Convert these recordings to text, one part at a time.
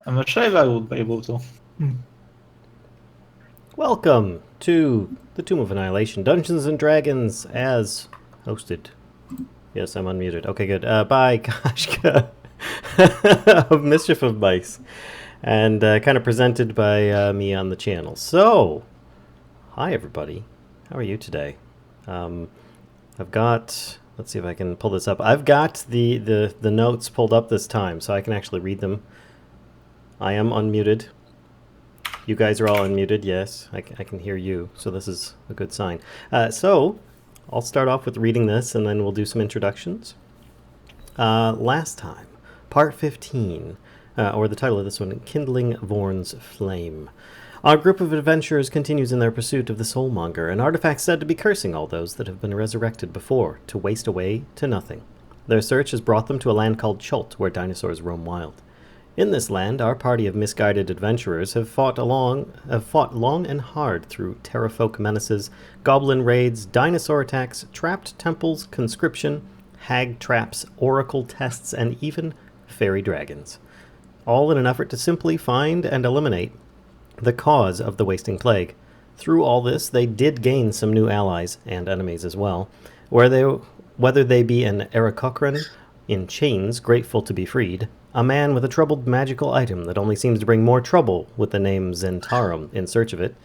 I'm not sure if I would be able to. Welcome to the Tomb of Annihilation, Dungeons and Dragons, as hosted. Yes, I'm unmuted. Okay, good. By Kashka of Mischief of Mice, and kind of presented by me on the channel. So, hi everybody. How are you today? I've got. Let's see if I can pull this up. I've got the notes pulled up this time, so I can actually read them. I am unmuted. You guys are all unmuted, yes. I can hear you, so this is a good sign. So, I'll start off with reading this, and then we'll do some introductions. Last time, Part 15, or the title of this one, Kindling Vorn's Flame. Our group of adventurers continues in their pursuit of the Soulmonger, an artifact said to be cursing all those that have been resurrected before, to waste away to nothing. Their search has brought them to a land called Chult, where dinosaurs roam wild. In this land, our party of misguided adventurers have fought long and hard through terrafolk menaces, goblin raids, dinosaur attacks, trapped temples, conscription, hag traps, oracle tests, and even fairy dragons. All in an effort to simply find and eliminate the cause of the wasting plague. Through all this, they did gain some new allies and enemies as well, whether they be an Aarakocran in chains, grateful to be freed, a man with a troubled magical item that only seems to bring more trouble with the name Zentarum in search of it,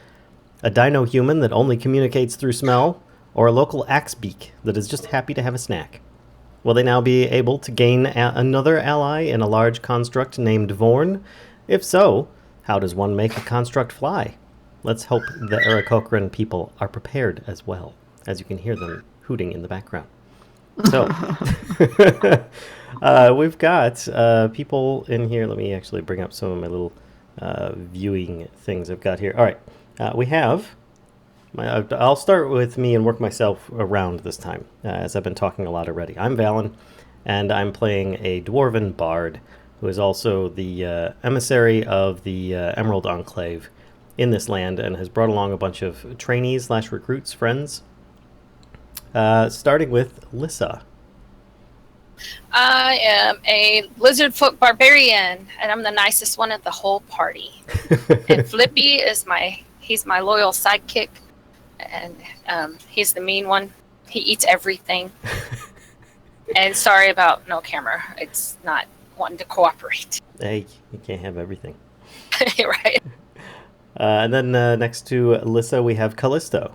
a dino-human that only communicates through smell, or a local axebeak that is just happy to have a snack. Will they now be able to gain another ally in a large construct named Vorn? If so, how does one make a construct fly? Let's hope the Aarakocran people are prepared as well, as you can hear them hooting in the background. So, we've got people in here. Let me actually bring up some of my little viewing things I've got here. All right, we have... I'll start with me and work myself around this time, as I've been talking a lot already. I'm Valen, and I'm playing a Dwarven Bard, who is also the emissary of the Emerald Enclave in this land, and has brought along a bunch of trainees/recruits, friends. Starting with Lissa. I am a lizardfoot barbarian, and I'm the nicest one at the whole party. And Flippy is he's my loyal sidekick, and he's the mean one. He eats everything. And sorry about no camera. It's not wanting to cooperate. Hey, you can't have everything. Right. And then next to Alyssa, we have Callisto.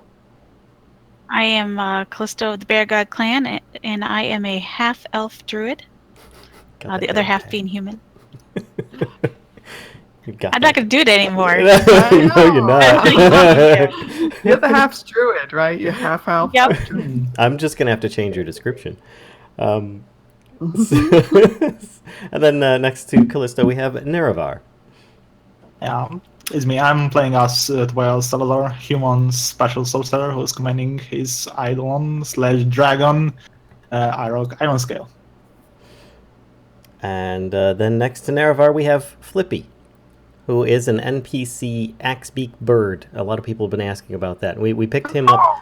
I am Callisto of the Bear God clan, and I am a half-elf druid. Got that The other damn half tag. being human. You got I'm that. not going to do it anymore. No, you're not. You're the half druid, right? You're half elf. Yep. Half druid. I'm just gonna have to change your description. And then next to Callisto, we have Nerevar. Yeah, it's me. I'm playing as Dwell Salazar, human special sorcerer who's commanding his Eidolon/dragon, Iron Scale. And then next to Nerevar, we have Flippy, who is an NPC Axebeak bird. A lot of people have been asking about that. We picked him up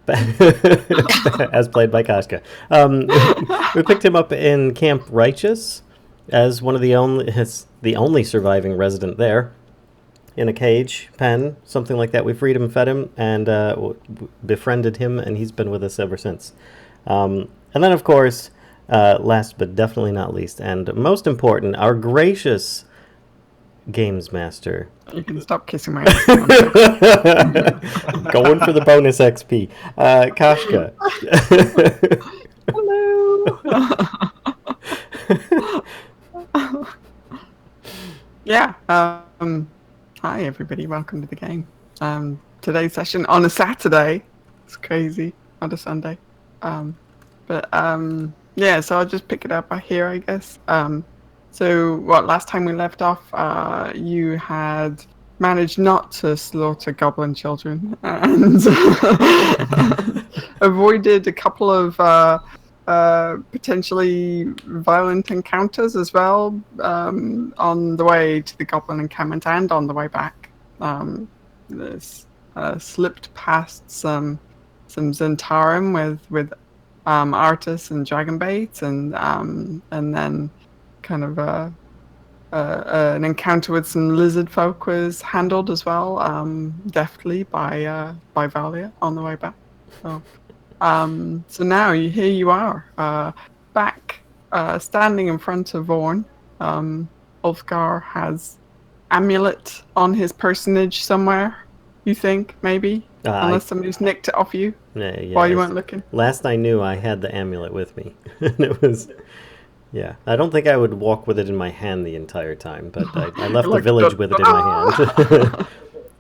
as played by Kashka. We picked him up in Camp Righteous as one of the only surviving resident there. In a cage, pen, something like that. We freed him, fed him, and befriended him, and he's been with us ever since. And then, of course, last but definitely not least, and most important, our gracious games master. You can stop kissing my ass. Going for the bonus XP. Kashka. Hello. Yeah. Hi, everybody. Welcome to the game. Today's session on a Saturday. It's crazy. On a Sunday. Yeah, so I'll just pick it up here, I guess. So, last time we left off, you had managed not to slaughter goblin children and avoided a couple of potentially violent encounters as well on the way to the goblin encampment and on the way back. Slipped past some Zentarum with Artis and Dragonbait, and then kind of an encounter with some lizard folk was handled as well, deftly by Valia on the way back. So now here you are, back, standing in front of Vorn. Ulfgar has amulet on his personage somewhere. You think maybe, unless somebody's nicked it off you while you weren't looking. Last I knew, I had the amulet with me. And it was, yeah. I don't think I would walk with it in my hand the entire time, but I left the village with it in my hand.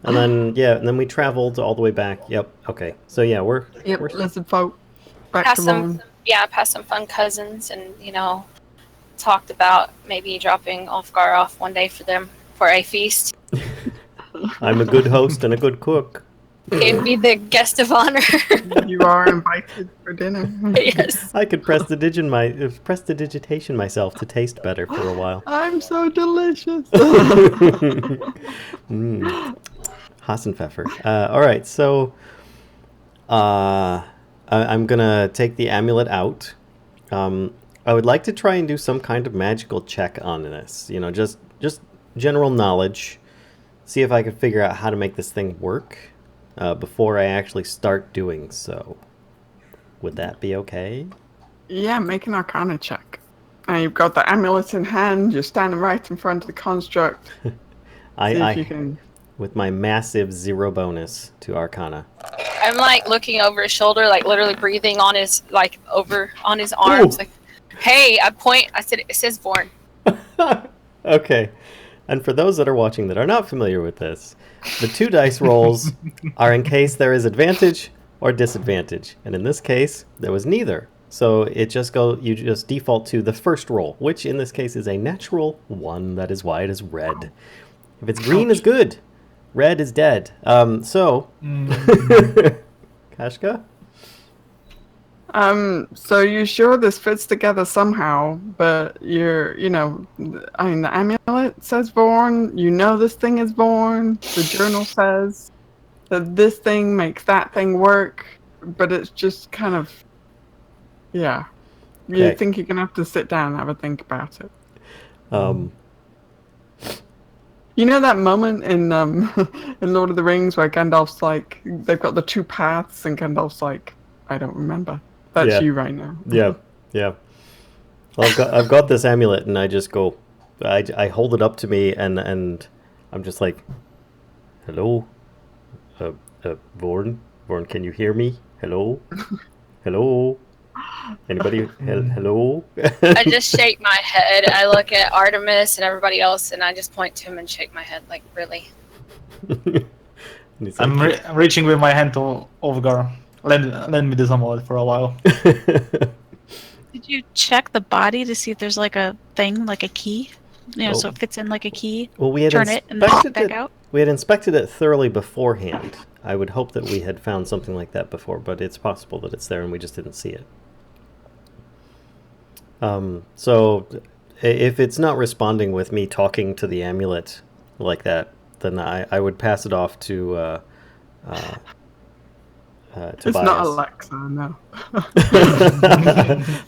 And then we traveled all the way back. Yep. Okay. So yeah, we're lizard folk back Past to some, Vorn. past some fun cousins, and talked about maybe dropping Ulfgar off one day for them for a feast. I'm a good host and a good cook. He'd be the guest of honor. You are invited for dinner. Yes. I could prestidigitation myself to taste better for a while. I'm so delicious. Hassenpfeffer. All right, so I'm gonna take the amulet out. I would like to try and do some kind of magical check on this. Just general knowledge. See if I can figure out how to make this thing work before I actually start doing so. Would that be okay? Yeah, make an Arcana check. You've got the amulet in hand. You're standing right in front of the construct. See if you can. With my massive 0 bonus to Arcana. I'm looking over his shoulder, literally breathing on his on his arms. Ooh. Like, hey, I said it says Vorn. Okay. And for those that are watching that are not familiar with this, the 2 dice rolls are in case there is advantage or disadvantage. And in this case, there was neither. So you just default to the first roll, which in this case is a natural 1. That is why it is red. If it's green, is good. Red is dead. Kashka? So you're sure this fits together somehow, but the amulet says Vorn. This thing is Vorn. The journal says that this thing makes that thing work, but it's just kind of, yeah. You think you're going to have to sit down and have a think about it. You know that moment in in Lord of the Rings where Gandalf's like, they've got the 2 paths, and Gandalf's like, I don't remember. That's you right now. Yeah. Well, I've got this amulet, and I just go, I hold it up to me, and I'm just like, Hello? Vorn? Vorn, can you hear me? Hello? Hello? Anybody? Hello? I just shake my head. I look at Artemis and everybody else, and I just point to him and shake my head, like, really? And he's I'm like, reaching with my hand to Ovgar. Lend me this amulet for a while. Did you check the body to see if there's like a thing, like a key? So Oh. it fits in like a key. Well, we had Turn it and then pop inspected back it. out. We had inspected it thoroughly beforehand. I would hope that we had found something like that before, but it's possible that it's there and we just didn't see it. So, if it's not responding with me talking to the amulet like that, then I would pass it off to It's Tobias. not Alexa, no.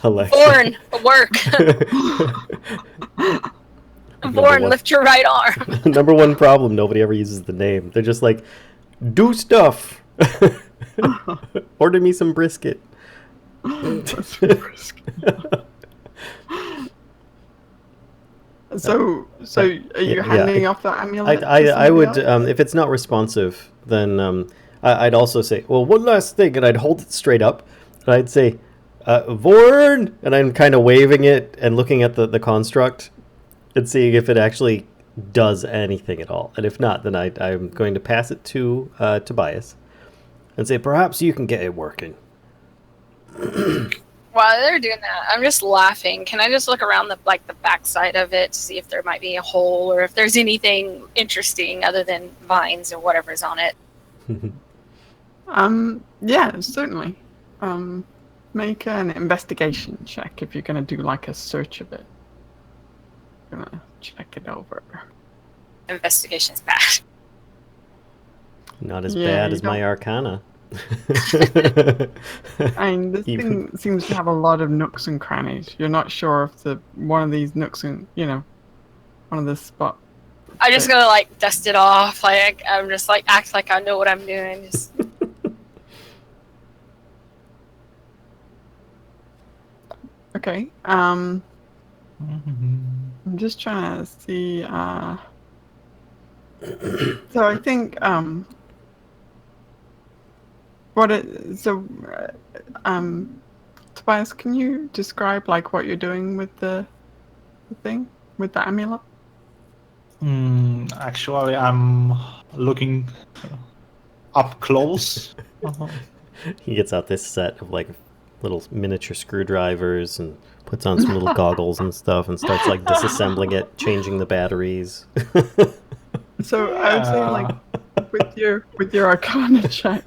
Alexa. Vorn, work. Vorn, lift your right arm. Number one problem, nobody ever uses the name. They're just like, do stuff. Order me some brisket. That's risk. So are you handing off the amulet? I would, somebody else? if it's not responsive, then I'd also say, well, one last thing, and I'd hold it straight up, and I'd say, Vorn, and I'm kind of waving it and looking at the construct and seeing if it actually does anything at all. And if not, then I'm going to pass it to Tobias and say, perhaps you can get it working. While they're doing that, I'm just laughing. Can I just look around the backside of it to see if there might be a hole or if there's anything interesting other than vines or whatever's on it? Yeah, certainly. Make an investigation check if you're gonna do like a search of it. Gonna check it over. Investigation's bad. Not as Yeah, bad you as my don't- arcana. I mean, this thing seems to have a lot of nooks and crannies. You're not sure if one of these nooks and one of the spot. I'm just gonna dust it off. I'm just act like I know what I'm doing. Just Okay. I'm just trying to see. So I think Tobias, can you describe what you're doing with the thing with the amulet? Actually, I'm looking up close. He gets out this set of little miniature screwdrivers and puts on some little goggles and stuff and starts disassembling it, changing the batteries. So I would say with your arcana check,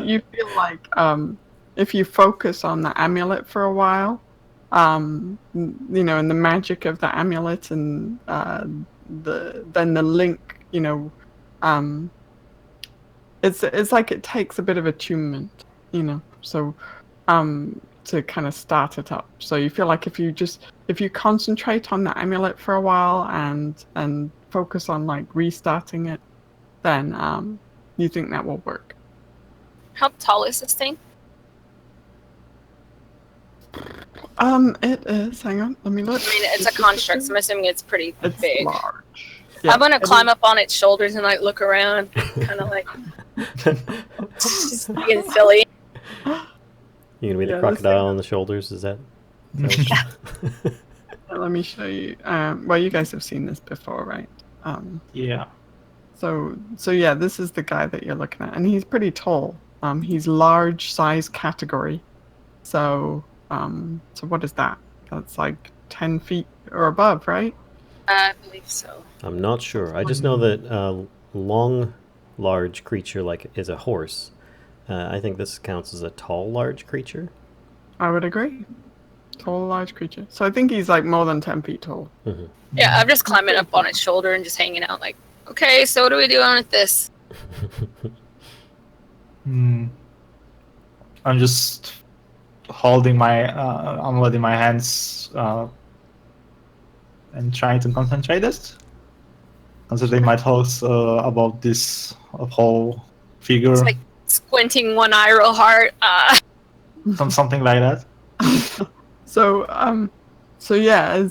you feel if you focus on the amulet for a while, and the magic of the amulet and the link, it's like it takes a bit of attunement, so to kind of start it up. So you feel like if you concentrate on the amulet for a while and focus on restarting it, then you think that will work. how tall is this thing? It is. Hang on, let me look. I mean, it's a construct, so I'm assuming it's pretty It's big. large. Yeah, I'm gonna it climb is. up on its shoulders and look around, kind of just being silly. You gonna be the Yeah, this crocodile on the shoulders? Is that? Let me show you. Well, you guys have seen this before, right? Yeah. So yeah, this is the guy that you're looking at, and he's pretty tall. He's large size category. So what is that? That's 10 feet or above, right? I believe so. I'm not sure. I just know that long, large creature is a horse. I think this counts as a tall, large creature. I would agree. Tall, large creature. So I think he's more than 10 feet tall. Mm-hmm. Yeah, I'm just climbing up on its shoulder and just hanging out. Okay, so what are we doing with this? I'm just holding my amulet in my hands and trying to concentrate it. Concentrate my thoughts about this whole figure, It's squinting one eye real hard. something like that. So yeah,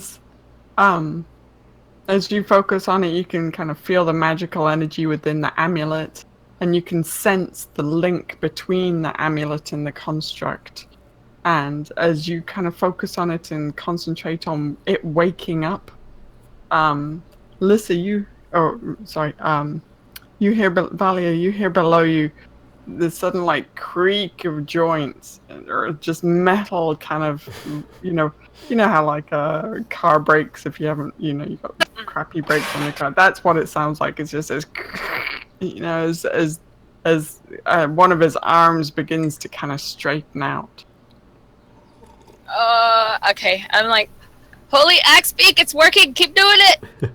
as you focus on it, you can kind of feel the magical energy within the amulet, and you can sense the link between the amulet and the construct. And as you kind of focus on it and concentrate on it waking up, Lissa, you hear Valia, you hear below you the sudden like creak of joints or just metal kind of, you know how like a car brakes if you haven't, you've got crappy brakes on your car. That's what it sounds like. It's just as as one of his arms begins to kind of straighten out. Okay. I'm like, holy axe beak, it's working. Keep doing it.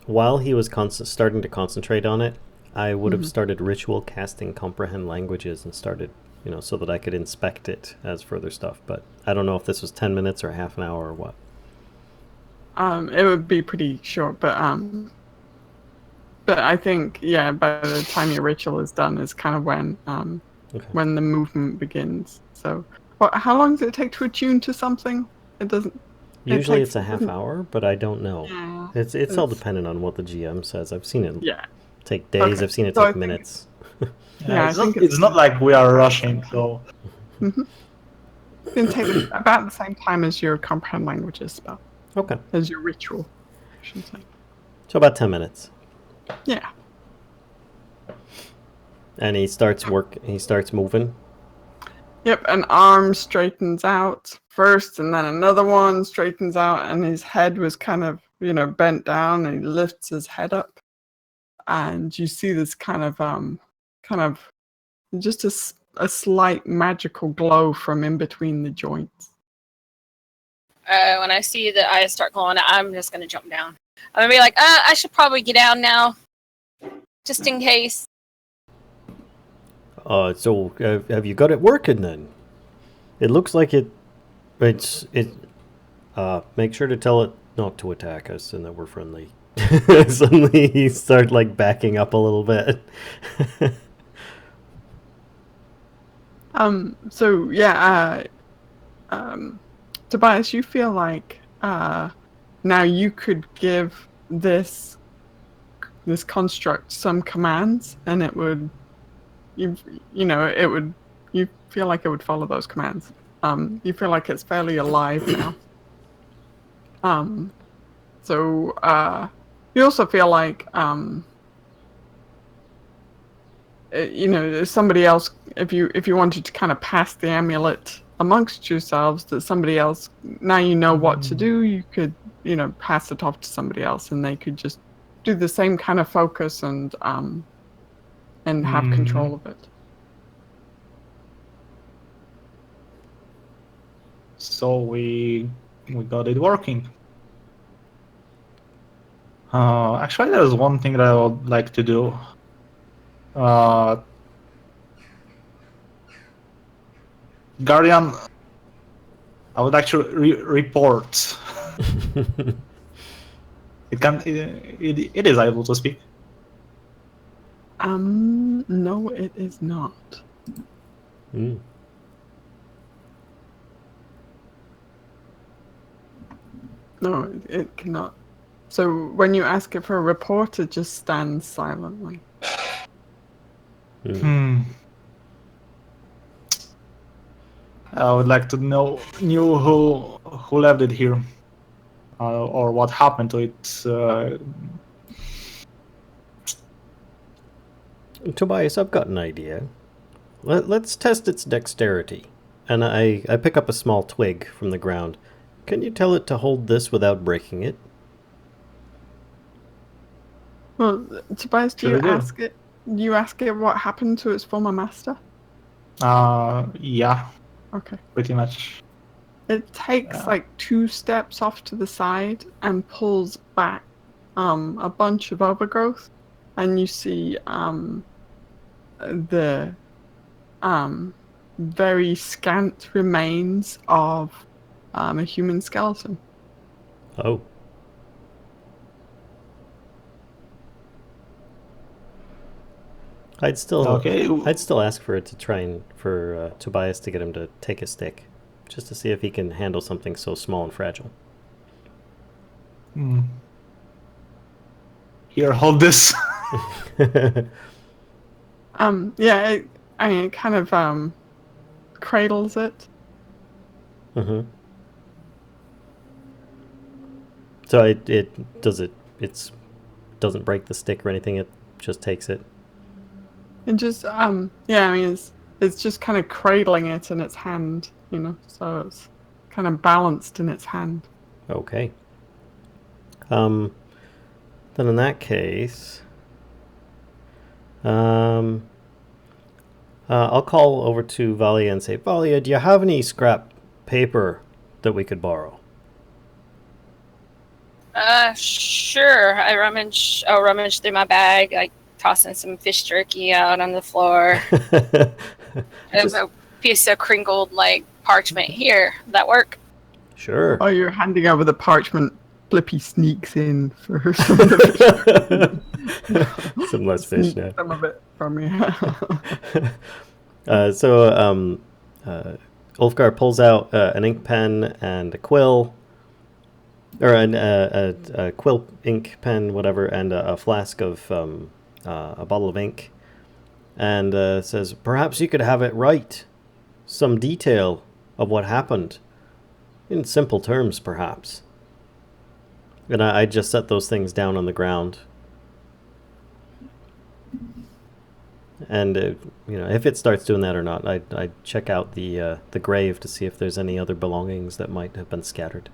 While he was starting to concentrate on it, I would have started ritual casting comprehend languages and started, so that I could inspect it as further stuff. But I don't know if this was 10 minutes or half an hour or what. It would be pretty short, but I think, yeah, by the time your ritual is done is kind of when the movement begins. So, how long does it take to attune to something? It doesn't. Usually it's a half hour, but I don't know. Yeah, It's all dependent on what the GM says. I've seen it take days. Okay. I've seen it So take minutes. Yeah, it's not like we are rushing, so. It's going to take about the same time as your comprehend languages spell. Okay. As your ritual, I should say. So about 10 minutes. Yeah. And he starts moving. Yep, an arm straightens out first, and then another one straightens out, and his head was kind of, bent down, and he lifts his head up, and you see this kind of just a slight magical glow from in between the joints. When I see the eyes start glowing, I'm just gonna jump down. I'm gonna be like, I should probably get down now, just in case. So have you got it working then? It looks like it's make sure to tell it not to attack us and that we're friendly. Suddenly he started like backing up a little bit. So yeah, Tobias, you feel like now you could give this construct some commands, and it would, you feel like it would follow those commands. You feel like it's fairly alive now. So you also feel like somebody else, if you wanted to kind of pass the amulet amongst yourselves, that somebody else, now you know what to do, you could pass it off to somebody else, and they could just do the same kind of focus and have control of it. So we got it working. Actually, there's one thing that I would like to do. Guardian, I would actually report. It is able to speak. No, it is not. No, it cannot. So when you ask it for a report, it just stands silently. I would like to know who left it here, or what happened to it. Tobias, I've got an idea. Let's test its dexterity. And I pick up a small twig from the ground. Can you tell it to hold this without breaking it? Well, Tobias, do you ask it? Do you ask it what happened to its former master? Yeah. Okay. Pretty much. It takes like 2 steps off to the side and pulls back a bunch of overgrowth, and you see the very scant remains of a human skeleton. Oh. I'd still ask for it to try and for Tobias to get him to take a stick, just to see if he can handle something so small and fragile. Here, hold this. Yeah, it kind of cradles it. Mm-hmm. So it doesn't break the stick or anything. It just takes it. And just yeah, I mean it's just kind of cradling it in its hand, so it's kind of balanced in its hand. Okay. Then in that case, I'll call over to Valia and say, Valia, do you have any scrap paper that we could borrow? Sure. I'll rummage through my bag. I tossing some fish jerky out on the floor. A piece of crinkled parchment. Here, that work? Sure. Oh, you're handing over the parchment. Flippy sneaks in for some of the fish. Some less fish now. Some of it from you. Ulfgar pulls out an ink pen and a quill, or a quill ink pen, whatever, and a flask of a bottle of ink, and says, "Perhaps you could have it write some detail of what happened, in simple terms, perhaps." And I just set those things down on the ground. And if it starts doing that or not, I check out the grave to see if there's any other belongings that might have been scattered.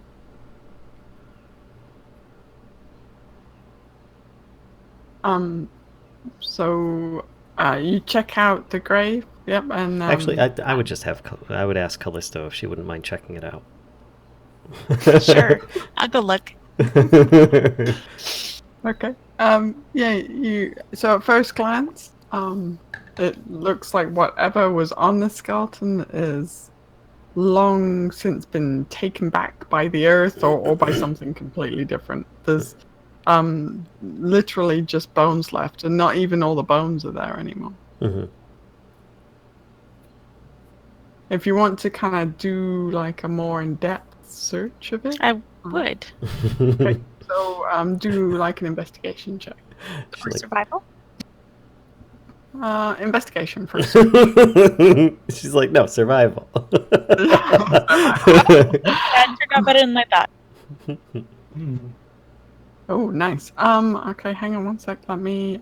So you check out the grave. Yep, and Actually, I would ask Callisto if she wouldn't mind checking it out. Sure, I'll go look. Okay. Yeah. So at first glance, it looks like whatever was on the skeleton is long since been taken back by the earth or by something completely different. There's literally just bones left, and not even all the bones are there anymore. Mm-hmm. If you want to kind of do a more in-depth search of it, I would. Okay. So do an investigation check. For survival? Investigation first. She's like, no, survival. That turned out better than I thought. Oh, nice. Okay, hang on one sec. Let me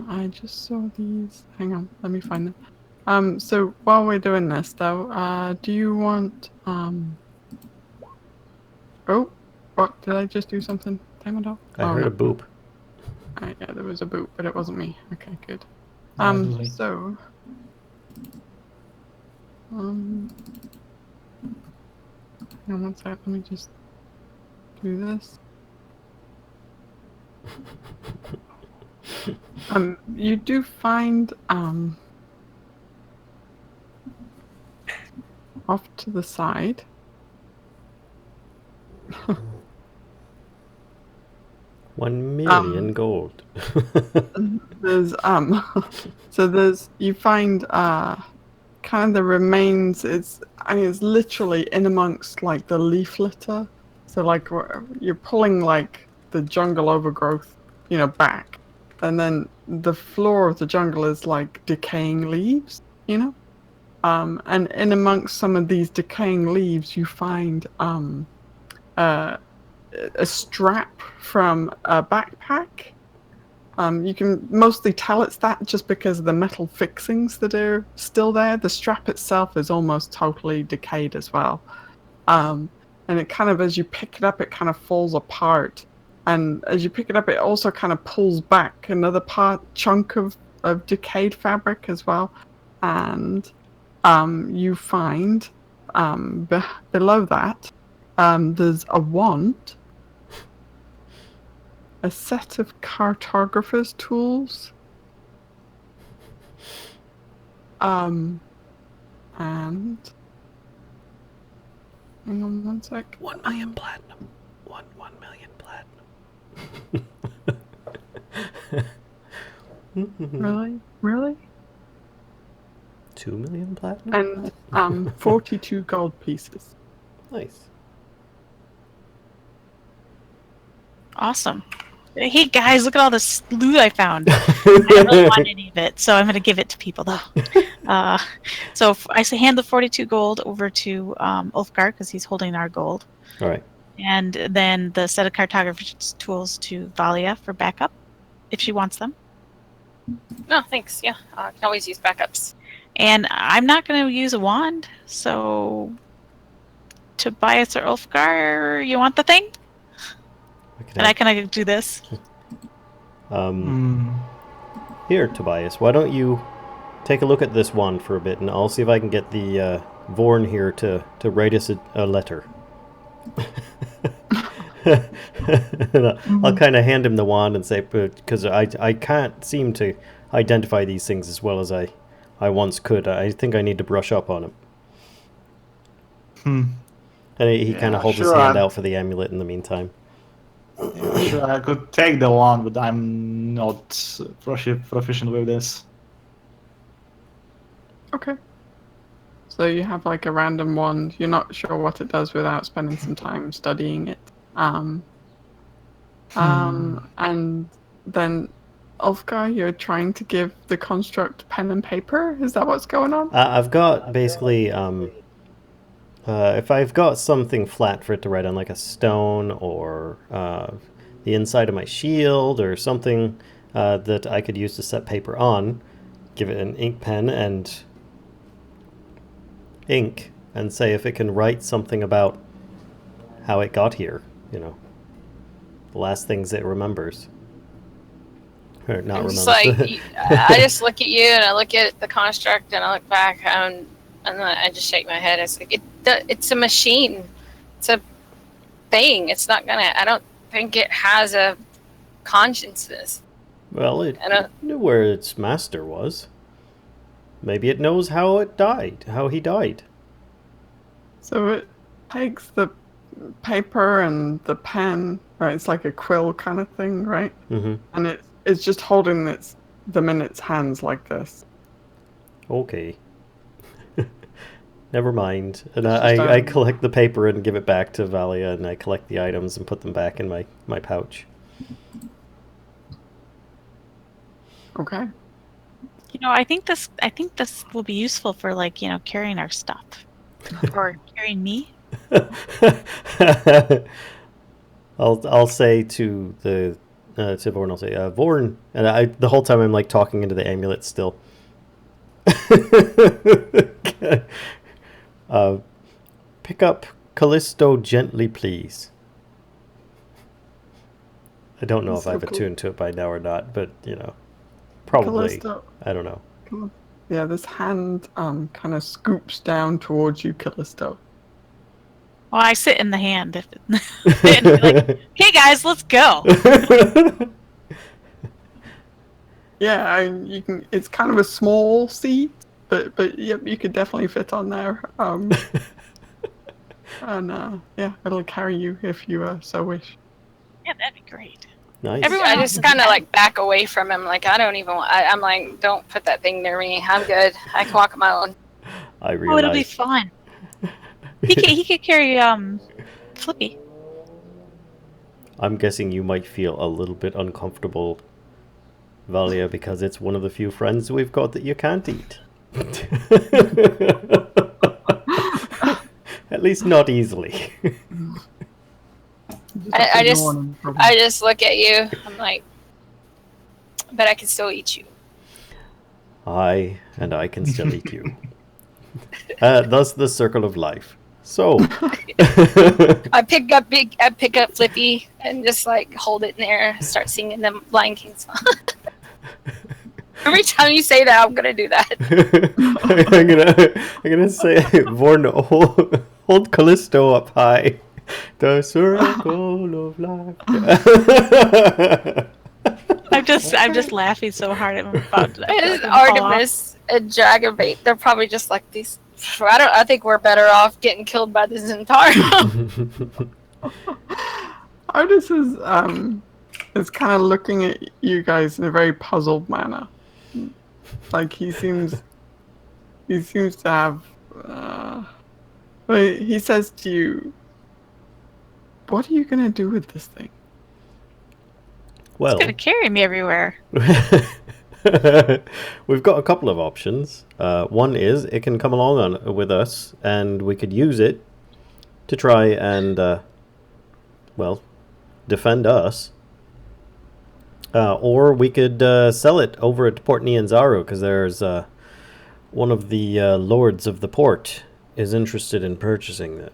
I just saw these. Hang on, let me find them. So while we're doing this, though, do you want Oh, what? Did I just do something? Damn it all. I heard a boop. Yeah, there was a boop, but it wasn't me. Okay, good. So hang on one sec. Let me just do this. You do find off to the side. $1 million gold. There's you find kind of the remains. It's literally in amongst the leaf litter. So you're pulling the jungle overgrowth, back, and then the floor of the jungle is decaying leaves, and in amongst some of these decaying leaves, you find a strap from a backpack. You can mostly tell it's that just because of the metal fixings that are still there. The strap itself is almost totally decayed as well. And it kind of, as you pick it up, it kind of falls apart. And as you pick it up, it also kind of pulls back another chunk of decayed fabric as well. And you find below that, there's a wand, a set of cartographer's tools, and hang on one sec. 1 million platinum. 1 million platinum. Really? 2 million platinum? And 42 gold pieces. Nice. Awesome. Hey guys, look at all this loot I found. I don't really want any of it, so I'm going to give it to people though. So I hand the 42 gold over to Ulfgar because he's holding our gold. All right. And then the set of cartography tools to Valia for backup, if she wants them. No, thanks. Yeah, I can always use backups. And I'm not going to use a wand, so Tobias or Ulfgar, you want the thing? And I can do this. Here, Tobias, why don't you take a look at this wand for a bit, and I'll see if I can get the Vorn here to write us a letter. I'll kind of hand him the wand and say, because I can't seem to identify these things as well as I once could. I think I need to brush up on them. And he kind of holds his hand out for the amulet in the meantime. Yeah, sure, I could take the wand, but I'm not proficient with this. Okay. So you have like a random wand. You're not sure what it does without spending some time studying it. And then Ulfgar, you're trying to give the construct pen and paper. Is that what's going on? I've got basically, if I've got something flat for it to write on, like a stone or the inside of my shield or something that I could use to set paper on, give it an ink pen and ink, and say if it can write something about how it got here, the last things it remembers. Or not remembers. I just look at you and I look at the construct and I look back and then I just shake my head. It's like it's a machine. It's a thing. It's not gonna. I don't think it has a consciousness. Well, it knew where its master was. Maybe it knows how he died. So it takes the paper and the pen, right? It's like a quill kind of thing, right? Mm-hmm. And it's just holding them in its hands like this. Okay. Never mind. And I collect the paper and give it back to Valia, and I collect the items and put them back in my pouch. Okay. I think this will be useful for carrying our stuff. Or carrying me. I'll say to Vorn, I'll say, Vorn, and the whole time I'm like talking into the amulet still. Pick up Callisto gently, please. I don't know if I've attuned to it by now or not, but probably. Callisto. I don't know. Yeah, this hand kind of scoops down towards you, Callisto. Well, I sit in the hand. And be like, hey guys, let's go. Yeah, you can. It's kind of a small seat, but yep, you could definitely fit on there. And yeah, it'll carry you if you so wish. Yeah, that'd be great. Nice. I just kind of back away from him. I don't even. I'm like, don't put that thing near me. I'm good. I can walk on my own. I realize. Oh, it'll be fun. He could carry Flippy. I'm guessing you might feel a little bit uncomfortable, Valia, because it's one of the few friends we've got that you can't eat. At least not easily. I just look at you. I'm like, but I can still eat you. I can still eat you. Thus the circle of life. So I pick up Flippy and just hold it in there and start singing the Lion King song. Every time you say that, I'm gonna do that. I'm gonna say, Vorn, hold Callisto up high. The circle of life. I'm just laughing so hard I'm about to Artemis and Dragonbait, they're probably just like these. I think we're better off getting killed by this entire. Artis is is kind of looking at you guys in a very puzzled manner. Like he seems to have. Well, he says to you, "What are you gonna do with this thing?" Well, It's gonna carry me everywhere. we've got a couple of options. One is it can come along with us, and we could use it to try and, defend us. Or we could sell it over at Port Nianzaru, because there's one of the lords of the port is interested in purchasing it.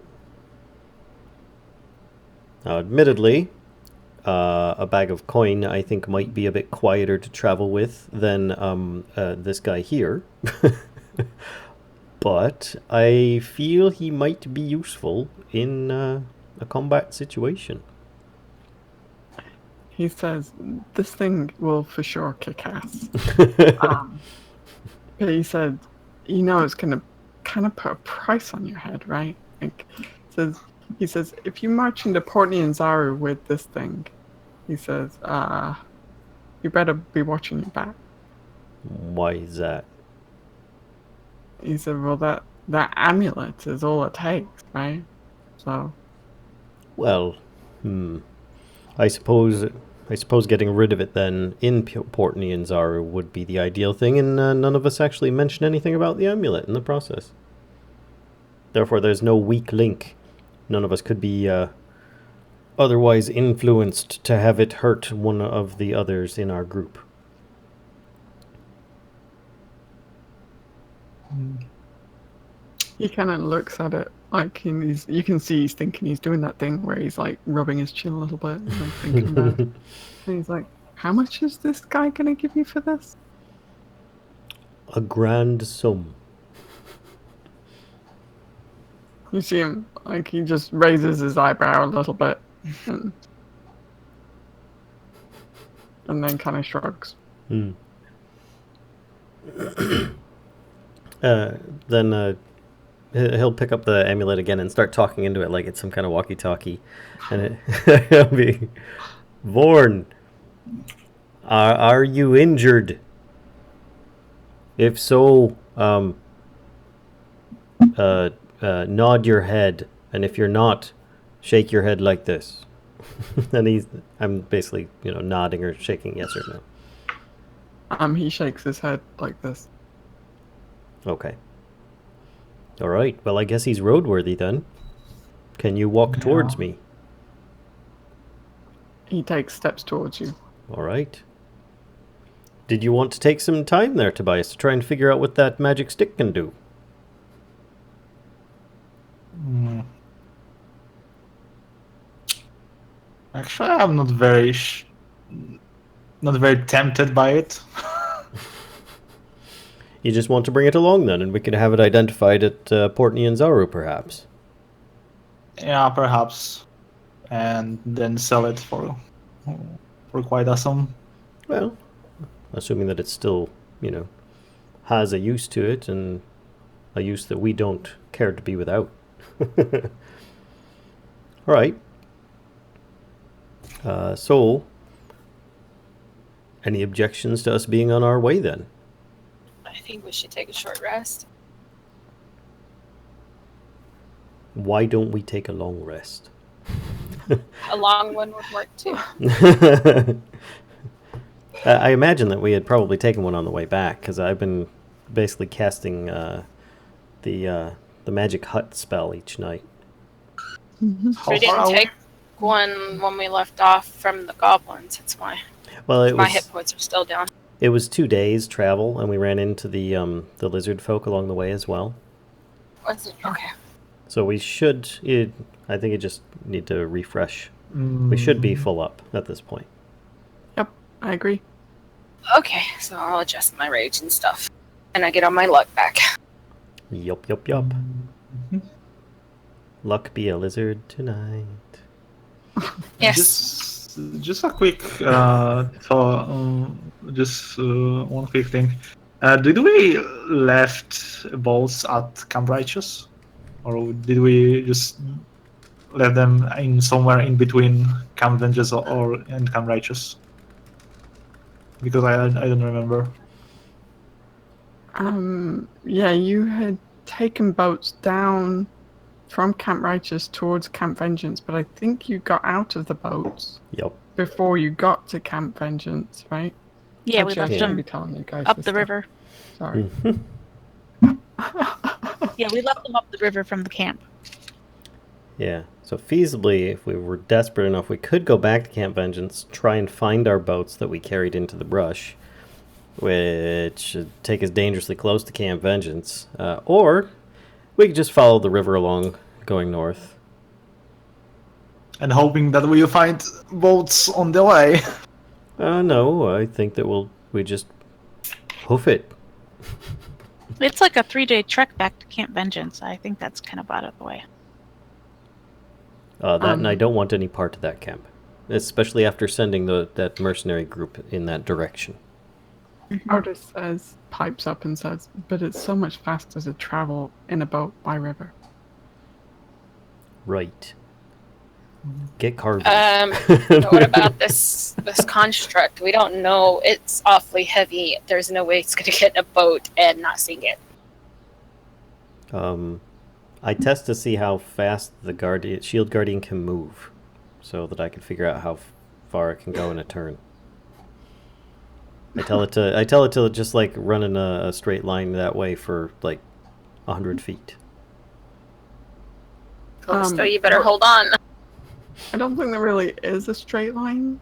Now, admittedly, a bag of coin I think might be a bit quieter to travel with than this guy here. But I feel he might be useful in a combat situation. He says, "This thing will for sure kick ass." But he said, "It's gonna kind of put a price on your head, right?" Like, he says, "If you march into Port Nianzaru with this thing," he says, "you better be watching your back." Why is that? He said, "Well, that amulet is all it takes, right?" So, Well, I suppose getting rid of it then in Port Nianzaru would be the ideal thing, and none of us actually mentioned anything about the amulet in the process. Therefore, there's no weak link. None of us could be otherwise influenced to have it hurt one of the others in our group. he kind of looks at it like you can see he's thinking he's doing that thing where he's like rubbing his chin a little bit and like thinking about it. And he's like, "How much is this guy gonna give you for this?" A grand sum. You see him like he just raises his eyebrow a little bit and then kind of shrugs. Then he'll pick up the amulet again and start talking into it like it's some kind of walkie-talkie, and it'll be, "Vorn, are you injured? If so, nod your head, and if you're not, shake your head like this." And I'm basically, nodding or shaking yes or no. He shakes his head like this. Okay. All right. Well, I guess he's roadworthy then. Can you walk towards me? He takes steps towards you. All right. Did you want to take some time there, Tobias, to try and figure out what that magic stick can do? Actually, I'm not very tempted by it. You just want to bring it along then, and we could have it identified at Port Nianzaru, perhaps. Yeah, perhaps, and then sell it for quite a sum. Well, assuming that it still, has a use to it, and a use that we don't care to be without. All right. So, any objections to us being on our way then? I think we should take a short rest. Why don't we take a long rest? A long one would work too. I imagine that we had probably taken one on the way back, because I've been basically casting the magic hut spell each night. We didn't take one when we left off from the goblins. That's why. Well, My hit points are still down. It was 2 days travel, and we ran into the lizard folk along the way as well. Was it? Okay. So we should. I think you just need to refresh. We should be full up at this point. Yep, I agree. Okay, so I'll adjust my rage and stuff, and I get on my luck back. Yup. Luck be a lizard tonight. Yes. Just a quick thought. Just one quick thing. Did we left balls at Camp Righteous, or did we just left them in somewhere in between Camp Vengeance or and Camp Righteous. Because I don't remember. Yeah, you had taken boats down from Camp Righteous towards Camp Vengeance, but I think you got out of the boats Yep. before you got to Camp Vengeance, right? Yeah, we Actually, I left shouldn't them be telling you guys up this the stuff. river. Sorry. Yeah, we left them up the river from the camp. Yeah. So feasibly, if we were desperate enough, we could go back to Camp Vengeance, try and find our boats that we carried into the brush, which should take us dangerously close to Camp Vengeance. Or we could just follow the river along, going north. And hoping that we'll find boats on the way. No, I think that we just hoof it. It's like a 3-day trek back to Camp Vengeance. I think that's kind of out of the way. And I don't want any part of that camp, especially after sending that mercenary group in that direction. Artis pipes up and says, but it's so much faster to travel in a boat by river. Right. Get carving. What about this construct? We don't know. It's awfully heavy. There's no way it's going to get in a boat and not sink it. I test to see how fast the shield guardian can move, so that I can figure out how far it can go in a turn. I tell it to just like run in a straight line that way for like 100 feet. So you better hold on. I don't think there really is a straight line.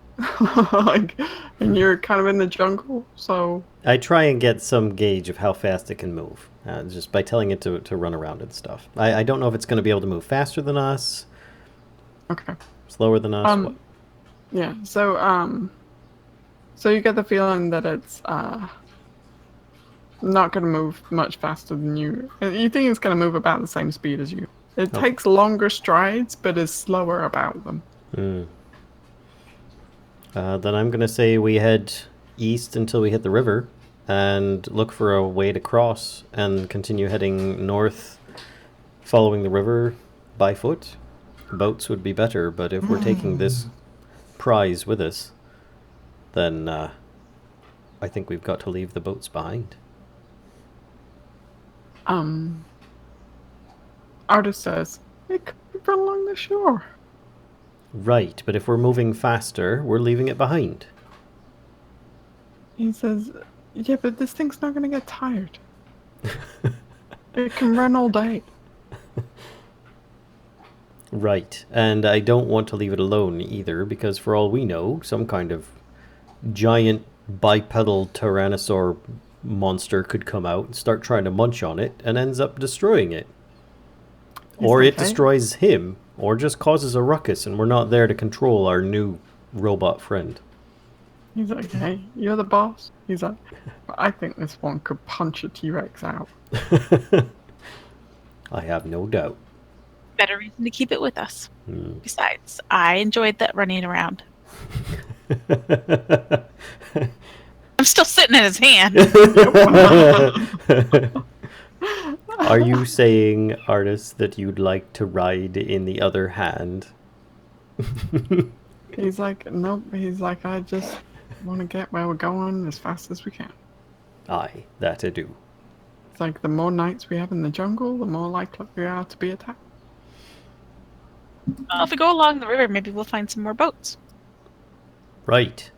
And you're kind of in the jungle, so... I try and get some gauge of how fast it can move, just by telling it to run around and stuff. I don't know if it's going to be able to move faster than us, Okay. slower than us. What? Yeah, so you get the feeling that it's not going to move much faster than you. You think it's going to move about the same speed as you. It takes longer strides, but is slower about them. Then I'm going to say we head east until we hit the river and look for a way to cross and continue heading north following the river by foot. Boats would be better, but if we're taking this prize with us, then I think we've got to leave the boats behind. Artis says, it could be run along the shore. Right, but if we're moving faster, we're leaving it behind. He says, yeah, but this thing's not going to get tired. It can run all day. Right, and I don't want to leave it alone either, because for all we know, some kind of giant bipedal tyrannosaur monster could come out and start trying to munch on it and ends up destroying it. Or it destroys him, or just causes a ruckus and we're not there to control our new robot friend. He's like, hey, you're the boss? He's like, I think this one could punch a T-Rex out. I have no doubt. Better reason to keep it with us. Besides, I enjoyed that running around. I'm still sitting in his hand. Are you saying, Artis, that you'd like to ride in the other hand? He's like, nope. He's like, I just want to get where we're going as fast as we can. Aye, that I do. It's like the more nights we have in the jungle, the more likely we are to be attacked. Well, if we go along the river, maybe we'll find some more boats. Right.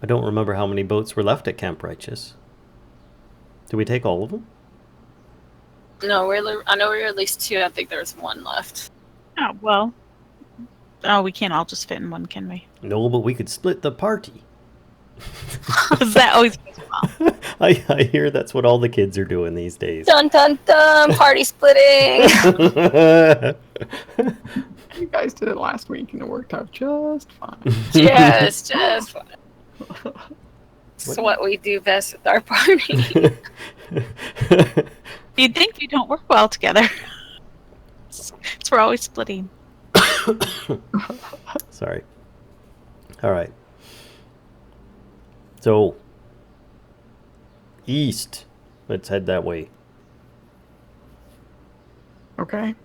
I don't remember how many boats were left at Camp Righteous. Did we take all of them? No, I know we're at least 2. I think there's 1 left. Oh, well. Oh, we can't all just fit in one, can we? No, but we could split the party. That always goes well. I hear that's what all the kids are doing these days. Dun dun dun! Party splitting! You guys did it last week and it worked out just fine. just fine. It's what we do best with our party. You'd think we don't work well together. So we're always splitting. Sorry. All right. So, east. Let's head that way. Okay.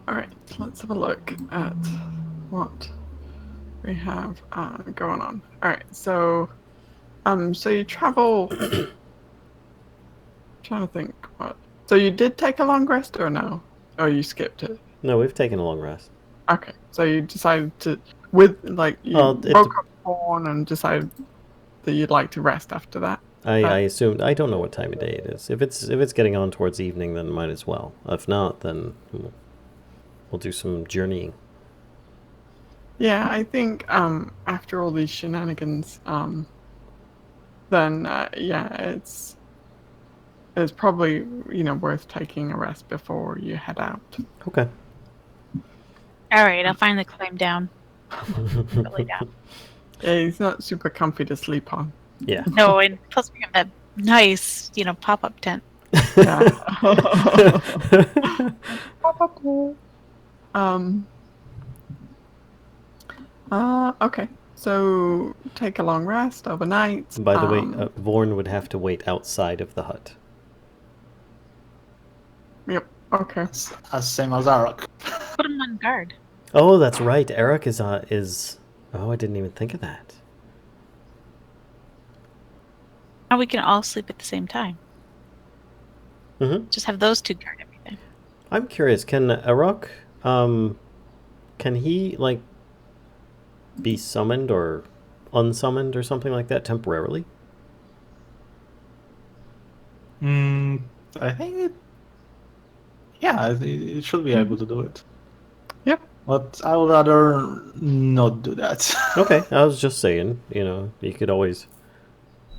All right, let's have a look at what we have going on. All right, so you travel. Trying to think what. So you did take a long rest or no? Or you skipped it? No, we've taken a long rest. Okay, so you decided to you woke up born and decided that you'd like to rest after that. I assumed. I don't know what time of day it is. If it's getting on towards evening, then might as well. If not, then we'll do some journeying. Yeah, I think after all these shenanigans, then it's probably worth taking a rest before you head out. Okay. All right, I'll finally climb down. Really down. Yeah, he's not super comfy to sleep on. Yeah. No, and plus we have that nice, pop-up tent. Yeah. Okay. So take a long rest overnight. By the way, Vorn would have to wait outside of the hut. Yep. Okay. As same as Arok. Put him on guard. Oh, that's right. Eric is. Oh, I didn't even think of that. Now we can all sleep at the same time. Mm-hmm. Just have those two guard everything. I'm curious. Can Eric, can he be summoned or unsummoned or something like that temporarily? I think it should be able to do it. Yep. But I would rather not do that. Okay, I was just saying, you could always,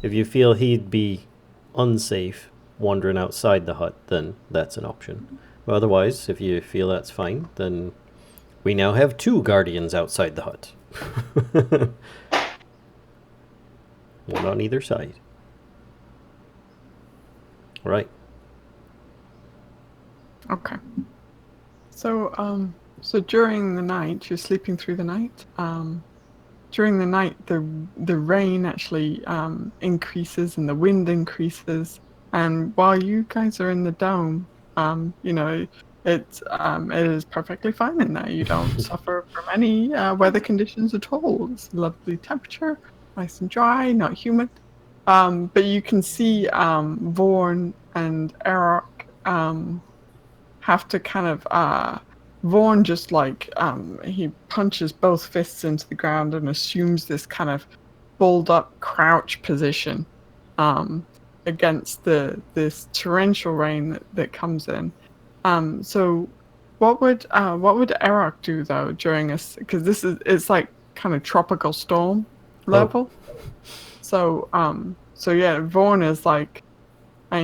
if you feel he'd be unsafe wandering outside the hut, then that's an option. But otherwise, if you feel that's fine, then we now have 2 guardians outside the hut. One on either side. Right. Okay. So during the night, you're sleeping through the night. During the night, the rain actually increases and the wind increases. And while you guys are in the dome, it is perfectly fine in there. You don't suffer from any weather conditions at all. It's lovely temperature, nice and dry, not humid. But you can see Vorn and Eric have to kind of Vorn just he punches both fists into the ground and assumes this kind of balled up crouch position against this torrential rain that comes in. So what would Eric do though during because it's like kind of tropical storm level. So yeah, Vorn is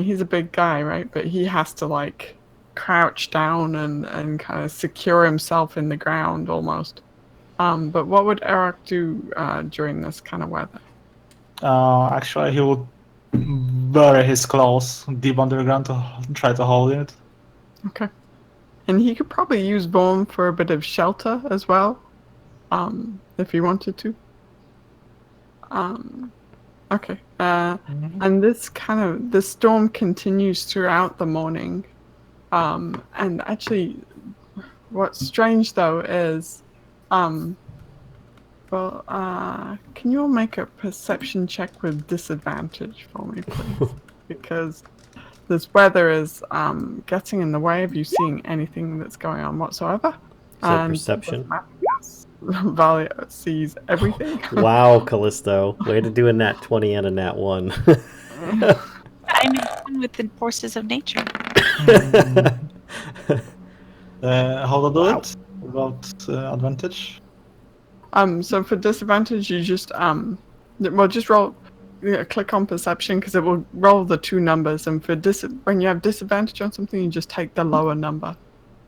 he's a big guy, right? But he has to crouch down and kind of secure himself in the ground almost. But what would Eric do during this kind of weather? Actually, he would bury his claws deep underground to try to hold it. Okay. And he could probably use Vorn for a bit of shelter as well, if he wanted to. Okay. And the storm continues throughout the morning. And actually, what's strange though is, can you all make a perception check with disadvantage for me, please? Because this weather is getting in the way of you seeing anything that's going on whatsoever. So perception? Valia sees everything. Wow, Callisto. Way to do a nat 20 and a nat 1. I'm in tune with the forces of nature. How to do it without advantage? So for disadvantage, you just just roll. Click on perception because it will roll the 2 numbers, and for when you have disadvantage on something, you just take the lower number.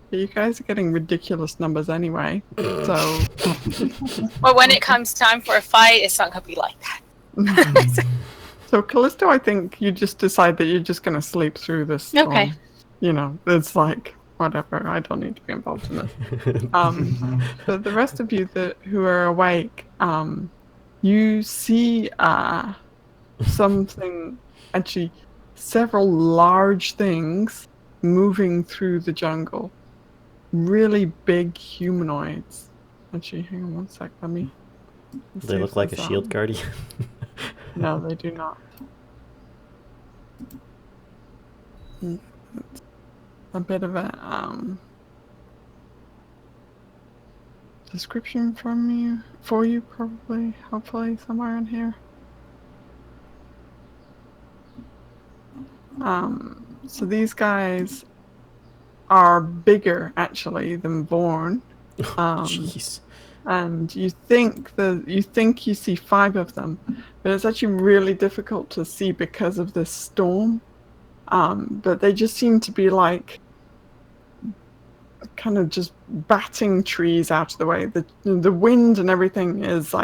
But you guys are getting ridiculous numbers anyway, so. But when it comes time for a fight, it's not gonna be like that. So Callisto, I think you just decide that you're just gonna sleep through this storm. Okay. It's whatever. I don't need to be involved in this. But the rest of you who are awake, you see something, actually several large things moving through the jungle. really big humanoids. Actually, hang on one sec. Let me. They look like a shield guardian. No, they do not. It's a bit of a description for you, probably, hopefully, somewhere in here. So these guys are bigger actually than Vorn. Jeez. And you think you see 5 of them, but it's actually really difficult to see because of this storm. But they just seem to be like kind of just batting trees out of the way. The wind and everything is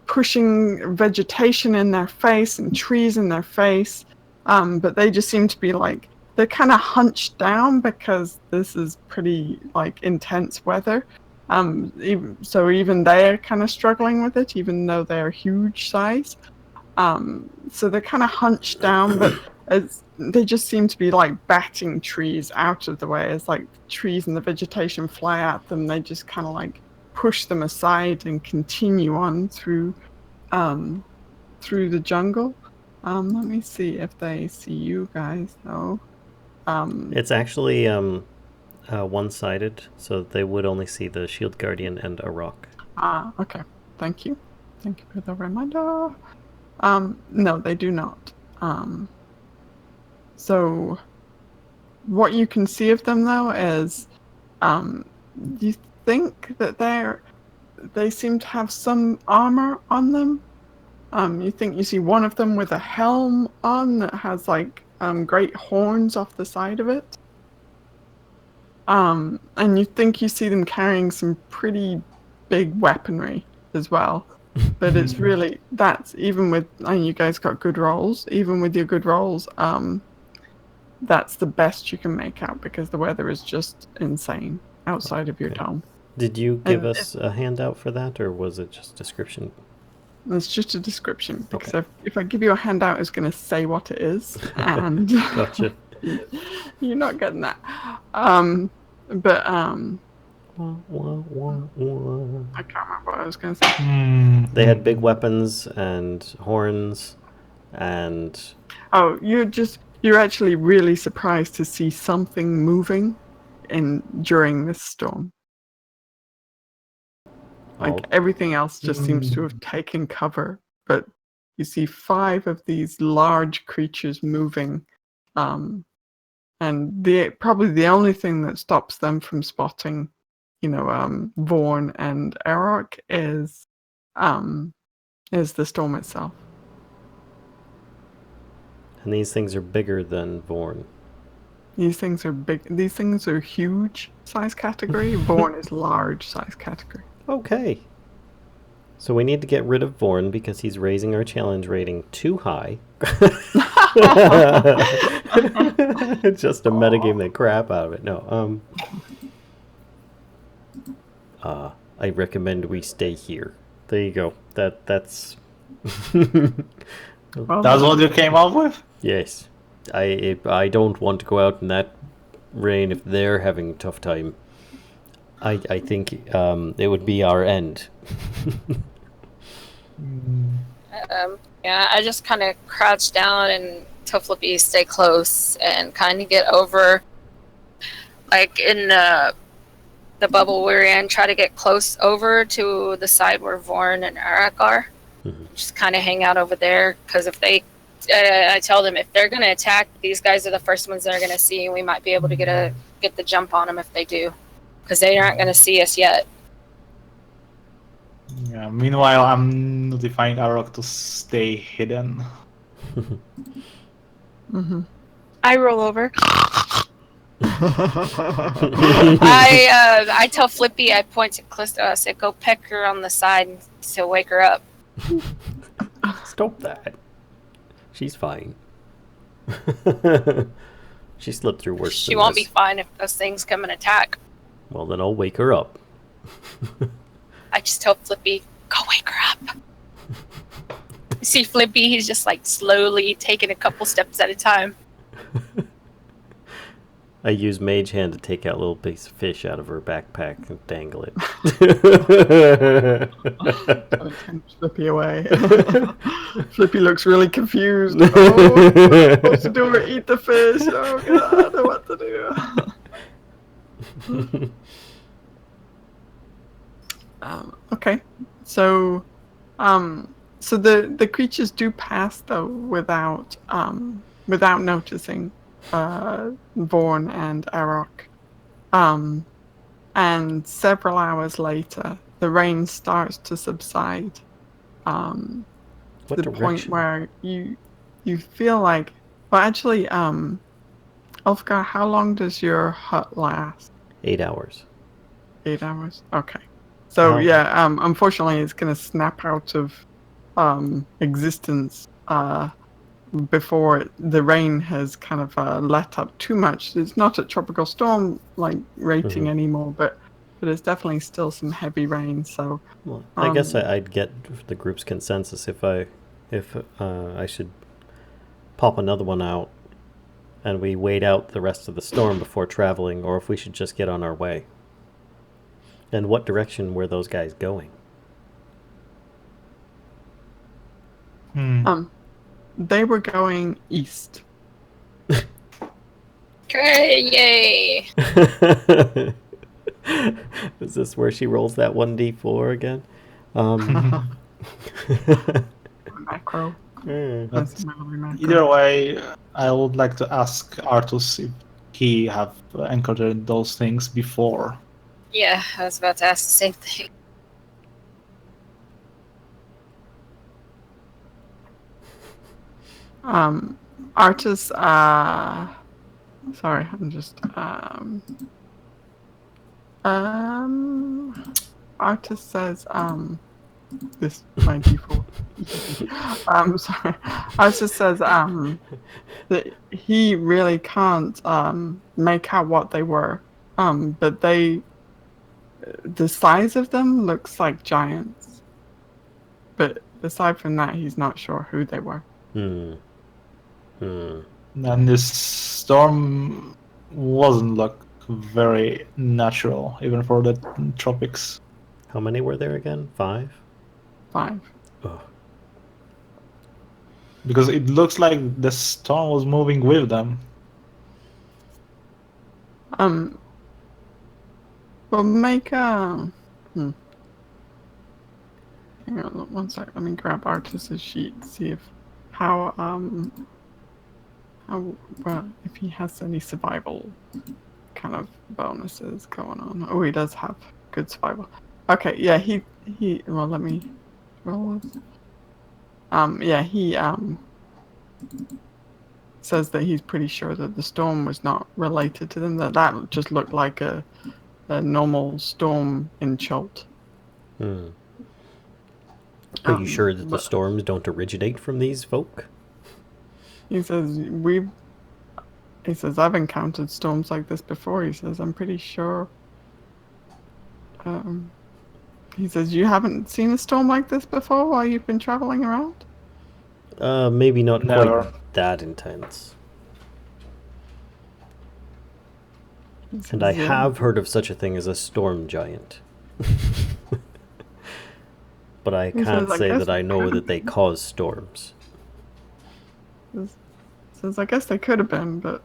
pushing vegetation in their face and trees in their face. But they just seem to be like they're kind of hunched down because this is pretty like intense weather. Even they're kind of struggling with it, even though they're huge size. So they're kind of hunched down, but they just seem to be like batting trees out of the way. As like trees and the vegetation fly at them, they just kind of like push them aside and continue on through the jungle. Let me see if they see you guys though. It's actually one-sided, so they would only see the shield guardian and a rock. Okay. Thank you for the reminder. No, they do not. So what you can see of them though is you think that they seem to have some armor on them. You think you see one of them with a helm on that has like great horns off the side of it. And you think you see them carrying some pretty big weaponry as well. But it's really, that's even with, and you guys got good rolls, even with your good rolls, that's the best you can make out because the weather is just insane outside of your dome. Did you give us a handout for that, or was it just description? It's just a description because Okay. if I give you a handout, it's going to say what it is, and Gotcha. you're not getting that. I can't remember what I was going to say. They had big weapons and horns, and Oh, you're actually really surprised to see something moving during this storm. Like everything else just seems to have taken cover, but you see 5 of these large creatures moving, and probably the only thing that stops them from spotting, Vorn and Erok is the storm itself. and these things are bigger than Vorn. These things are big. These things are huge size category. Vorn is large size category. Okay. So we need to get rid of Vorn because he's raising our challenge rating too high. Just to metagame the crap out of it. No. I recommend we stay here. There you go. That's That's what you came up with? yes. I don't want to go out in that rain if they're having a tough time. I think it would be our end. Yeah, I just kind of crouch down and tell Flippy stay close and kind of get over, like in the bubble we're in, try to get close over to the side where Vorn and Arak are. Mm-hmm. Just kind of hang out over there, because if they, I tell them if they're going to attack, these guys are the first ones they're going to see, and we might be able to get the jump on them if they do, because they aren't going to see us yet. Yeah. Meanwhile, I'm notifying Arok to stay hidden. Mm-hmm. I roll over. I tell Flippy, I point to Callisto, I say, go peck her on the side to wake her up. Stop that. She's fine. She slipped through worse She than won't this. be fine if those things come and attack. Well, then I'll wake her up. I just tell Flippy, go wake her up. You see Flippy, he's just like slowly taking a couple steps at a time. I use Mage Hand to take out a little piece of fish out of her backpack and dangle it. Trying to tempt Flippy away. Flippy looks really confused. Oh, what am I supposed to do? Eat the fish? Oh god, I don't know what to do. Okay, so the creatures do pass though without noticing Vorn and Arok. And several hours later, the rain starts to subside. To What the direction? point where you feel like, well, actually, Ulfgar, how long does your hut last? 8 hours. 8 hours. Okay. So How- yeah, unfortunately, it's gonna snap out of existence before the rain has kind of let up too much. It's not a tropical storm like rating anymore, but it's definitely still some heavy rain. So Well, I guess I'd get the group's consensus if I should pop another one out and we wait out the rest of the storm before traveling, or if we should just get on our way. And what direction were those guys going? they were going east. Okay, yay! Is this where she rolls that 1d4 again? Macro. Mm. That's memory macro. Either way, I would like to ask Artus if he have encountered those things before. Yeah, I was about to ask the same thing. Artus, sorry, I'm just, Artus says, this by default. Sorry. Artus says, that he really can't, make out what they were, but the size of them looks like giants. But aside from that, he's not sure who they were. And this storm wasn't look very natural, even for the tropics. How many were there again? 5? 5. Oh. Because it looks like the storm was moving with them. Well, make a. Hang on, one sec. Let me grab Artus's sheet. See if how well if he has any survival kind of bonuses going on. Oh, he does have good survival. Okay, yeah, he. Well, let me roll this. Yeah, he says that he's pretty sure that the storm was not related to them. That just looked like a normal storm in Chult. Are you sure that the storms don't originate from these folk? He says I've encountered storms like this before. He says I'm pretty sure. He says you haven't seen a storm like this before while you've been traveling around. Maybe not Never. quite that intense. He says, And I yeah. have heard of such a thing as a storm giant. But I He can't says, say guess that I know that they cause storms. Says I guess they could have been, but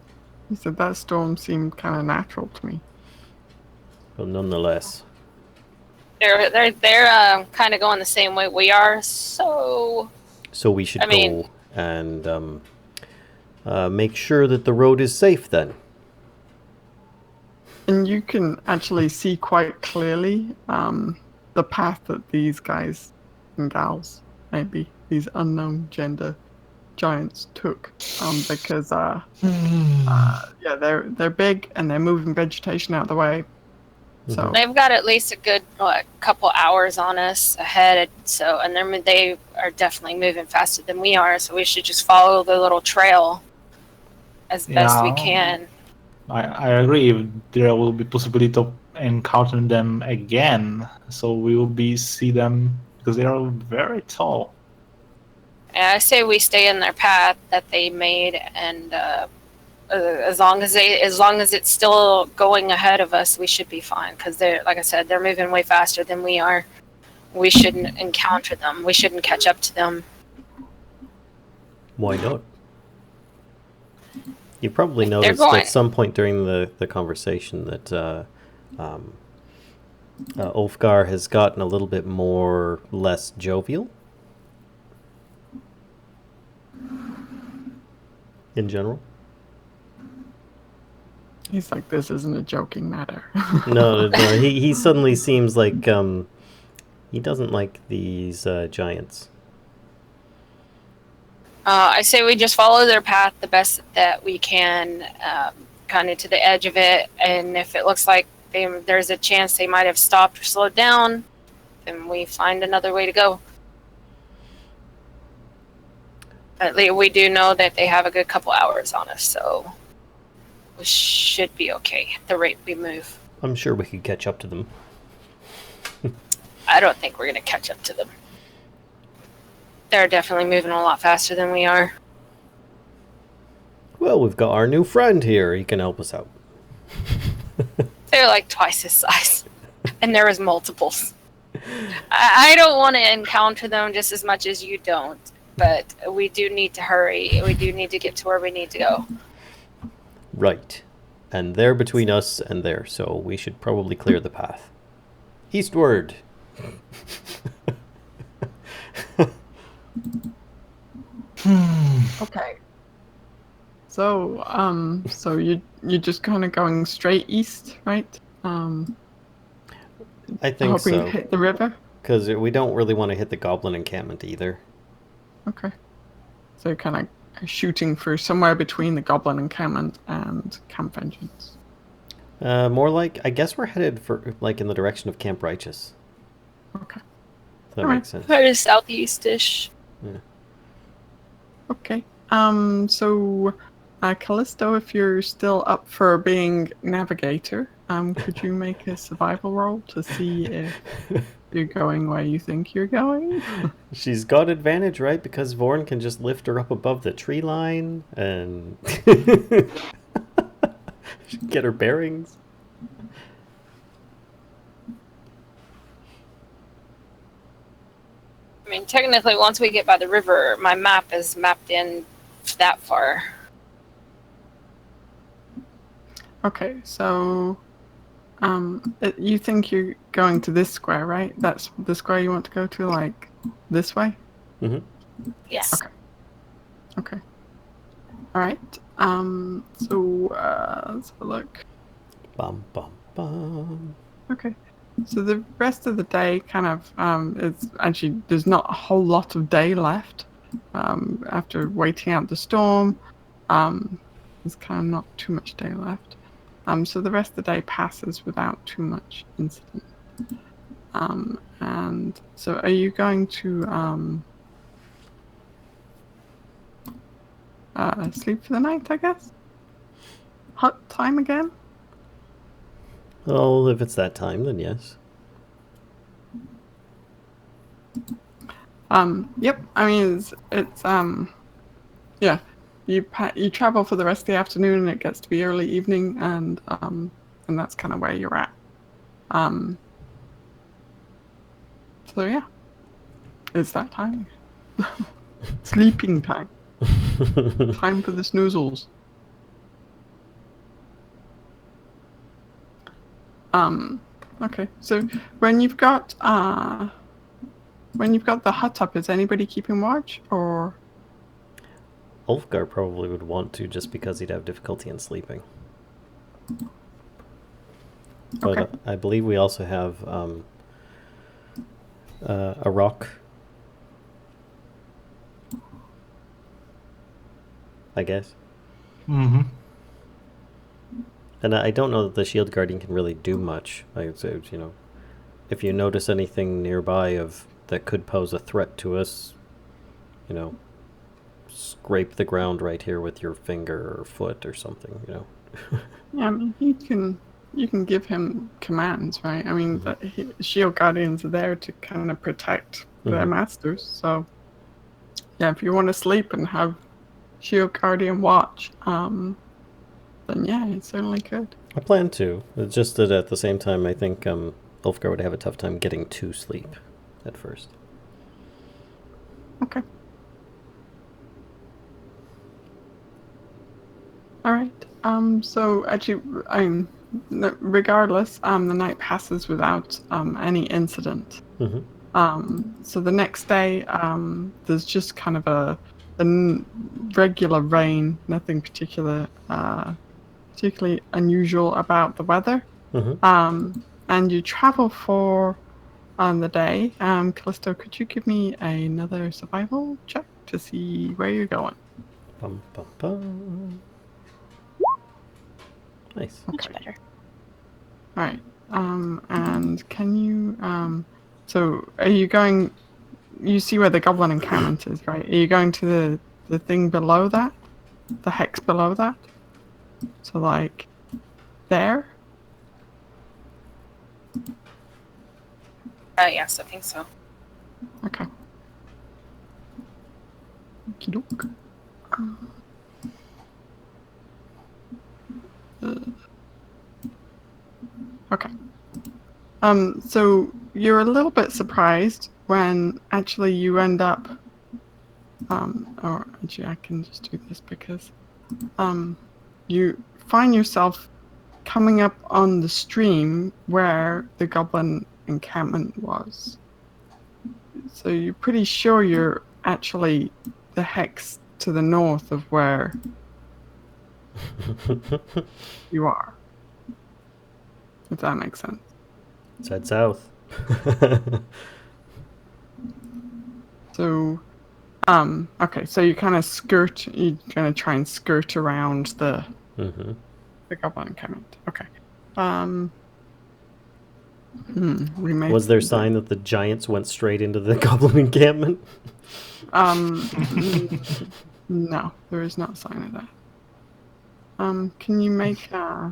he said that storm seemed kind of natural to me. But nonetheless. They're kind of going the same way we are. So We should I mean- go and make sure that the road is safe then. And you can actually see quite clearly the path that these guys and gals, maybe these unknown gender giants took, because yeah, they're big and they're moving vegetation out of the way. So they've got at least a good couple hours on us ahead. So and they are definitely moving faster than we are. So we should just follow the little trail as best we Yeah. can. I agree. There will be possibility to encounter them again, so we will see them because they are very tall. And I say we stay in their path that they made and as long as it's still going ahead of us, we should be fine. Because they're, like I said, they're moving way faster than we are. We shouldn't encounter them. We shouldn't catch up to them. Why not? You probably They're noticed going. at some point during the conversation that Ulfgar has gotten a little bit less jovial. In general. He's like, this isn't a joking matter. No, he suddenly seems like he doesn't like these giants. I say we just follow their path the best that we can, kind of to the edge of it. And if it looks like there's a chance they might have stopped or slowed down, then we find another way to go. At least we do know that they have a good couple hours on us, so we should be okay at the rate we move. I'm sure we could catch up to them. I don't think we're going to catch up to them. They're definitely moving a lot faster than we are. Well, we've got our new friend here. He can help us out. They're like twice his size. And there was multiples. I don't want to encounter them just as much as you don't. But we do need to hurry. We do need to get to where we need to go. Right. And they're between us and there, so we should probably clear the path. Eastward. Okay. So, so you're just kind of going straight east, right? I think hoping so. to hit the river. Because we don't really want to hit the goblin encampment either. Okay. So you're kind of shooting for somewhere between the goblin encampment and Camp Vengeance. More like, I guess we're headed for like in the direction of Camp Righteous. Okay. If that Alright. makes sense. That is southeast-ish. Yeah. Okay. So, Callisto, if you're still up for being navigator, could you make a survival roll to see if you're going where you think you're going? She's got advantage, right? Because Vorn can just lift her up above the tree line and get her bearings. I mean, technically, once we get by the river, my map is mapped in that far. Okay, so you think you're going to this square, right? That's the square you want to go to, like this way? Mm-hmm. Yes. Okay. Okay. All right. So let's have a look. Bum, bum, bum. Okay. So the rest of the day kind of it's actually there's not a whole lot of day left. After waiting out the storm, there's kind of not too much day left. So the rest of the day passes without too much incident. And so are you going to sleep for the night, I guess? Hut time again? Well, if it's that time, then yes. Yep. I mean, it's yeah. You travel for the rest of the afternoon, and it gets to be early evening, and that's kind of where you're at. So yeah, it's that time. Sleeping time. Time for the snoozles. Okay. So when you've got the hut up, is anybody keeping watch or? Ulfgar probably would want to just because he'd have difficulty in sleeping. But Okay. I believe we also have a rock. I guess. Mm-hmm. And I don't know that the shield guardian can really do much. I would say, you know, if you notice anything nearby that could pose a threat to us, you know, scrape the ground right here with your finger or foot or something, you know. Yeah, I mean, you can give him commands, right? I mean, shield guardians are there to kind of protect their masters. So, yeah, if you want to sleep and have shield guardian watch, then yeah, it certainly could. I plan to. It's just that at the same time, I think Ulfgar would have a tough time getting to sleep at first. Okay. All right. So actually, regardless, the night passes without any incident. So the next day, there's just kind of a regular rain. Nothing particularly unusual about the weather. And you travel for the day. Callisto, could you give me another survival check to see where you're going? Bum, bum, bum. Nice. Much better. All right. And can you so are you going? You see where the goblin encampment is, right? Are you going to the thing below that, the hex below that? So like there. Yes, I think so. Okay. Okey-doke. Okay. So you're a little bit surprised when actually you end up or actually I can just do this because you find yourself coming up on the stream where the goblin encampment was. So you're pretty sure you're actually the hex to the north of where you are. If that makes sense. Let's head south. So, okay, so you kind of you're gonna try and skirt around the goblin encampment. Okay. Was there a sign that the giants went straight into the goblin encampment? No, there is not a sign of that. Can you make, I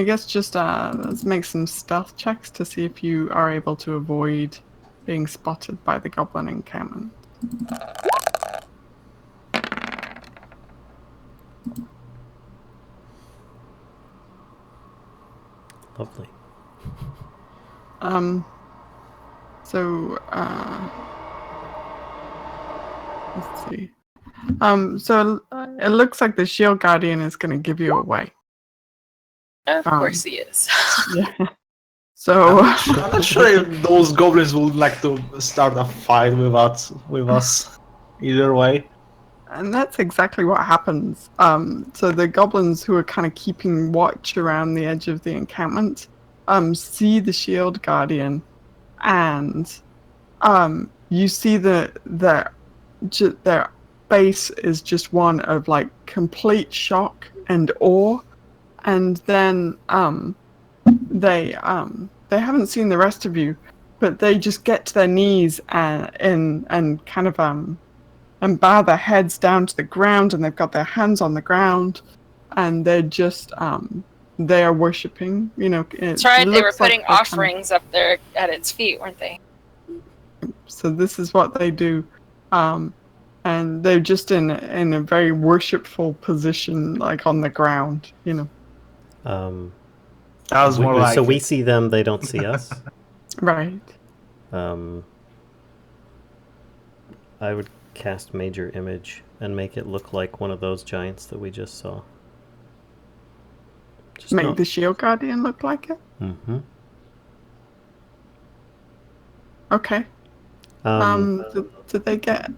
guess just, let's make some stealth checks to see if you are able to avoid being spotted by the goblin encampment. Lovely. So, let's see. So it looks like the shield guardian is going to give you away. Of course he is. Yeah. So I'm not sure if those goblins would like to start a fight with us. Either way. And that's exactly what happens. So the goblins who are kind of keeping watch around the edge of the encampment see the shield guardian, and you see their face is just one of like complete shock and awe, and then they haven't seen the rest of you, but they just get to their knees and kind of and bow their heads down to the ground, and they've got their hands on the ground, and they're just they are worshipping. You know, That's right. They were putting offerings up there at its feet, weren't they? So this is what they do, and they're just in a very worshipful position, like on the ground. You know. That was more like so we see them; they don't see us. Right. I would cast Major Image and make it look like one of those giants that we just saw. Just make the shield guardian look like it. Okay. Did they get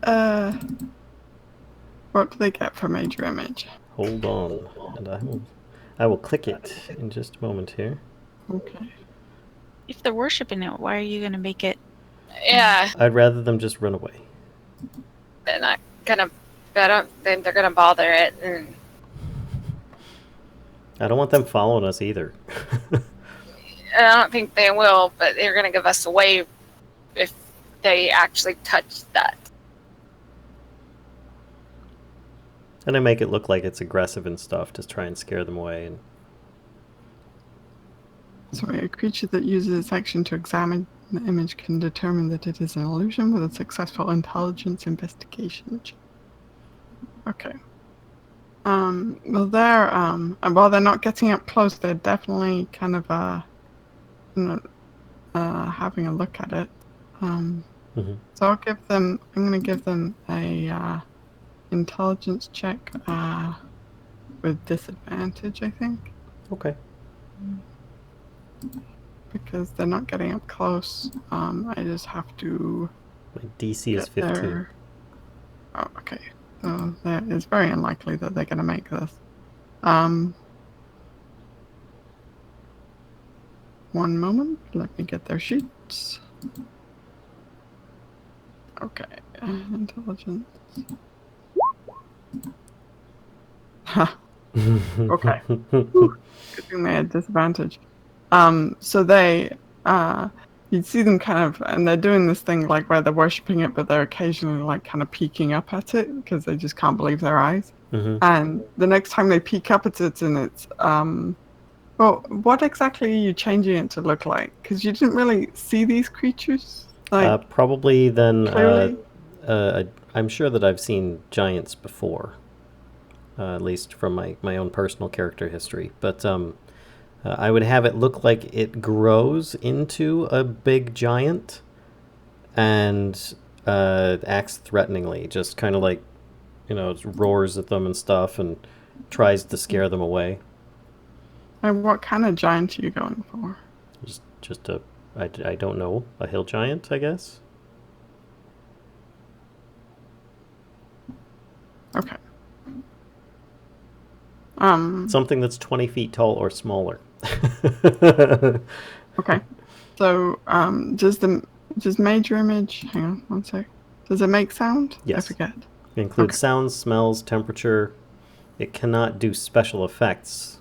what do they get for Major Image? Hold on, and I will click it in just a moment here. Okay. If they're worshiping it, why are you going to make it? Yeah. I'd rather them just run away. They're not gonna. I don't think they're gonna bother it. And I don't want them following us either. I don't think they will, but they're gonna give us away if they actually touch that. And I make it look like it's aggressive and stuff to try and scare them away. And Sorry, a creature that uses its action to examine the image can determine that it is an illusion with a successful intelligence investigation check. Okay. Well, while they're not getting up close, they're definitely kind of you know, having a look at it. Mm-hmm. So I'm gonna give them a intelligence check with disadvantage, I think, Okay. because they're not getting up close. I just have to My DC is get 15. their. Oh, okay. So it's very unlikely that they're gonna make this. One moment. Let me get their sheets. Okay. Intelligence. Okay. Whew. Good thing they had disadvantage. So you'd see them kind of, and they're doing this thing like where they're worshipping it, but they're occasionally like kind of peeking up at it because they just can't believe their eyes. Mm-hmm. And the next time they peek up at it, and it's, well, what exactly are you changing it to look like? Because you didn't really see these creatures, like, Probably then, clearly. I'm sure that I've seen giants before, at least from my own personal character history. But I would have it look like it grows into a big giant and acts threateningly, just kind of like, it roars at them and stuff and tries to scare them away. And what kind of giant are you going for? Just I don't know, a hill giant, I guess. Okay. Something that's 20 feet tall or smaller. Okay. So, does Major Image? Hang on, one sec. Does it make sound? Yes. I forget. It includes Okay. sounds, smells, temperature. It cannot do special effects,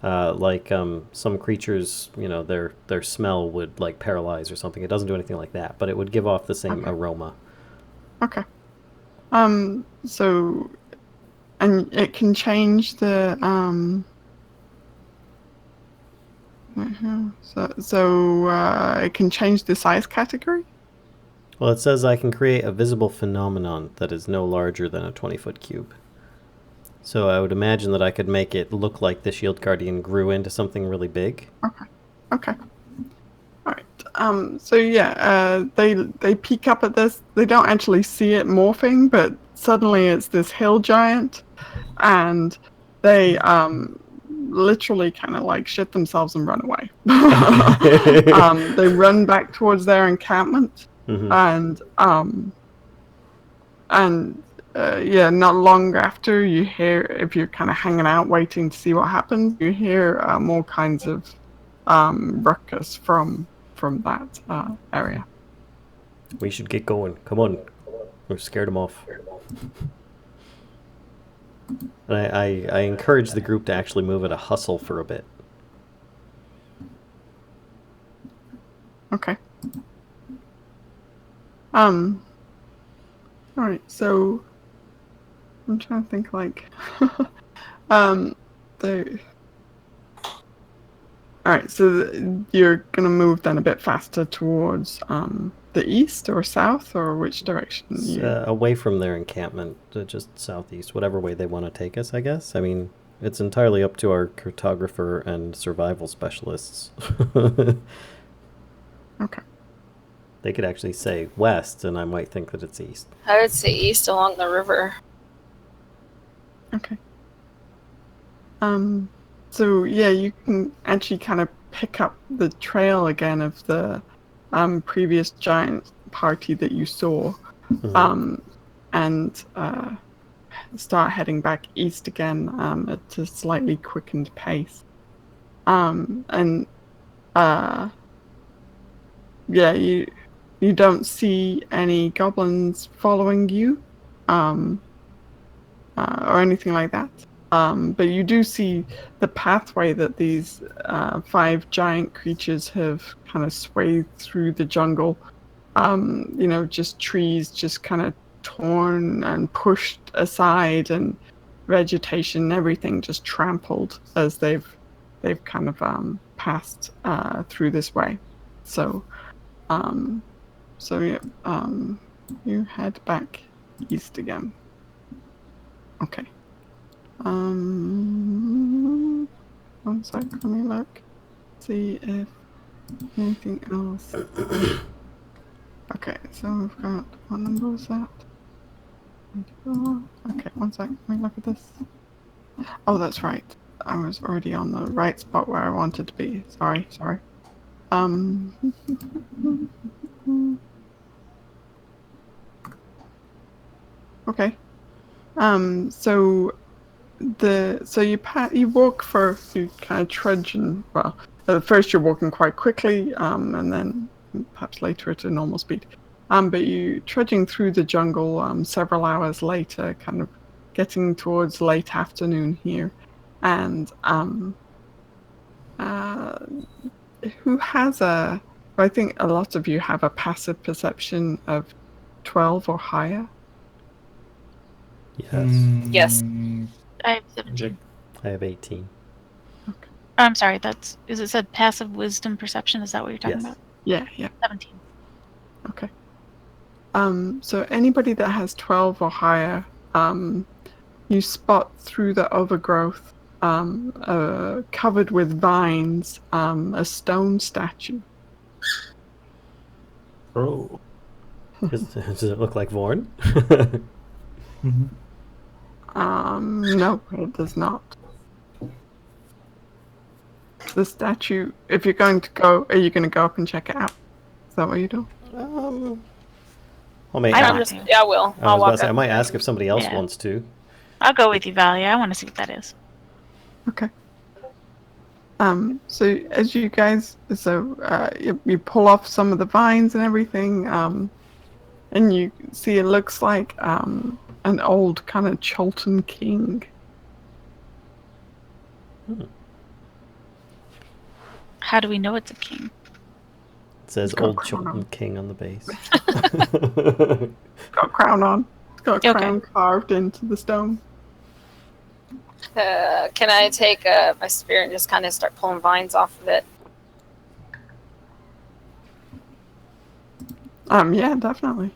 like some creatures. Their smell would like paralyze or something. It doesn't do anything like that, but it would give off the same aroma. Okay. So, and it can change the it can change the size category. Well, it says I can create a visible phenomenon that is no larger than a 20-foot cube. So I would imagine that I could make it look like the Shield Guardian grew into something really big. Okay. All right. So yeah, they peek up at this. They don't actually see it morphing, but suddenly it's this hill giant, and they literally kind of like shit themselves and run away. They run back towards their encampment, Mm-hmm. and yeah, not long after you hear, if you're kind of hanging out waiting to see what happens, you hear more kinds of ruckus from that area. We should get going. Come on. We've scared them off. And I encourage the group to actually move at a hustle for a bit. Okay. All right. So I'm trying to think like, the. All right. So you're gonna move then a bit faster towards the east or south, or which direction? Away from their encampment, just southeast, whatever way they want to take us, I guess. I mean, it's entirely up to our cartographer and survival specialists. Okay. They could actually say west, and I might think that it's east. I would say east along the river. Okay. So yeah, you can actually kind of pick up the trail again of the previous giant party that you saw, Mm-hmm. and start heading back east again at a slightly quickened pace. And yeah, you don't see any goblins following you, or anything like that. But you do see the pathway that these 5 giant creatures have kind of swayed through the jungle. Just trees just kind of torn and pushed aside, and vegetation, everything just trampled as they've kind of passed through this way. So yeah, you head back east again. Okay. One sec, let me look. See if anything else. Okay, so we've got, what number was that? 24. Okay, one sec, let me look at this. Oh, that's right. I was already on the right spot where I wanted to be. Sorry. Okay. So you walk for, you kind of trudge, and well, at first you're walking quite quickly, and then perhaps later at a normal speed. But you trudging through the jungle several hours later, kind of getting towards late afternoon here, and who has a? I think a lot of you have a passive perception of 12 or higher. Yes. Yes. I have 17. I have 18. I'm sorry, is it said passive wisdom perception? Is that what you're talking Yes. about? Yeah. 17. Okay. So anybody that has 12 or higher, you spot through the overgrowth, covered with vines, a stone statue. Oh. Does it look like Vorn? Mhm. No, it does not. The statue, if you're going to go, are you going to go up and check it out? Is that what you do? I may I ask. want to. Yeah, I will. I I'll was about walk to say, I up. might ask if somebody else Yeah. wants to. I'll go with you, Valia. I want to see what that is. Okay. So as you guys, you pull off some of the vines and everything, and you see it looks like an old kind of Cholton king. How do we know it's a king? It says It's got a Old crown Chilton on. King on the base. It's got a crown on. It's got a Okay. crown carved into the stone. Can I take my spear and just kind of start pulling vines off of it? Yeah, definitely.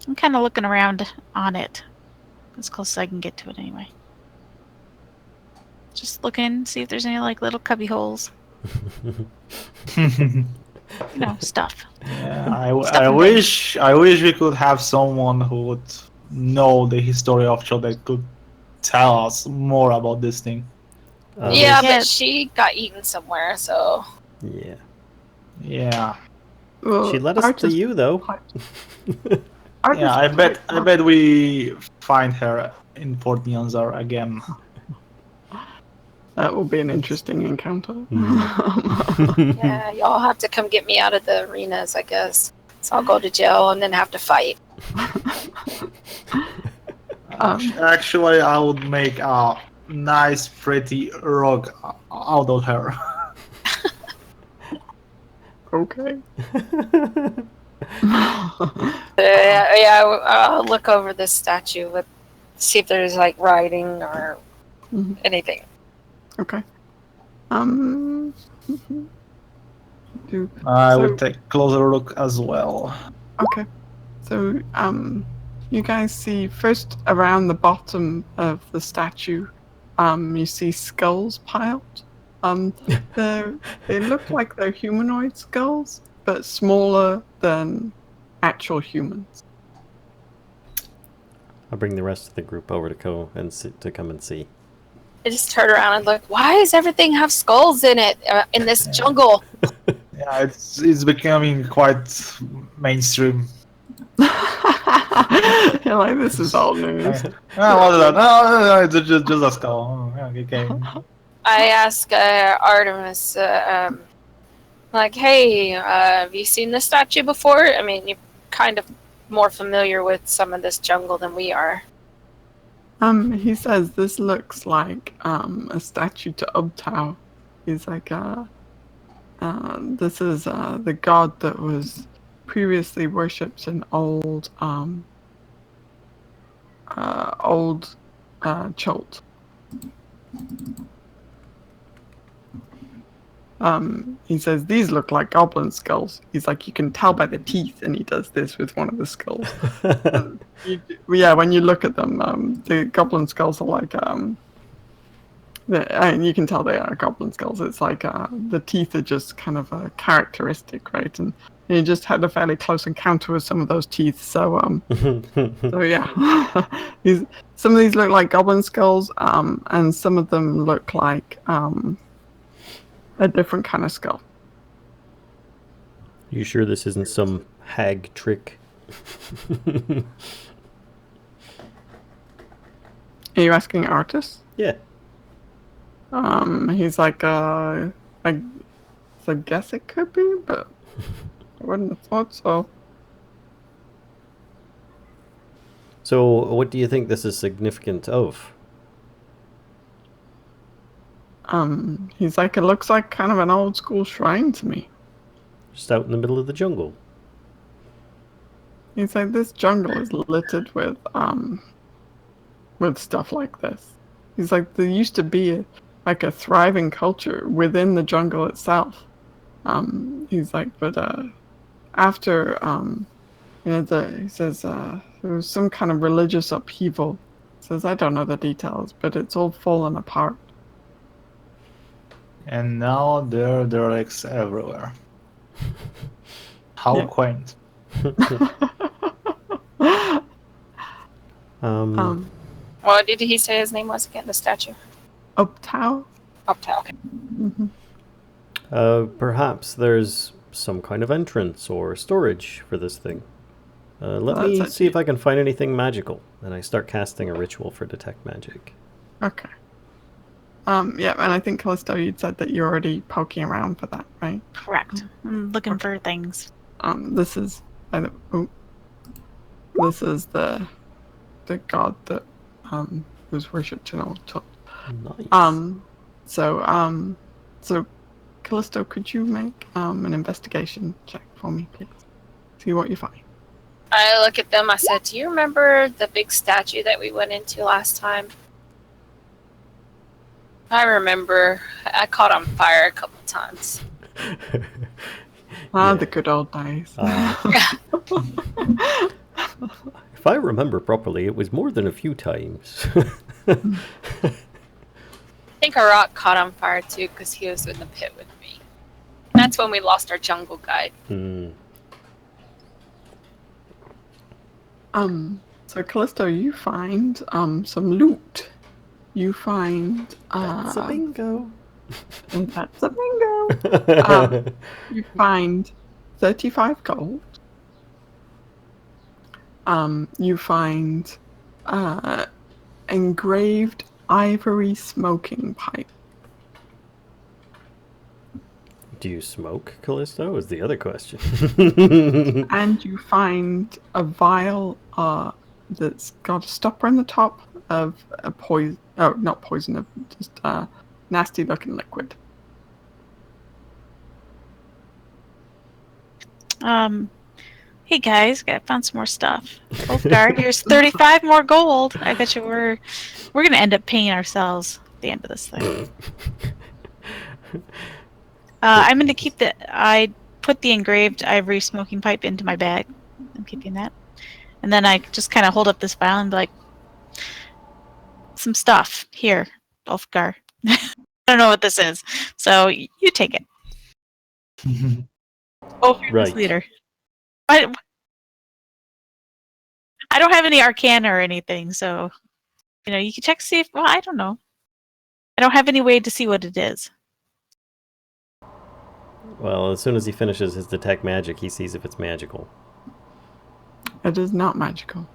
I'm kind of looking around on it. As close as I can get to it anyway. Just looking, see if there's any like little cubby holes. Stuff. Yeah, Stuff I and wish we could have someone who would know the history of Cho that could tell us more about this thing. Yeah, Yeah. but she got eaten somewhere, so Yeah. Yeah, Well, She led us to Archer's you, though. Archer's yeah. I quite bet we find her in Fort Nyanzar again. That will be an interesting encounter. yeah, y'all have to come get me out of the arenas, I guess. So I'll go to jail and then have to fight. Actually, I would make a nice, pretty rug out of her. Okay. I'll look over this statue, see if there's like writing or Mhm. anything. Okay. I would take a closer look as well. Okay. So, you guys see first around the bottom of the statue, you see skulls piled. They look like they're humanoid skulls, but smaller than actual humans. I'll bring the rest of the group over to come and see. I just turn around and look, why does everything have skulls in it in this jungle? Yeah, it's becoming quite mainstream. You're like, this is old news. What is that? No, it's just a skull. Oh, okay. I ask Artemis, like, hey, have you seen this statue before? I mean, you're kind of more familiar with some of this jungle than we are. He says this looks like a statue to Ubtao. He's like, this is the god that was previously worshipped in old Cholt. He says these look like goblin skulls. He's like, you can tell by the teeth, and he does this with one of the skulls. when you look at them, the goblin skulls are like and you can tell they are goblin skulls. It's like the teeth are just kind of characteristic, right? And you just had a fairly close encounter with some of those teeth. So so yeah, some of these look like goblin skulls, and some of them look like a different kind of skull. You sure this isn't some hag trick? Are you asking Artis? Yeah. He's like, I guess it could be, but I wouldn't have thought so. So, what do you think this is significant of? He's like, it looks like kind of an old school shrine to me. Just out in the middle of the jungle. He's like, this jungle is littered with stuff like this. He's like, there used to be like a thriving culture within the jungle itself. He's like, but after he says there was some kind of religious upheaval. He says, I don't know the details, but it's all fallen apart. And now there are derelicts everywhere. How Yeah. quaint. What did he say his name was again? The statue. Uptow? Uptown. Okay. Perhaps there's some kind of entrance or storage for this thing. Let me see if I can find anything magical. And I start casting a ritual for detect magic. Okay. Yeah, and I think Callisto, you'd said that you're already poking around for that, right? Correct. I'm looking for things. This is this is the god that was worshipped in old Tut. Nice. So Callisto, could you make an investigation check for me, please? See what you find. I look at them. I said, "Do you remember the big statue that we went into last time?" I remember. I caught on fire a couple times. The good old days. If I remember properly, it was more than a few times. I think a rock caught on fire too because he was in the pit with me. That's when we lost our jungle guide. So Callisto, you find some loot. You find That's a bingo. That's a bingo. You find 35 gold. You find engraved ivory smoking pipe. Do you smoke, Callisto? Is the other question. And you find a vial that's got a stopper on the top of a poison. Oh, not poison, of just nasty looking liquid. Hey guys, I found some more stuff. Wolfgar, here's 35 more gold. I bet you we're gonna end up paying ourselves at the end of this thing. I'm gonna keep I put the engraved ivory smoking pipe into my bag. I'm keeping that. And then I just kind of hold up this vial and be like, some stuff here, Wolfgar. I don't know what this is, so you take it. Oh, fearless Right. leader. I don't have any arcana or anything, so you can check to see if. Well, I don't know. I don't have any way to see what it is. Well, as soon as he finishes his detect magic, he sees if it's magical. It is not magical.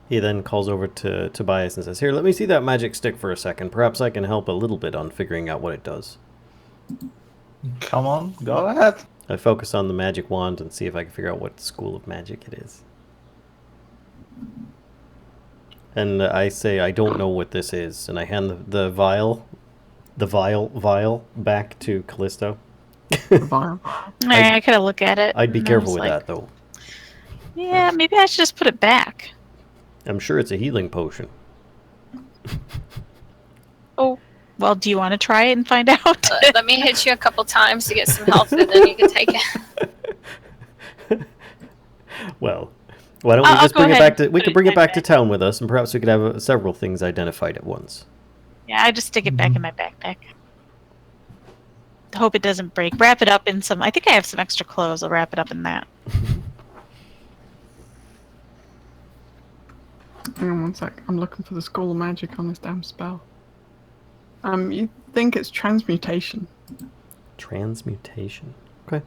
He then calls over to Tobias and says, "Here, let me see that magic stick for a second. Perhaps I can help a little bit on figuring out what it does." Come on, go ahead. I focus on the magic wand and see if I can figure out what school of magic it is. And I say, I don't know what this is. And I hand the vial back to Callisto. The vial. I could have look at it. I'd be and I careful was with like, that, though. Yeah, maybe I should just put it back. I'm sure it's a healing potion. Oh, well, do you want to try it and find out? Let me hit you a couple times to get some health, and then you can take it. Well, Why don't we I'll just go bring it ahead back to? and We put could it bring in it my back to bag. town with us, and perhaps we could have several things identified at once. Yeah, I just stick it back in my backpack. Hope it doesn't break. Wrap it up in some. I think I have some extra clothes. I'll wrap it up in that. Hang on one sec. I'm looking for the School of Magic on this damn spell. You think it's transmutation? Transmutation. Okay.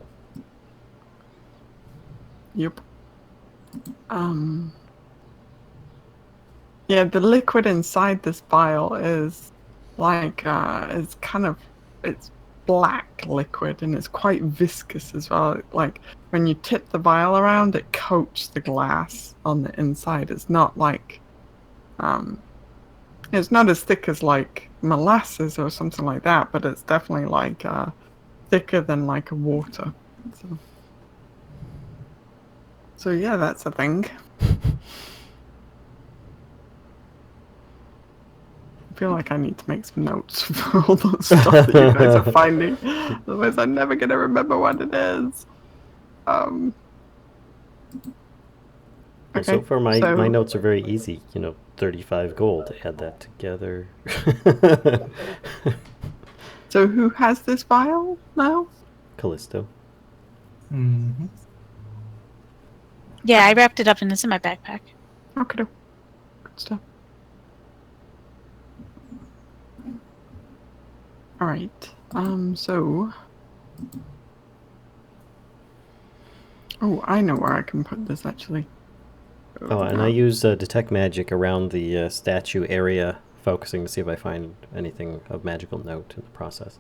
Yep. Yeah, the liquid inside this vial is like it's kind of it's black liquid and it's quite viscous as well. Like when you tip the vial around, it coats the glass on the inside. It's not like it's not as thick as like molasses or something like that, but it's definitely like thicker than like a water. So yeah, that's a thing. I feel like I need to make some notes for all the stuff that you guys are finding. Otherwise, I'm never going to remember what it is. Well, so far my notes are very easy. 35 gold. Add that together. So who has this vial now? Callisto. Mm-hmm. Yeah, I wrapped it up and it's in my backpack. Okay, good stuff. All right. So. Oh, I know where I can put this actually. Oh, and I use detect magic around the statue area, focusing to see if I find anything of magical note in the process.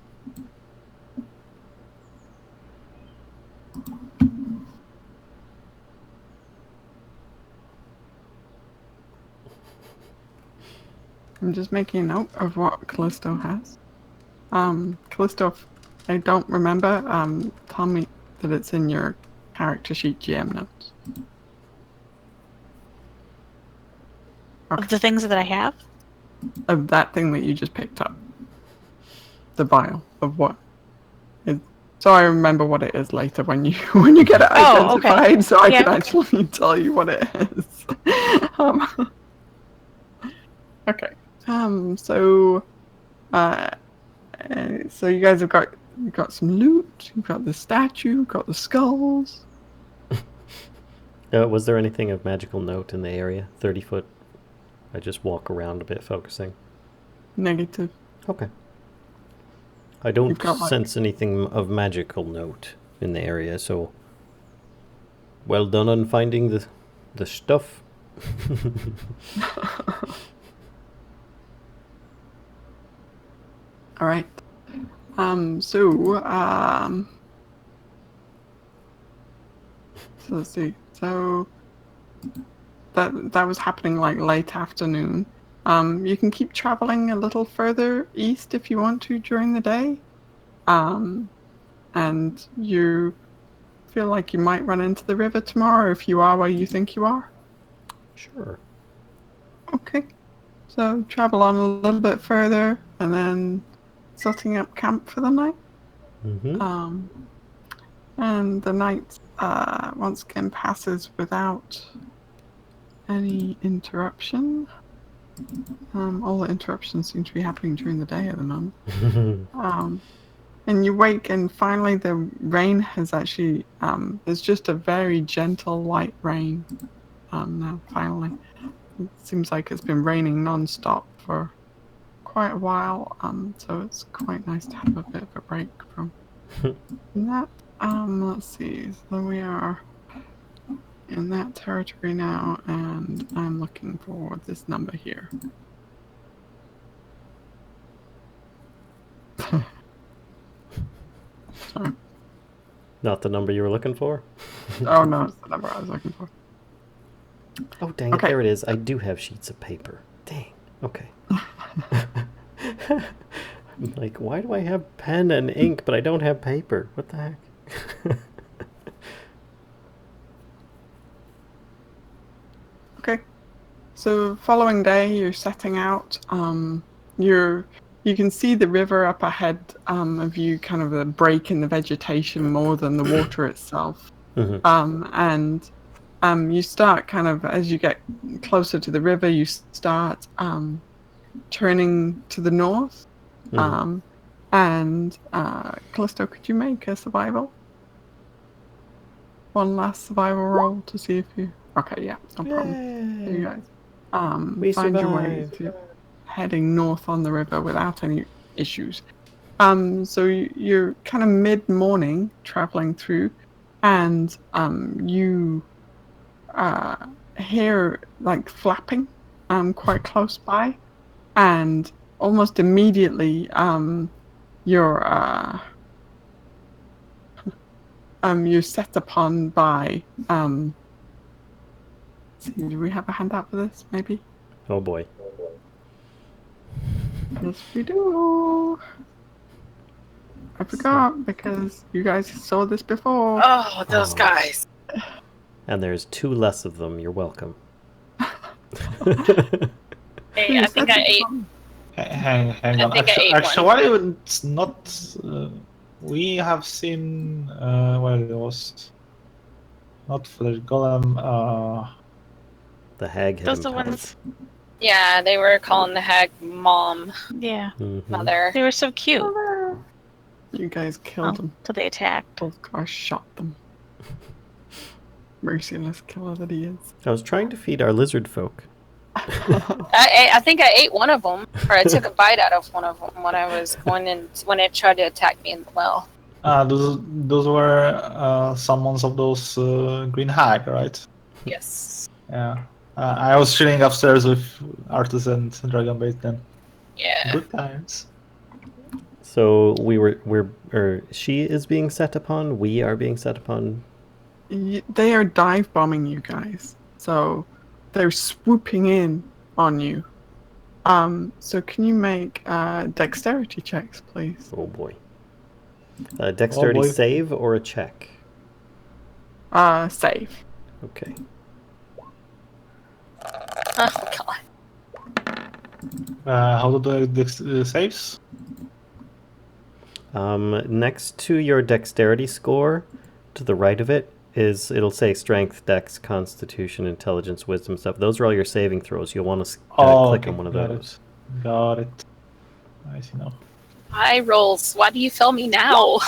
I'm just making a note of what Callisto has. Callisto, I don't remember. Tell me that it's in your character sheet GM notes. Of the things that I have? Of that thing that you just picked up. The vial of what? So I remember what it is later when you get it identified, okay. So I can actually tell you what it is. Okay. So you guys have got some loot. You've got the statue. You've got the skulls. Was there anything of magical note in the area? 30 foot. I just walk around a bit, focusing. Negative. Okay. I don't sense anything of magical note in the area, so well done on finding the stuff. All right. So let's see. So that was happening like late afternoon. You can keep traveling a little further east if you want to during the day. And you feel like you might run into the river tomorrow if you are where you think you are? Sure. Okay. So travel on a little bit further and then setting up camp for the night. Mm-hmm. And the night once again passes without any interruption. All the interruptions seem to be happening during the day at the moment. And you wake and finally the rain has actually, there's just a very gentle light rain now finally. It seems like it's been raining non-stop for quite a while, so it's quite nice to have a bit of a break from that. Let's see, so we are in that territory now, and I'm looking for this number here. Sorry. Not the number you were looking for? Oh no, it's the number I was looking for. Oh dang it, there it is. I do have sheets of paper. Dang. Okay. I'm like, why do I have pen and ink, but I don't have paper? What the heck? Okay. So following day, you're setting out. You can see the river up ahead of you, kind of a break in the vegetation more than the water itself. Mm-hmm. And you start kind of, as you get closer to the river, you start turning to the north. Mhm. And Callisto, could you make a survival? One last survival roll to see if you. Okay, yeah, no problem. So you guys We find your way survived. to heading north on the river without any issues. So you're kind of mid-morning traveling through, and you hear like flapping quite close by, and almost immediately you're you're set upon by do we have a handout for this maybe? Oh boy. Yes we do. I forgot because you guys saw this before. Oh, those guys. And there's 2 less of them. You're welcome. Hey, I think I ate. Hang on. I think I ate one. Actually, it's not. We have seen. Well, it was not Flesh Golem. The hag had Those are the empowered. ones. Yeah, they were calling the hag mom, Yeah, Mhm. mother. they were so cute. You guys killed them. Till they attacked. Both guys shot them. Merciless killer that he is. I was trying to feed our lizard folk. I think I ate one of them, or I took a bite out of one of them when I was going in when it tried to attack me in the well. Those were summons of those green hag, right? Yes. Yeah. I was chilling upstairs with Artis and Dragonbait then. Yeah. Good times. So she is being set upon. We are being set upon. They are dive bombing you guys. So they're swooping in on you. So can you make dexterity checks, please? Oh boy. Dexterity boy. save or a check? Save. Okay. Oh god. How do the saves? Next to your dexterity score, to the right of it, it'll say strength, dex, constitution, intelligence, wisdom stuff. Those are all your saving throws. You'll want to click Okay, on one of got those. Got it. I see now. High rolls. Why do you fail me now?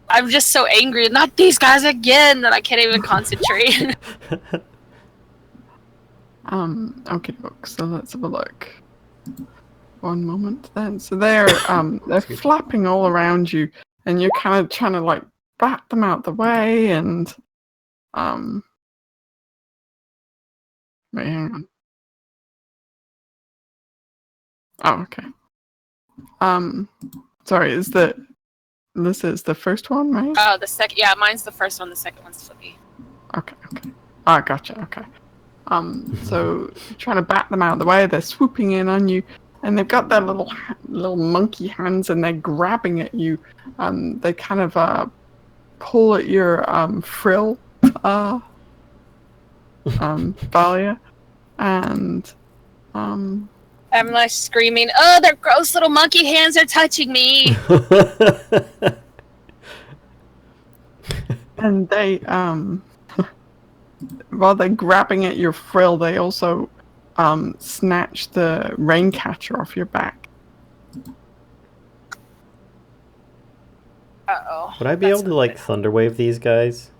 I'm just so angry. Not these guys again that I can't even concentrate. Okay, folks. So let's have a look. One moment, then. So they're flapping all around you, and you're kind of trying to like bat them out the way, and wait, hang on. Oh, okay. Sorry, is this is the first one, right? Oh, the second. Yeah, mine's the first one. The second one's Flippy. Okay. Ah, gotcha. Okay. So you're trying to bat them out of the way. They're swooping in on you, and they've got their little monkey hands, and they're grabbing at you. They kind of pull at your frill, Valia, and I'm like screaming, "Oh, their gross little monkey hands are touching me!" and they while they're grabbing at your frill, they also snatch the rain catcher off your back. Uh-oh. Would I be able to like thunderwave these guys?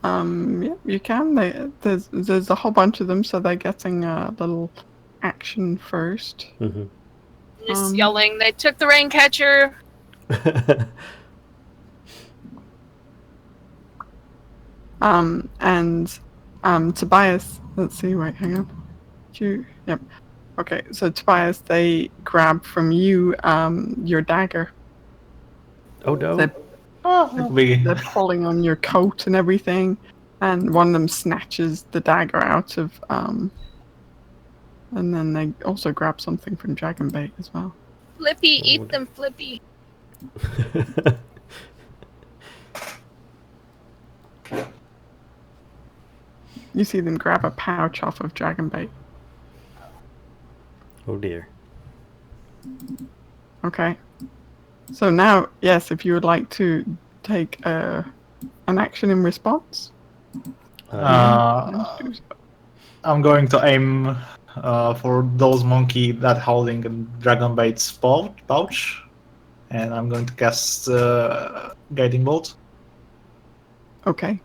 Yeah, you can. There's a whole bunch of them, so they're getting a little action first. Mm-hmm. Just yelling, "They took the rain catcher!" And Tobias, let's see, wait, hang on. Yep. Okay, so Tobias, they grab from you your dagger. Oh no. They're pulling on your coat and everything, and one of them snatches the dagger out of and then they also grab something from Dragonbait as well. Flippy, eat them, Flippy. You see them grab a pouch off of Dragonbait. Oh dear. Okay. So now, yes, if you would like to take an action in response, Uh, do so. I'm going to aim for those monkey that holding a dragon bait's pouch, and I'm going to cast guiding bolt. Okay.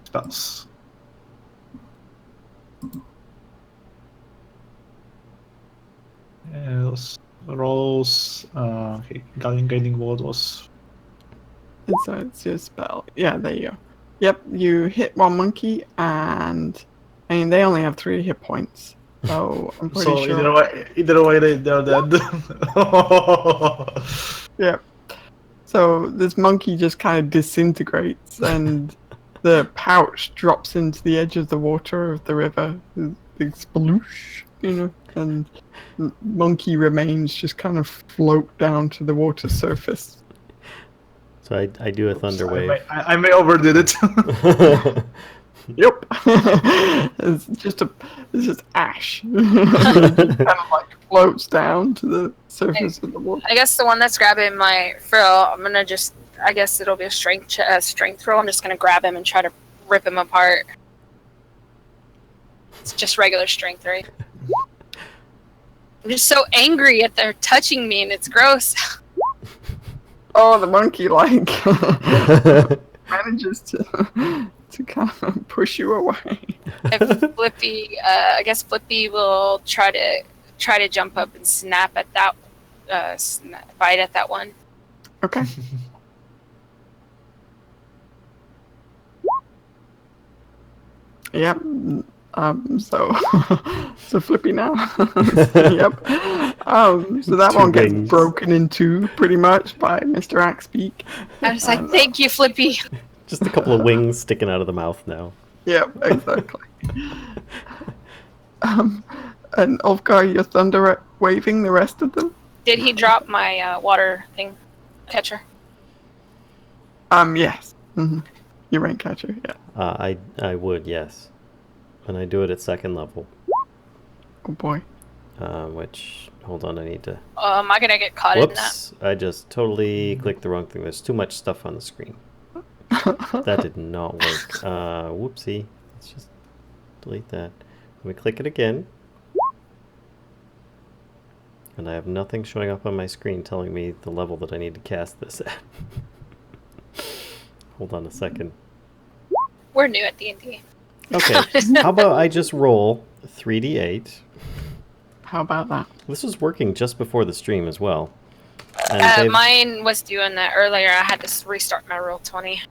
Spells. Those rolls. Okay, guiding bolt was. And so it's your spell. Yeah, there you go. Yep, you hit one monkey, and I mean they only have 3 hit points, so I'm pretty So sure. either way they're dead. Yep. So this monkey just kind of disintegrates, and the pouch drops into the edge of the water of the river. Big sploosh, and monkey remains just kind of float down to the water surface. So I do a thunder wave. I may overdid it. Yep. it's just ash. It just kind of like floats down to the surface of the water. I guess the one that's grabbing my frill, I'm gonna just. I guess it'll be a strength roll. I'm just gonna grab him and try to rip him apart. It's just regular strength, right? I'm just so angry at their touching me, and it's gross. Oh, the monkey manages to kind of push you away. If Flippy, I guess Flippy will try to jump up and snap at that, bite at that one. Okay. Yep. So Flippy now. Yep. So that one gets wings. broken in 2 pretty much by Mr. Axebeak. I was like, "Thank you, Flippy." Just a couple of wings sticking out of the mouth now. Yep, exactly. And Ulfgar, you're thunder waving the rest of them? Did he drop my water thing catcher? Yes. Mm-hmm. Your rain catcher, yeah. I would, yes. And I do it at 2nd level. Oh boy. Which, hold on, I need to... Am I gonna get caught in that? Whoops, I just totally clicked the wrong thing. There's too much stuff on the screen. That did not work. Whoopsie. Let's just delete that. Let me click it again. And I have nothing showing up on my screen telling me the level that I need to cast this at. Hold on a second. We're new at D&D. Okay, how about I just roll 3d8? How about that? This was working just before the stream as well. And Mine was doing that earlier. I had to restart my roll 20.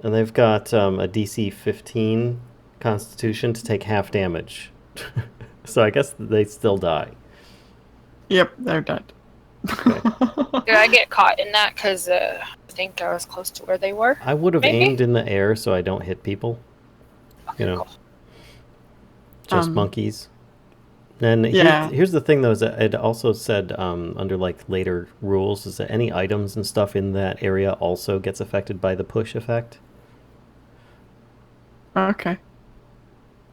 And they've got a DC 15 Constitution to take half damage. So I guess they still die. Yep, they're dead. Okay. Did I get caught in that? Because I think I was close to where they were. I would have Maybe? aimed in the air so I don't hit people. Okay, You know, cool. just monkeys. And Yeah. here's the thing, though, is that it also said under like later rules is that any items and stuff in that area also gets affected by the push effect. Okay.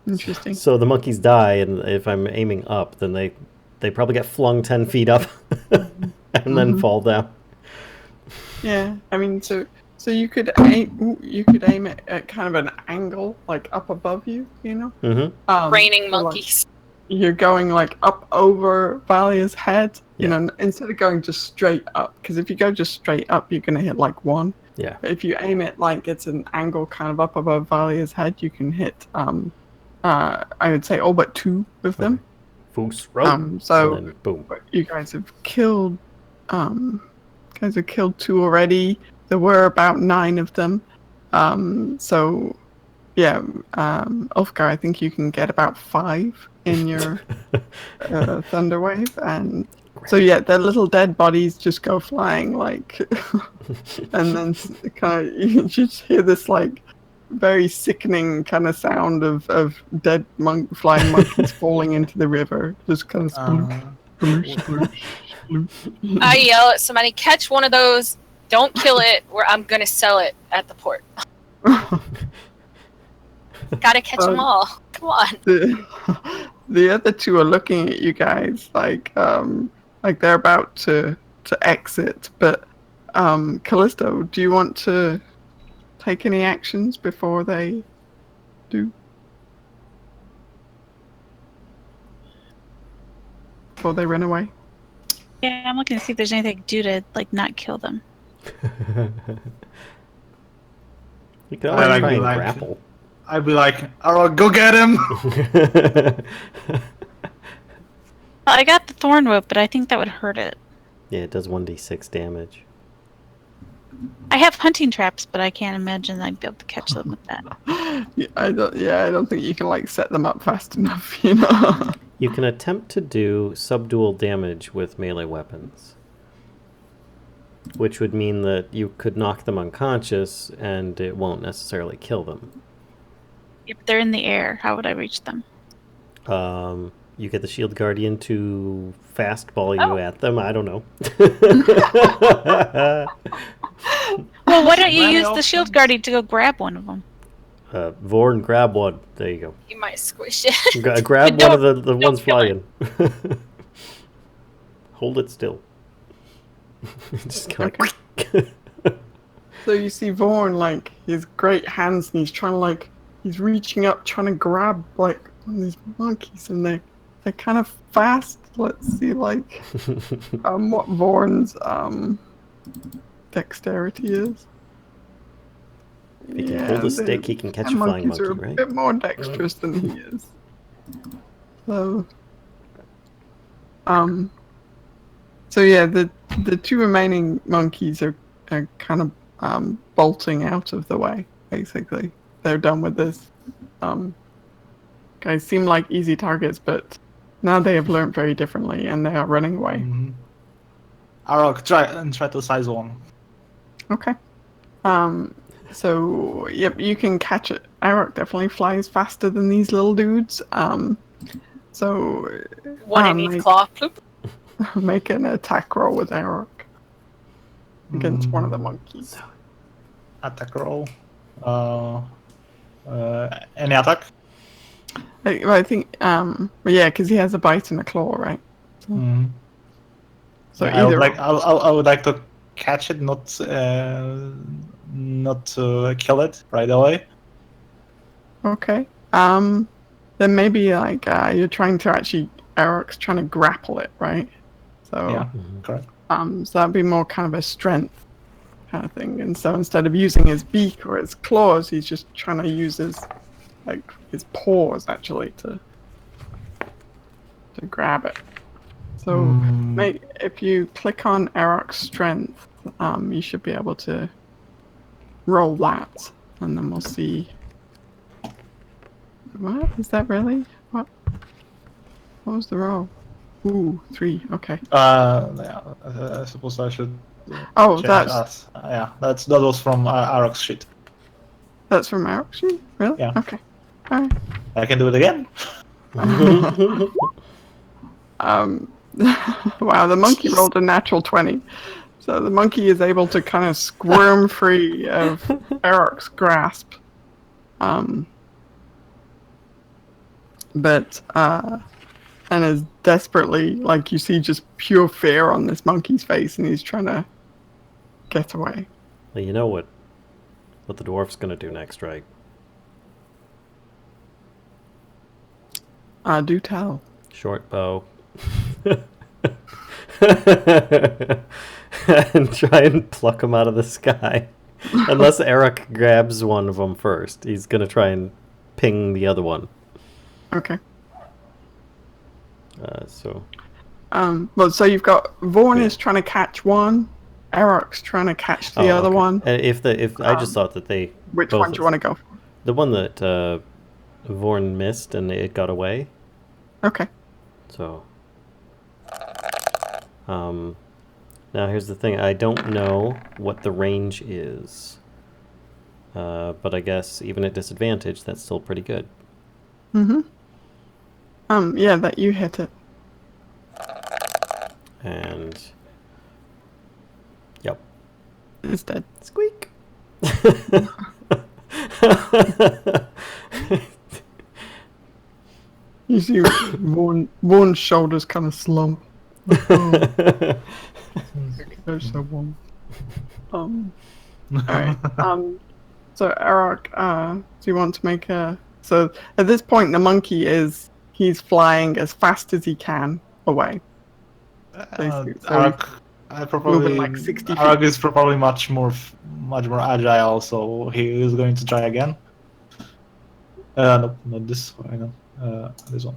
Interesting. So the monkeys die, and if I'm aiming up, then they probably get flung 10 feet up and then fall down. Yeah, I mean, so you could aim it at kind of an angle, like up above you, Mm-hmm. Raining so, like, monkeys. you're going like up over Valia's head, Yeah. instead of going just straight up. Because if you go just straight up, you're gonna hit like 1. Yeah. But if you aim it like it's an angle kind of up above Valia's head, you can hit I would say all but 2 of them. Foos, rope, So and then boom. you guys have killed 2 already. There were about 9 of them. So yeah, Ulfgar, I think you can get about 5 in your thunder wave, and so yeah, their little dead bodies just go flying like, and then kind of you just hear this like very sickening kind of sound of dead flying monkeys falling into the river, just kind of sploosh, sploosh, sploosh, sploosh. I yell at somebody, catch one of those. Don't kill it, or I'm going to sell it at the port. Gotta catch them all. Come on. the other two are looking at you guys like they're about to exit. But Callisto, do you want to take any actions before they do? Before they run away? Yeah, I'm looking to see if there's anything I can do to like not kill them. You can always I'd try be and like- grapple. I'd be like, Arok, go get him! Well, I got the thorn whip, but I think that would hurt it. Yeah, it does 1d6 damage. I have hunting traps, but I can't imagine I'd be able to catch them with that. Yeah, I don't think you can like set them up fast enough, you know. You can attempt to do subdual damage with melee weapons, which would mean that you could knock them unconscious and it won't necessarily kill them. If they're in the air, how would I reach them? You get the shield guardian to fastball you at them. I don't know. Well, why don't you Many use the shield guardian to go grab one of them? Vorn, grab one. There you go. You might squish it. Grab But one of the ones kill it. flying. Hold it still. Just kind of. So you see Vorn, like, his great hands, and he's trying to, like, he's reaching up, trying to grab, like, one of these monkeys, and they're kind of fast. Let's see, like, what Vorn's, dexterity is. If he can hold a stick, he can catch a flying monkeys are monkey, a right? bit more dexterous than he is. So yeah, the two remaining monkeys are kind of bolting out of the way. Basically, they're done with this. Guys seem like easy targets, but now they have learned very differently, and they are running away. Mm-hmm. Arok, try to size one. Okay. So yep, you can catch it. Arok definitely flies faster than these little dudes. So One in each claw. Bloop. make an attack roll with Arok against one of the monkeys. Attack roll. Any attack? I think yeah, because he has a bite and a claw, right? Mm-hmm. So I either would like to catch it, not to kill it right away. okay. Then maybe like you're trying to actually Arok's trying to grapple it, right? So Yeah, correct. so that'd be more kind of a strength kind of thing. And so instead of using his beak or his claws, he's just trying to use his paws actually to grab it. So if you click on Arok's strength, you should be able to roll that, and then we'll see. What is that really? What was the roll? Ooh, 3. Okay. Yeah, I suppose I should. Oh, change that's that. Yeah, that was from Arok's sheet. that's from Arok's sheet? Really? Yeah. Okay. All right. I can do it again. Wow, the monkey rolled a natural 20. So the monkey is able to kind of squirm free of Arok's grasp. But and is desperately, like, you see just pure fear on this monkey's face, and he's trying to get away. Well, you know what the dwarf's gonna do next, right? Do tell. Short bow. And try and pluck him out of the sky. Unless Eric grabs one of them first. He's going to try and ping the other one. Okay. So Well, so you've got Vorn is trying to catch one, Eric's trying to catch the other okay. one. And if I just thought that they Which both one do you want to go for? The one that Vorn missed and it got away. Okay. So now here's the thing. I don't know what the range is. But I guess even at disadvantage, that's still pretty good. Mm-hmm. Yeah, that you hit it. And yep. It's dead. Squeak. You see Vorn's shoulders kind of slump. They're so warm. Alright. So Eric, do you want to make a... So at this point, the monkey he's flying as fast as he can away. Basically. So moving like 60 feet. Arag is probably much more agile, so he is going to try again. No, not this one. This one.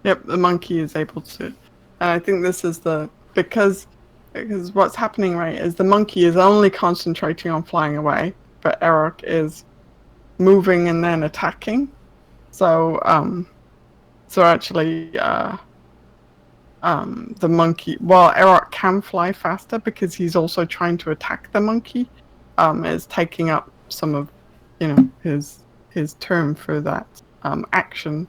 Yep, the monkey is able to. And I think this is because what's happening, right, is the monkey is only concentrating on flying away, but Eric is moving and then attacking. So actually, the monkey, while Eric can fly faster because he's also trying to attack the monkey, is taking up some of, his turn for that action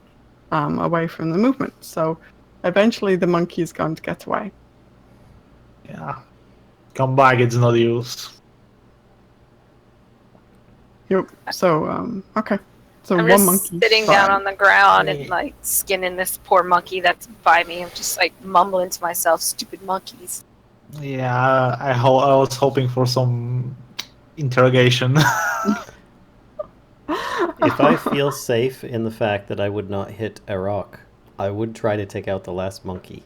away from the movement. So eventually the monkey is going to get away. Yeah. Come back, it's no use. Yep. So, okay. So I'm one just monkey. sitting down on the ground and like skinning this poor monkey that's by me. I'm just like mumbling to myself, "Stupid monkeys." Yeah, I was hoping for some interrogation. If I feel safe in the fact that I would not hit a rock, I would try to take out the last monkey.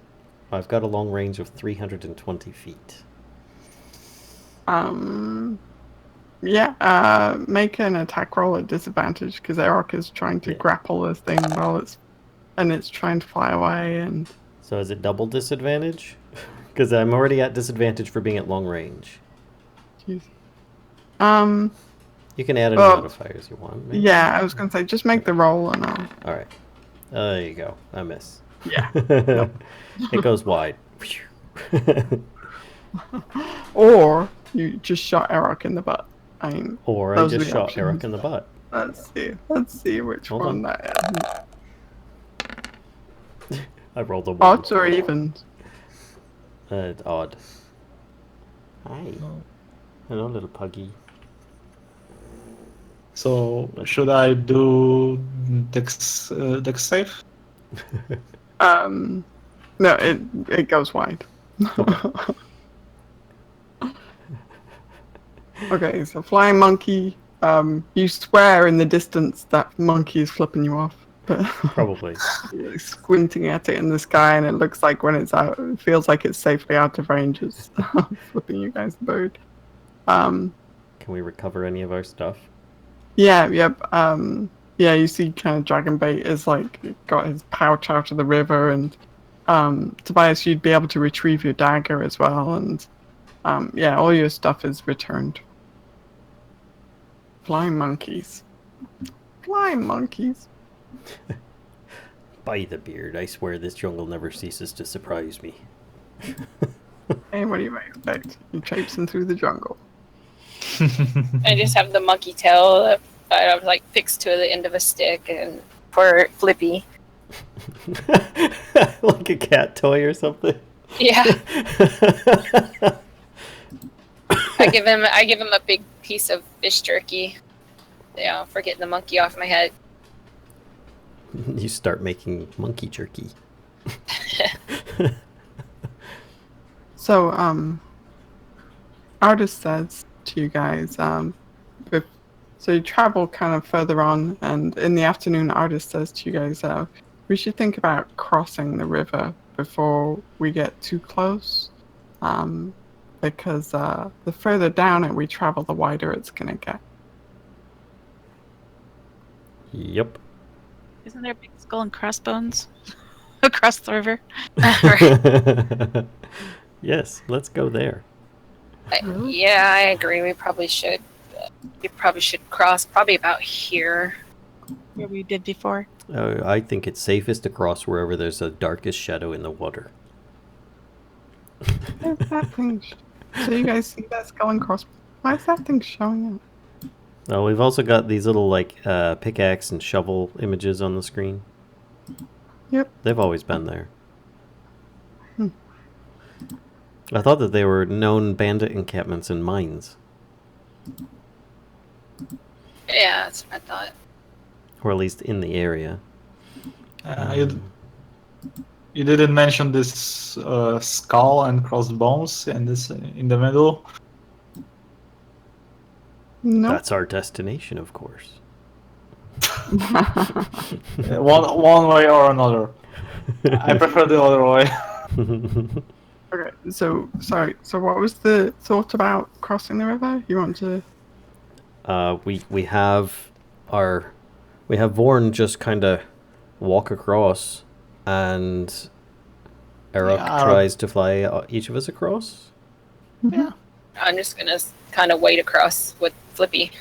I've got a long range of 320 feet. Yeah, make an attack roll at disadvantage because Eric is trying to grapple this thing while it's trying to fly away. And so is it double disadvantage? Because I'm already at disadvantage for being at long range. Jeez. You can add any modifiers you want. Maybe. Yeah, I was gonna say just make the roll and All right. There you go. I miss. Yeah. It goes wide. Or you just shot Eric in the butt. I mean, or I just shot Eric in the butt. Let's see which Hold one on. that is. I rolled a 1. Odds or evens? Odd. Hi. Hello, little puggy. So should I do dex save? No, it goes wide. Okay, so flying monkey. You swear in the distance that monkey is flipping you off. But Probably. you're squinting at it in the sky, and it looks like when it's out, it feels like it's safely out of range. It's flipping you guys the bird. Can we recover any of our stuff? Yeah, yep. Yeah, you see kind of Dragonbait is like got his pouch out of the river, and Tobias, you'd be able to retrieve your dagger as well, and yeah, all your stuff is returned. Flying monkeys. Flying monkeys. By the beard, I swear this jungle never ceases to surprise me. And what do you expect? You're traipsing through the jungle. I just have the monkey tail that I was like fixed to the end of a stick, and for Flippy. Like a cat toy or something. Yeah. I give him a big piece of fish jerky. Yeah, for getting the monkey off my head. You start making monkey jerky. So, Artist says to you guys, so you travel kind of further on, and in the afternoon, Artist says to you guys, we should think about crossing the river before we get too close, because the further down it we travel, the wider it's gonna get. Yep. Isn't there a big skull and crossbones across the river? Yes, let's go there. Yeah, I agree. We probably should. Cross probably about here. Where we did before. I think it's safest to cross wherever there's the darkest shadow in the water. Where's that thing? So you guys see that skull and cross? Why is that thing showing up? Oh, we've also got these little like pickaxe and shovel images on the screen. Yep. They've always been there. I thought that they were known bandit encampments and mines. Yeah, that's what I thought. Or at least in the area. You didn't mention this skull and crossbones in the middle. No. That's our destination, of course. One way or another. I prefer the other way. Okay, so sorry. So what was the thought about crossing the river? You want to? We have Vorn just kind of walk across, and Erok Yeah, tries to fly each of us across. Yeah. I'm just gonna kind of wade across with Flippy.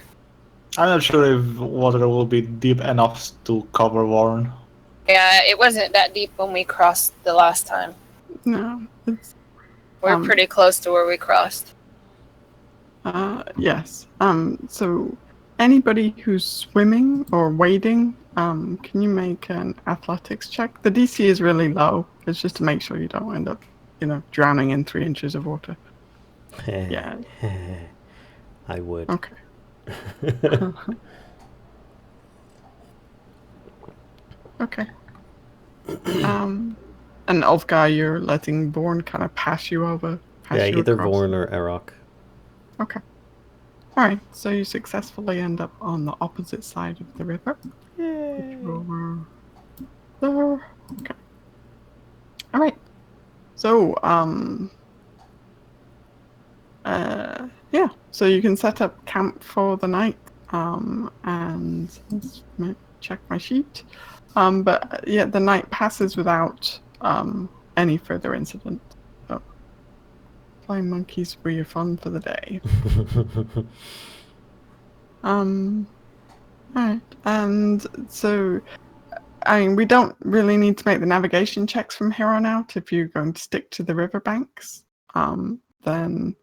I'm not sure if water will be deep enough to cover Warren. Yeah, it wasn't that deep when we crossed the last time. No. It's We're pretty close to where we crossed. yes. So anybody who's swimming or wading, can you make an athletics check? The DC is really low. It's just to make sure you don't end up, drowning in 3 inches of water. Yeah. I would. Okay. Okay. And Ulfgar, you're letting Vorn kind of pass you over. Yeah, You either across. Vorn or Erok. Okay. All right. So you successfully end up on the opposite side of the river. Yay. Over there. Okay. All right. So yeah. So you can set up camp for the night. And let's check my sheet. But yeah, the night passes without any further incident. So, flying monkeys were your fun for the day. Alright, and so, I mean, we don't really need to make the navigation checks from here on out. If you're going to stick to the riverbanks, then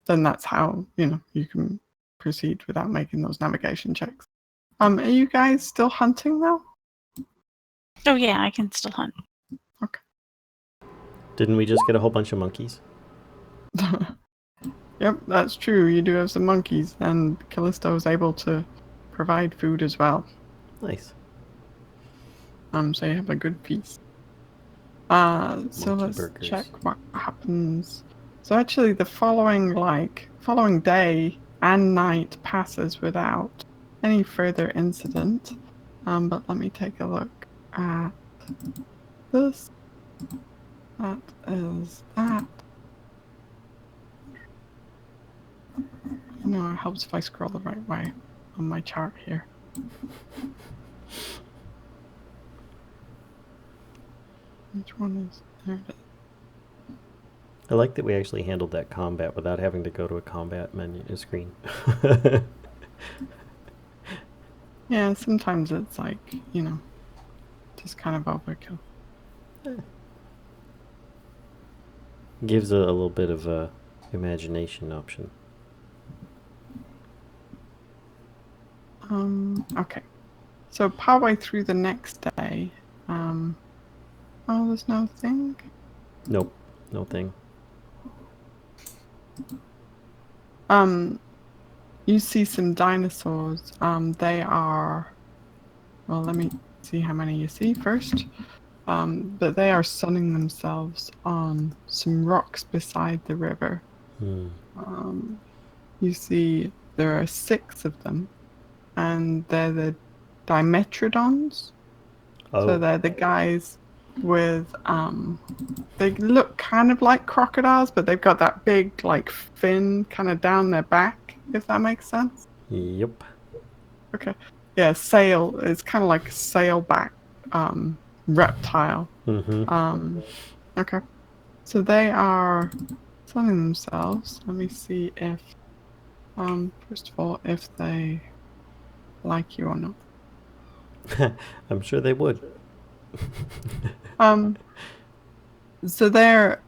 that's how you can proceed without making those navigation checks. Are you guys still hunting though? Oh yeah, I can still hunt. Okay. Didn't we just get a whole bunch of monkeys? Yep, that's true. You do have some monkeys, and Callisto is able to provide food as well. Nice. So you have a good feast. So Monkey let's burgers. check what happens. So actually, the following day and night passes without any further incident. But let me take a look at this. That is that. No, it helps if I scroll the right way on my chart here. Which one is there? It is. I like that we actually handled that combat without having to go to a combat menu screen. Yeah, sometimes it's like, just kind of overkill. Gives a little bit of a imagination option. Okay. So partway through the next day, oh, there's no thing? Nope, no thing. You see some dinosaurs. They are, well, let me see how many you see first. But they are sunning themselves on some rocks beside the river. You see there are 6 of them, and they're the Dimetrodons. Oh. So they're the guys with they look kind of like crocodiles, but they've got that big like fin kind of down their back, if that makes sense. Yep. Okay. Yeah, sail. It's kind of like a sailback reptile. Mm-hmm. Okay. So they are sunning themselves. Let me see if first of all, if they like you or not. I'm sure they would. So they're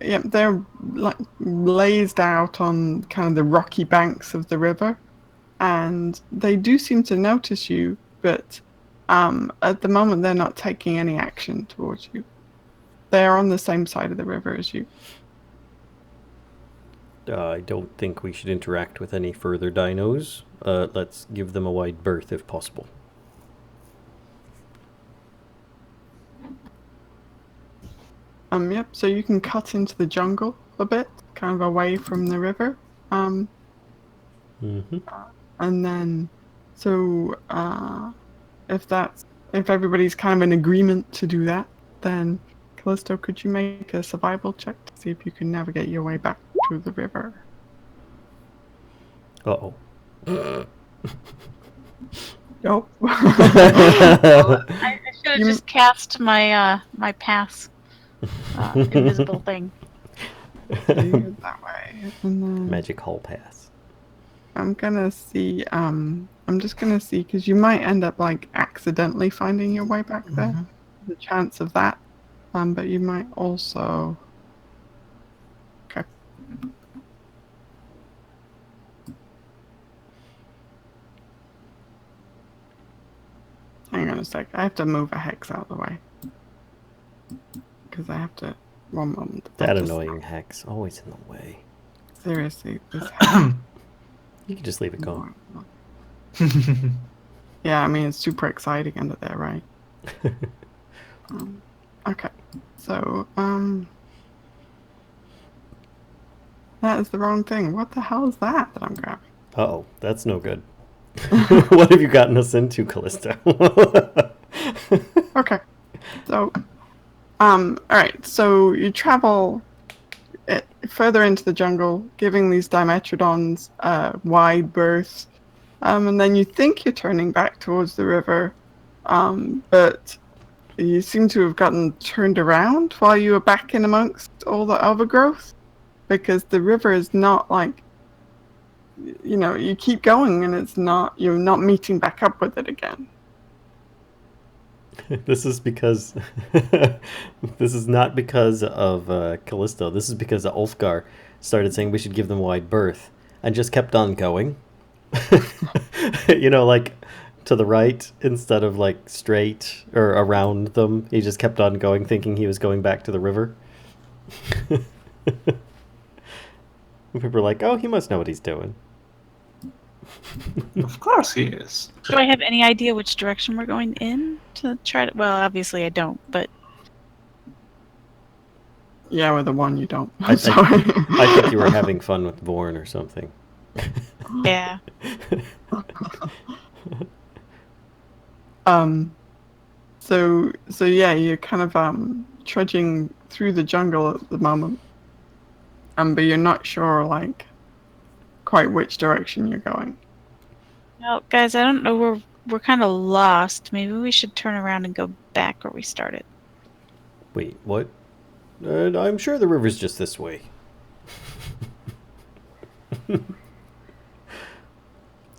like blazed out on kind of the rocky banks of the river, and they do seem to notice you, but at the moment they're not taking any action towards you. They're on the same side of the river as you. I don't think we should interact with any further dinos. Let's give them a wide berth if possible. Yep, so you can cut into the jungle a bit, kind of away from the river. Mm-hmm. And then, so if everybody's kind of in agreement to do that, then Callisto, could you make a survival check to see if you can navigate your way back to the river? Uh-oh. Nope. I should have You- just cast my my pass invisible thing. So you go that way, and then Magic hall pass. I'm gonna see. I'm just gonna see because you might end up like accidentally finding your way back there. The chance of that. But you might also. Okay. Hang on a sec. I have to move a hex out of the way because I have to. One moment. That I just- annoying hex, always in the way. Seriously, this. You can just leave it going. Yeah, I mean it's super exciting under there, right? Okay, so that is the wrong thing. What the hell is that I'm grabbing? Uh-oh, that's no good. What have you gotten us into, Callisto? Okay, so all right, so you travel further into the jungle, giving these Dimetrodons wide berths, and then you think you're turning back towards the river, but you seem to have gotten turned around while you were back in amongst all the overgrowth, because the river is not like, you know, you keep going and you're not meeting back up with it again. This is because this is not because of Callisto. This is because Ulfgar started saying we should give them wide berth and just kept on going. You know, like to the right instead of like straight or around them. He just kept on going, thinking he was going back to the river. People were like, "Oh, he must know what he's doing." Of course he is. Do I have any idea which direction we're going in to try to? Well, obviously I don't, but Yeah, with the one you don't. I Sorry. think you were having fun with Vorn or something. yeah. So yeah, you're kind of trudging through the jungle at the moment. But you're not sure like quite which direction you're going. Well, guys, I don't know. We're kind of lost. Maybe we should turn around and go back where we started. Wait, what? I'm sure the river's just this way.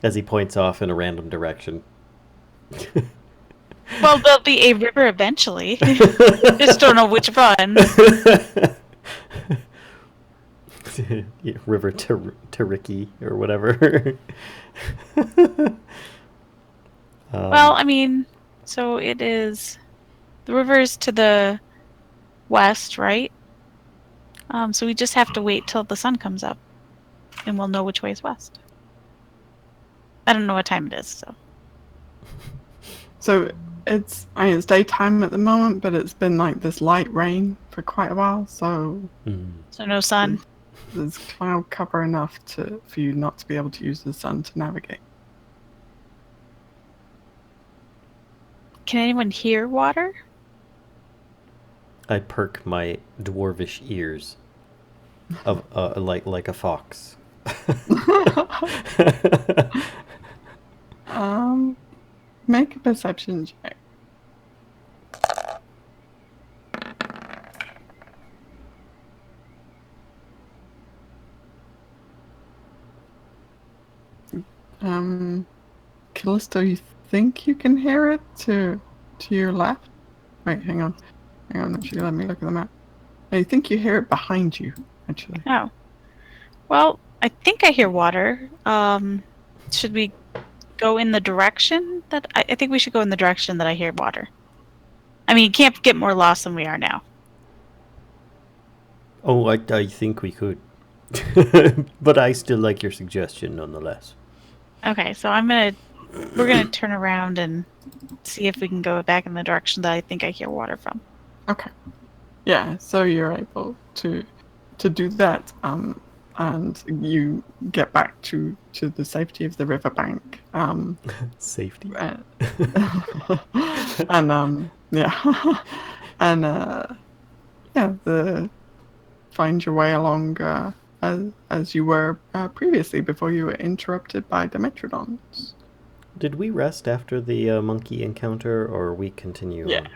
As he points off in a random direction. Well, there'll be a river eventually. Just don't know which one. Yeah, River Tariki or whatever. Well, I mean, so it is. The river's to the west, right? So we just have to wait till the sun comes up, and we'll know which way is west. I don't know what time it is, so. So it's daytime at the moment, but it's been like this light rain for quite a while, so So no sun. there's cloud cover enough for you not to be able to use the sun to navigate. Can anyone hear water? I perk my dwarvish ears of like a fox. Make a perception check. Callisto, you think you can hear it to your left? Wait, hang on. Actually, let me look at the map. I think you hear it behind you, actually. Oh. Well, I think I hear water. Should we go in the direction that... I think we should go in the direction that I hear water. I mean, you can't get more lost than we are now. Oh, I think we could. But I still like your suggestion nonetheless. Okay, so we're gonna turn around and see if we can go back in the direction that I think I hear water from. Okay. Yeah, so you're able to do that, and you get back to the safety of the riverbank. Safety. And yeah, and find your way along as you were previously before you were interrupted by Dimetrodons. Did we rest after the monkey encounter, or we continue? Yeah. On?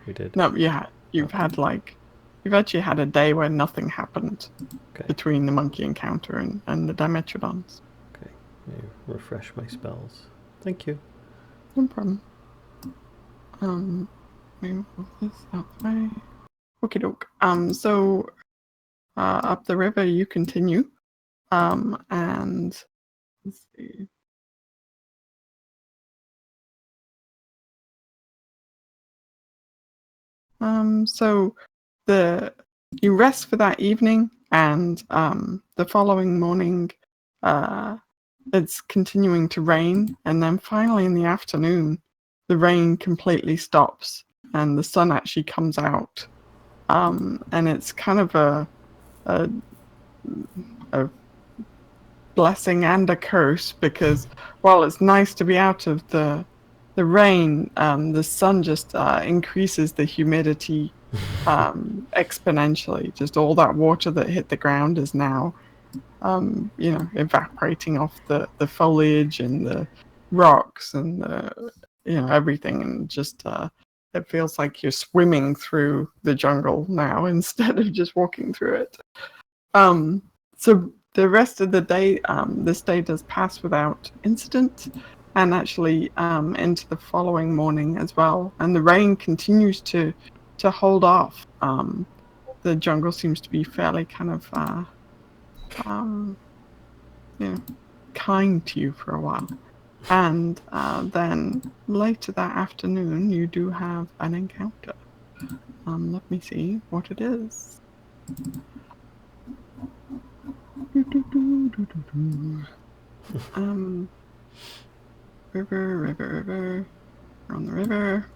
We did. No, yeah, you've actually had a day where nothing happened Okay. between the monkey encounter and the Dimetrodons. Okay. Let me refresh my spells. Thank you. No problem. Let me move this out the way. Okie doke. So up the river you continue. And let's see. So you rest for that evening, and the following morning, it's continuing to rain, and then finally in the afternoon, the rain completely stops, and the sun actually comes out, and it's kind of a blessing and a curse, because while it's nice to be out of the rain, the sun just increases the humidity exponentially. Just all that water that hit the ground is now evaporating off the foliage and the rocks and everything, and just it feels like you're swimming through the jungle now instead of just walking through it. So the rest of the day, this day does pass without incident, and actually into the following morning as well. And the rain continues to hold off. The jungle seems to be fairly kind of kind to you for a while. And then later that afternoon, you do have an encounter. Let me see what it is. River. We're on the river.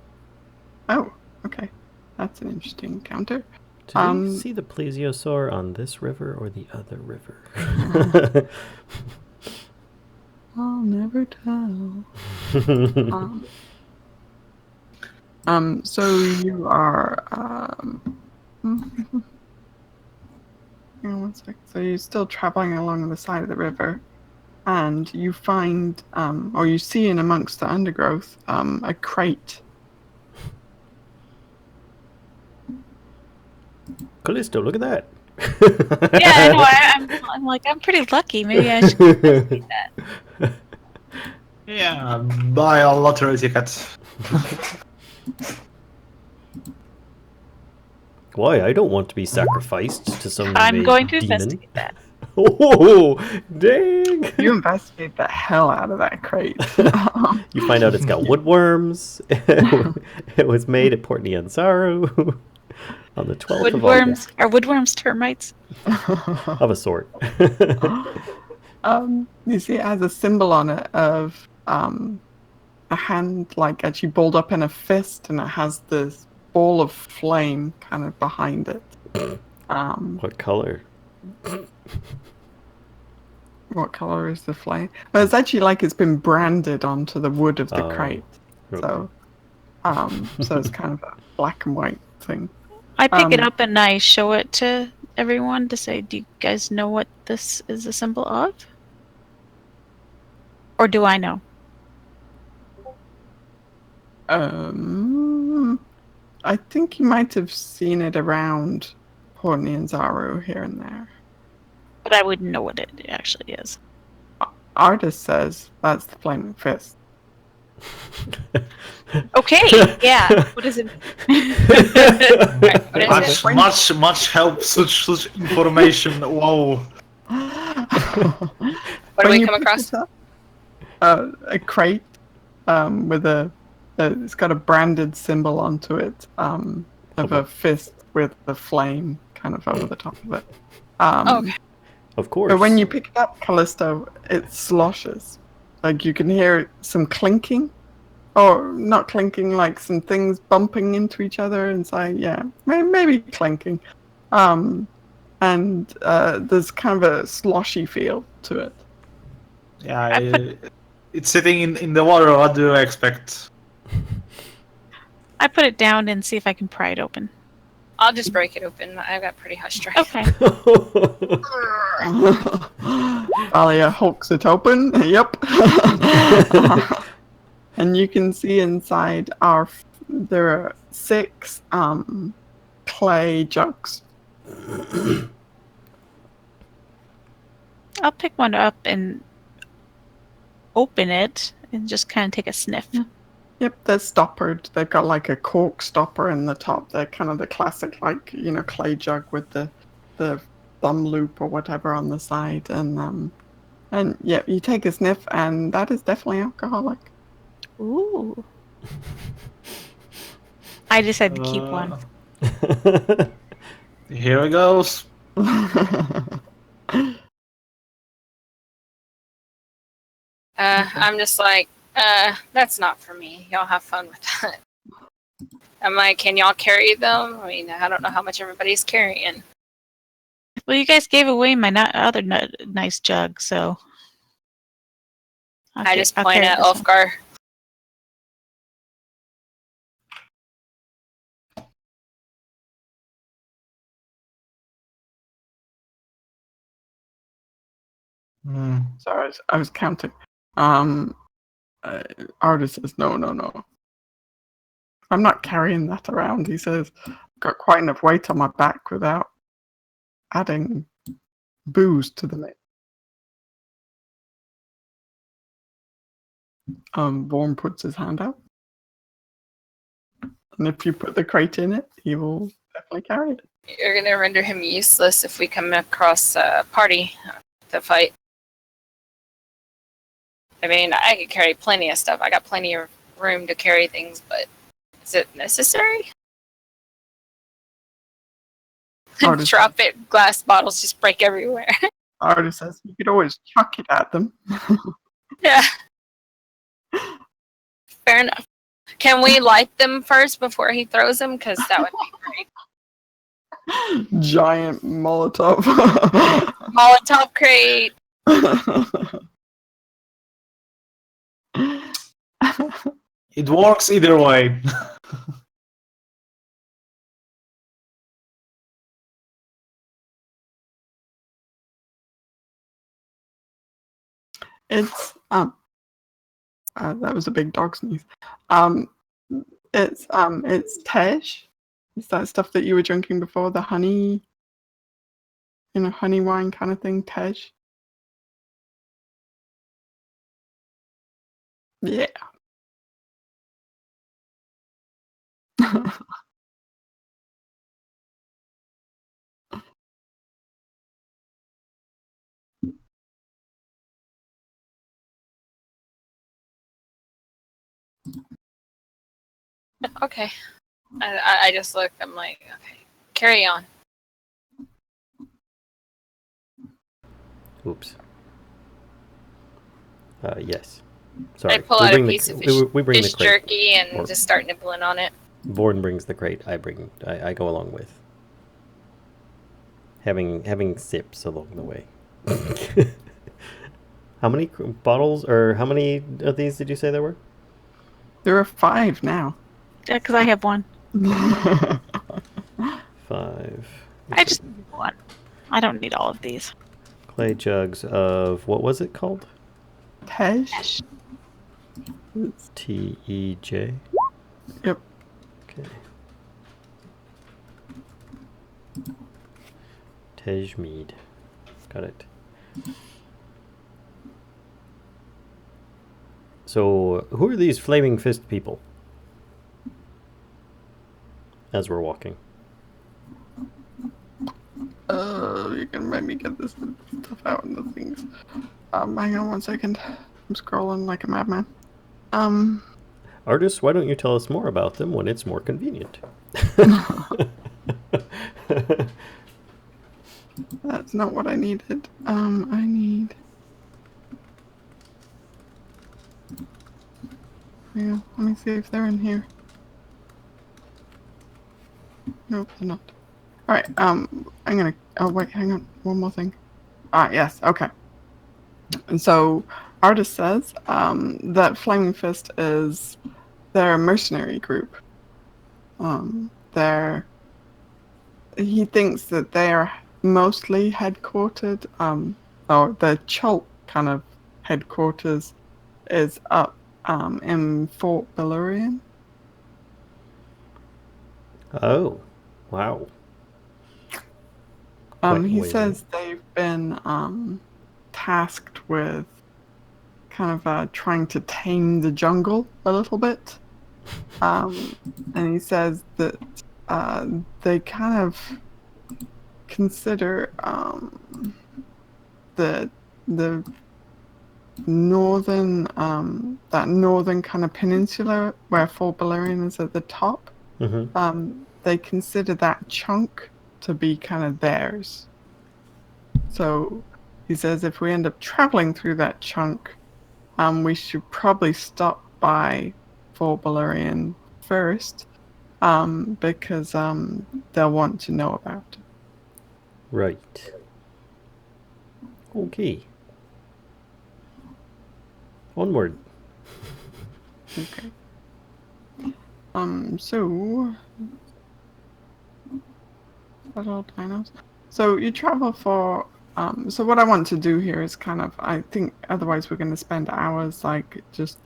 Oh, okay. That's an interesting encounter. Did we see the plesiosaur on this river or the other river? I'll never tell. So you are hang on one sec. So you're still traveling along the side of the river, and you find or you see in amongst the undergrowth a crate. Callisto, look at that. Yeah, I know. I'm like, I'm pretty lucky. Maybe I should investigate that. Yeah, buy a lottery ticket. Why? I don't want to be sacrificed to some I'm going to demon. investigate that. Oh, dang! You investigate the hell out of that crate. You find out it's got woodworms. It was made at Port Nyanzaru on the 12th of August. Are woodworms termites? Of a sort. You see it has a symbol on it of a hand like actually balled up in a fist, and it has this ball of flame kind of behind it. What color? What color is the flame? Well, it's actually like it's been branded onto the wood of the crate. Okay. So it's kind of a black and white thing. I pick it up and I show it to everyone to say, do you guys know what this is a symbol of? Or do I know? I think you might have seen it around Port Nyanzaru here and there. But I wouldn't know what it actually is. Artist says that's the flaming fist. Okay, yeah. What is it? Much help. Such information. Whoa. What do we come across? A crate with it's got a branded symbol onto it of a fist with the flame kind of over the top of it. Okay. Of course. But when you pick it up, Callisto, it sloshes. Like you can hear some clinking. Or not clinking, like some things bumping into each other inside. Yeah, maybe clinking. And there's kind of a sloshy feel to it. Yeah, it's sitting in the water. What do I expect? I put it down and see if I can pry it open. I'll just break it open. I've got pretty high strength. Okay. Alia hulks it open. Yep. And you can see inside there are 6 clay jugs. I'll pick one up and open it and just kind of take a sniff. Yep, they're stoppered. They've got like a cork stopper in the top. They're kind of the classic, like, clay jug with the thumb loop or whatever on the side. And yeah, you take a sniff, and that is definitely alcoholic. Ooh. I decided to keep one. Here it goes. I'm just like, that's not for me. Y'all have fun with that. I'm like, can y'all carry them? I mean, I don't know how much everybody's carrying. Well, you guys gave away my other nice jug, so... I just I'll point carry at this one. Ulfgar. Sorry, I was counting. Artis says, no. I'm not carrying that around. He says, I've got quite enough weight on my back without adding booze to the mix. Vorn puts his hand out. And if you put the crate in it, he will definitely carry it. You're going to render him useless if we come across a party to fight. I mean, I could carry plenty of stuff. I got plenty of room to carry things, but is it necessary? Artis, Drop it, glass bottles just break everywhere. Artis says, you could always chuck it at them. Yeah. Fair enough. Can we light them first before he throws them? Because that would be great. Giant Molotov. Molotov crate. It works either way. It's that was a big dog sneeze. It's Tej. It's that stuff that you were drinking before, the honey, honey wine kind of thing, Tej. Yeah. Okay. I just looked. I'm like, okay, carry on. Oops. Yes. Sorry. I pull out a piece of fish crate. jerky and just start nibbling on it. Vorn brings the crate. I go along with. Having sips along the way. How many bottles, or how many of these did you say there were? There are 5 now. Yeah, because I have one. 5. I just need one. I don't need all of these. Clay jugs of, what was it called? Tej? Tej? Yep. Okay. Tej mead. Got it. So, who are these flaming fist people? As we're walking. You can make me get this stuff out in the things. Hang on 1 second. I'm scrolling like a madman. Artist, why don't you tell us more about them when it's more convenient? That's not what I needed. I need. Yeah, let me see if they're in here. Nope, they're not. Alright, I'm gonna. Oh, wait, hang on. One more thing. Yes, okay. And so, Artist says that Flaming Fist is their mercenary group. He thinks that they are mostly headquartered, or the Chult kind of headquarters is up in Fort Belurian. Oh, wow. Quite He noisy. says they've been tasked with kind of trying to tame the jungle a little bit. And he says that they kind of consider the northern that northern kind of peninsula where Fort Beleriand is at the top. They consider that chunk to be kind of theirs. So he says if we end up traveling through that chunk, we should probably stop by Fort Beleriand first, because they'll want to know about it. Right. Okay. Onward. Okay. So little dinos. So you travel for so what I want to do here is kind of, I think otherwise we're going to spend hours like just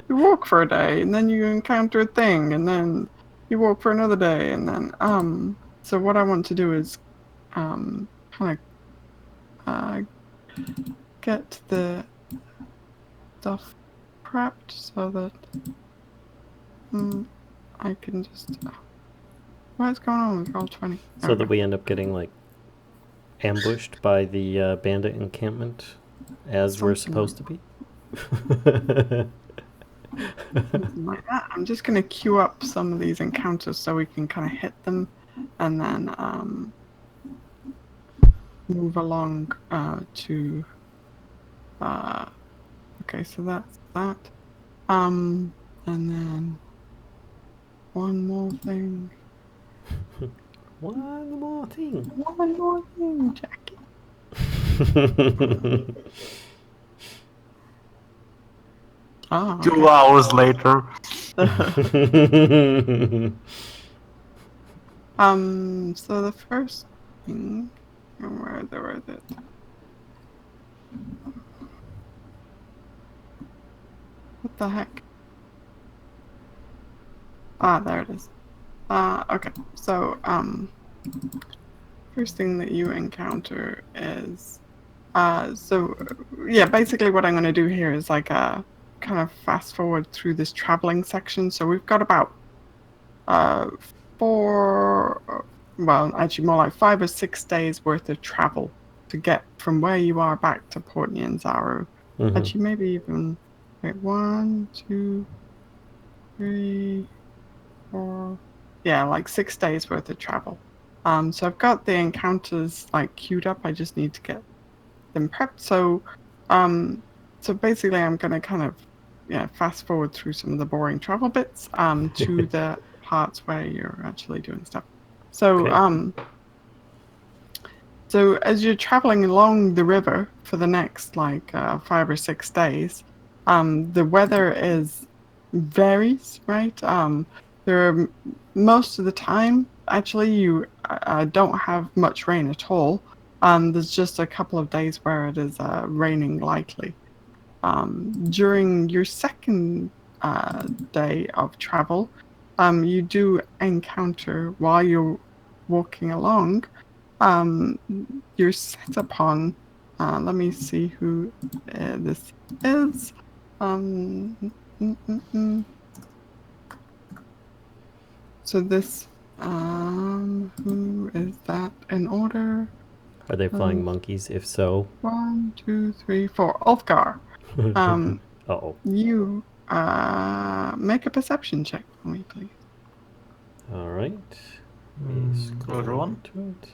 you walk for a day and then you encounter a thing and then you walk for another day and then so what I want to do is kind of get the stuff prepped so that I can just what's going on with Roll20? So that we end up getting like ambushed by the bandit encampment as we're supposed to be. Something like that. I'm just going to queue up some of these encounters so we can kind of hit them and then move along to okay, so that's that. And then one more thing. One more thing. One more thing, Jackie. Oh, okay. 2 hours later. So the first thing, where is it? What the heck? There it is. Okay. So, first thing that you encounter is, yeah, basically what I'm going to do here is like kind of fast forward through this traveling section. So we've got about 5 or 6 days worth of travel to get from where you are back to Port Nyanzaru. Actually, maybe even 1, 2, 3, 4. Yeah, like 6 days worth of travel. So I've got the encounters like queued up. I just need to get them prepped. So basically, I'm gonna kind of fast forward through some of the boring travel bits to the parts where you're actually doing stuff. So Okay. So as you're traveling along the river for the next like 5 or 6 days, the weather varies, right? There are most of the time, actually, you don't have much rain at all. There's just a couple of days where it is raining lightly. During your second day of travel, you do encounter while you're walking along. You're set upon. Let me see who this is. So this. Who is that in order? Are they flying monkeys? If so, 1, 2, 3, 4. Ulfgar. uh-oh. You make a perception check for me, please. All right. Good one. To it.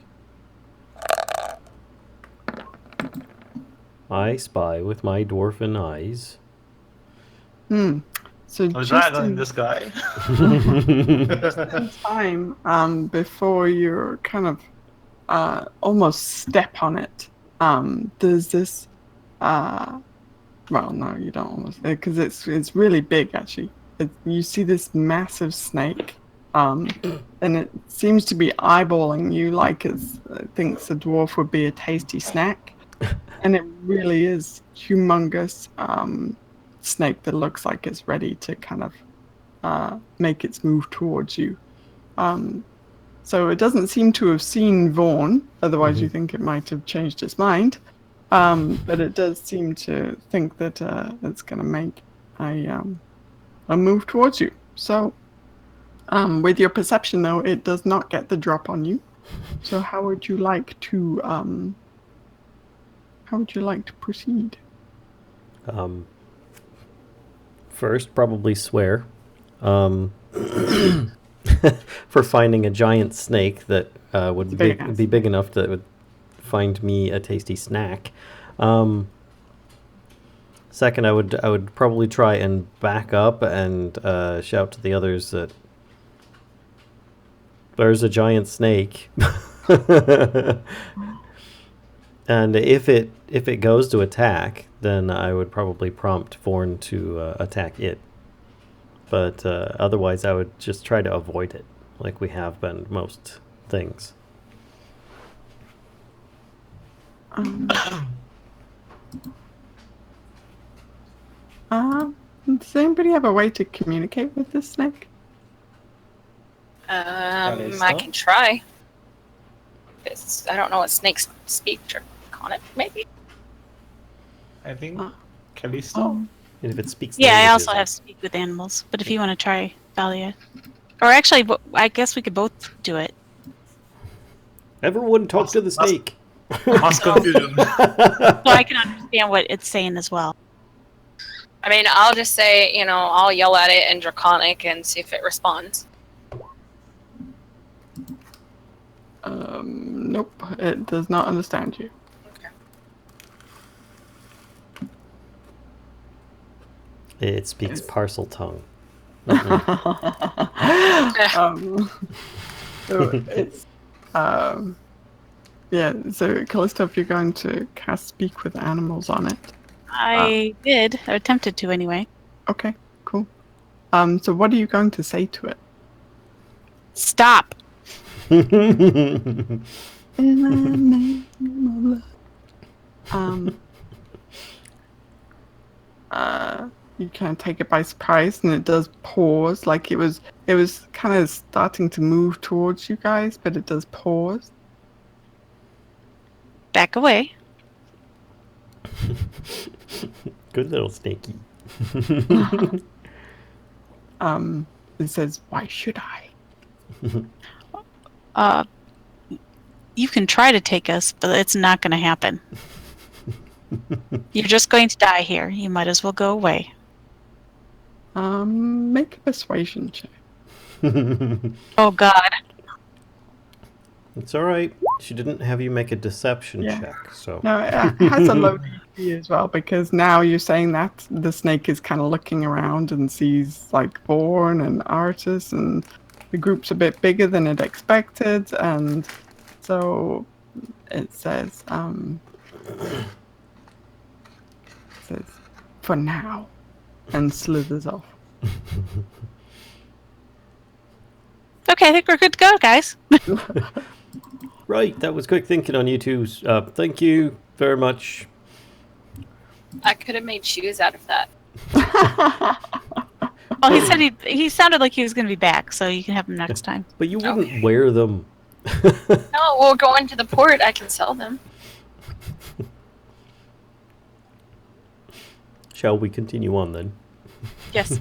I spy with my dwarven eyes. So A just dragon in in the sky. time, before you're kind of almost step on it, there's this. Well, no, you don't almost, because it's really big actually. You see this massive snake, and it seems to be eyeballing you like it thinks a dwarf would be a tasty snack, and it really is humongous snake that looks like it's ready to kind of make its move towards you. So it doesn't seem to have seen Vorn, otherwise you think it might have changed its mind. But it does seem to think that it's going to make a move towards you. So, with your perception, though, it does not get the drop on you. So, how would you like to proceed? First, probably swear. For finding a giant snake that would be big enough that would find me a tasty snack. Second, I would probably try and back up and shout to the others that there's a giant snake. And if it goes to attack, then I would probably prompt Vorn to attack it. But otherwise, I would just try to avoid it, like we have been most things. Does anybody have a way to communicate with this snake? I can try. I don't know what snakes speak Draconic, maybe. I think Callisto. And if it speaks, Yeah, I languages, also have speak with animals. But if you want to try Valia, or actually, I guess we could both do it. everyone talk to the snake. Mass confusion. So I can understand what it's saying as well. I mean, I'll just say, I'll yell at it in Draconic and see if it responds. Nope, it does not understand you. Okay. It speaks parcel tongue. So it's yeah. So Callisto, if you're going to cast Speak with Animals on it, I did. I attempted to anyway. okay, cool. So what are you going to say to it? Stop. In the name of love. You kind of take it by surprise, and it does pause, like it was kind of starting to move towards you guys, but it does pause. Back away. Good little snaky. It says, "Why should I?" You can try to take us, but it's not going to happen. You're just going to die here. You might as well go away. Make a persuasion check. Oh, God. It's all right. She didn't have you make a deception check, so. No, it has a low DC as well, because now you're saying that the snake is kind of looking around and sees like Vorn and Artis, and the group's a bit bigger than it expected, and so it says, for now, and slithers off. Okay, I think we're good to go, guys. Right, that was quick thinking on you two. Thank you very much. I could have made shoes out of that. Well, he said he sounded like he was going to be back, so you can have him next time. But you wouldn't wear them. No, we'll go into the port. I can sell them. Shall we continue on then? Yes.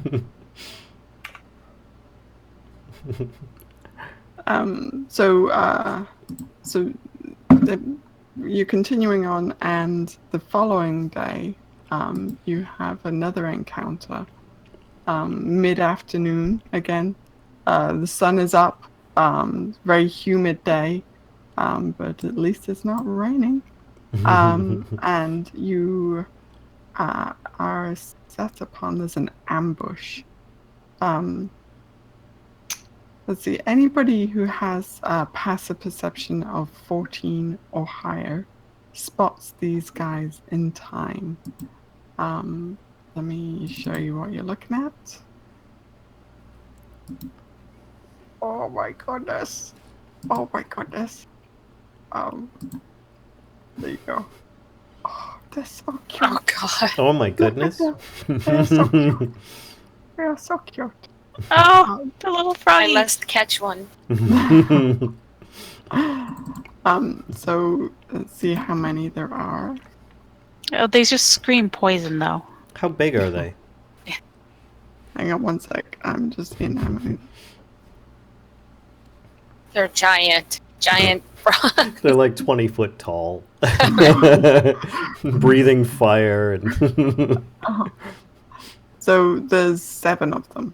So you're continuing on, and the following day, you have another encounter. Mid-afternoon again. The sun is up. Very humid day, but at least it's not raining. And you are set upon. There's an ambush. Let's see. Anybody who has a passive perception of 14 or higher spots these guys in time. Let me show you what you're looking at. Oh my goodness. Oh my goodness. There you go. Oh, they're so cute. Oh god. Oh my goodness. They're so cute. They're so cute. Oh, the little I froggy. must catch one. So let's see how many there are. Oh, they just scream poison, though. How big are they? Hang on one sec. I'm just seeing how many. They're giant frogs. They're like 20 foot tall. Breathing fire. And So there's 7 of them.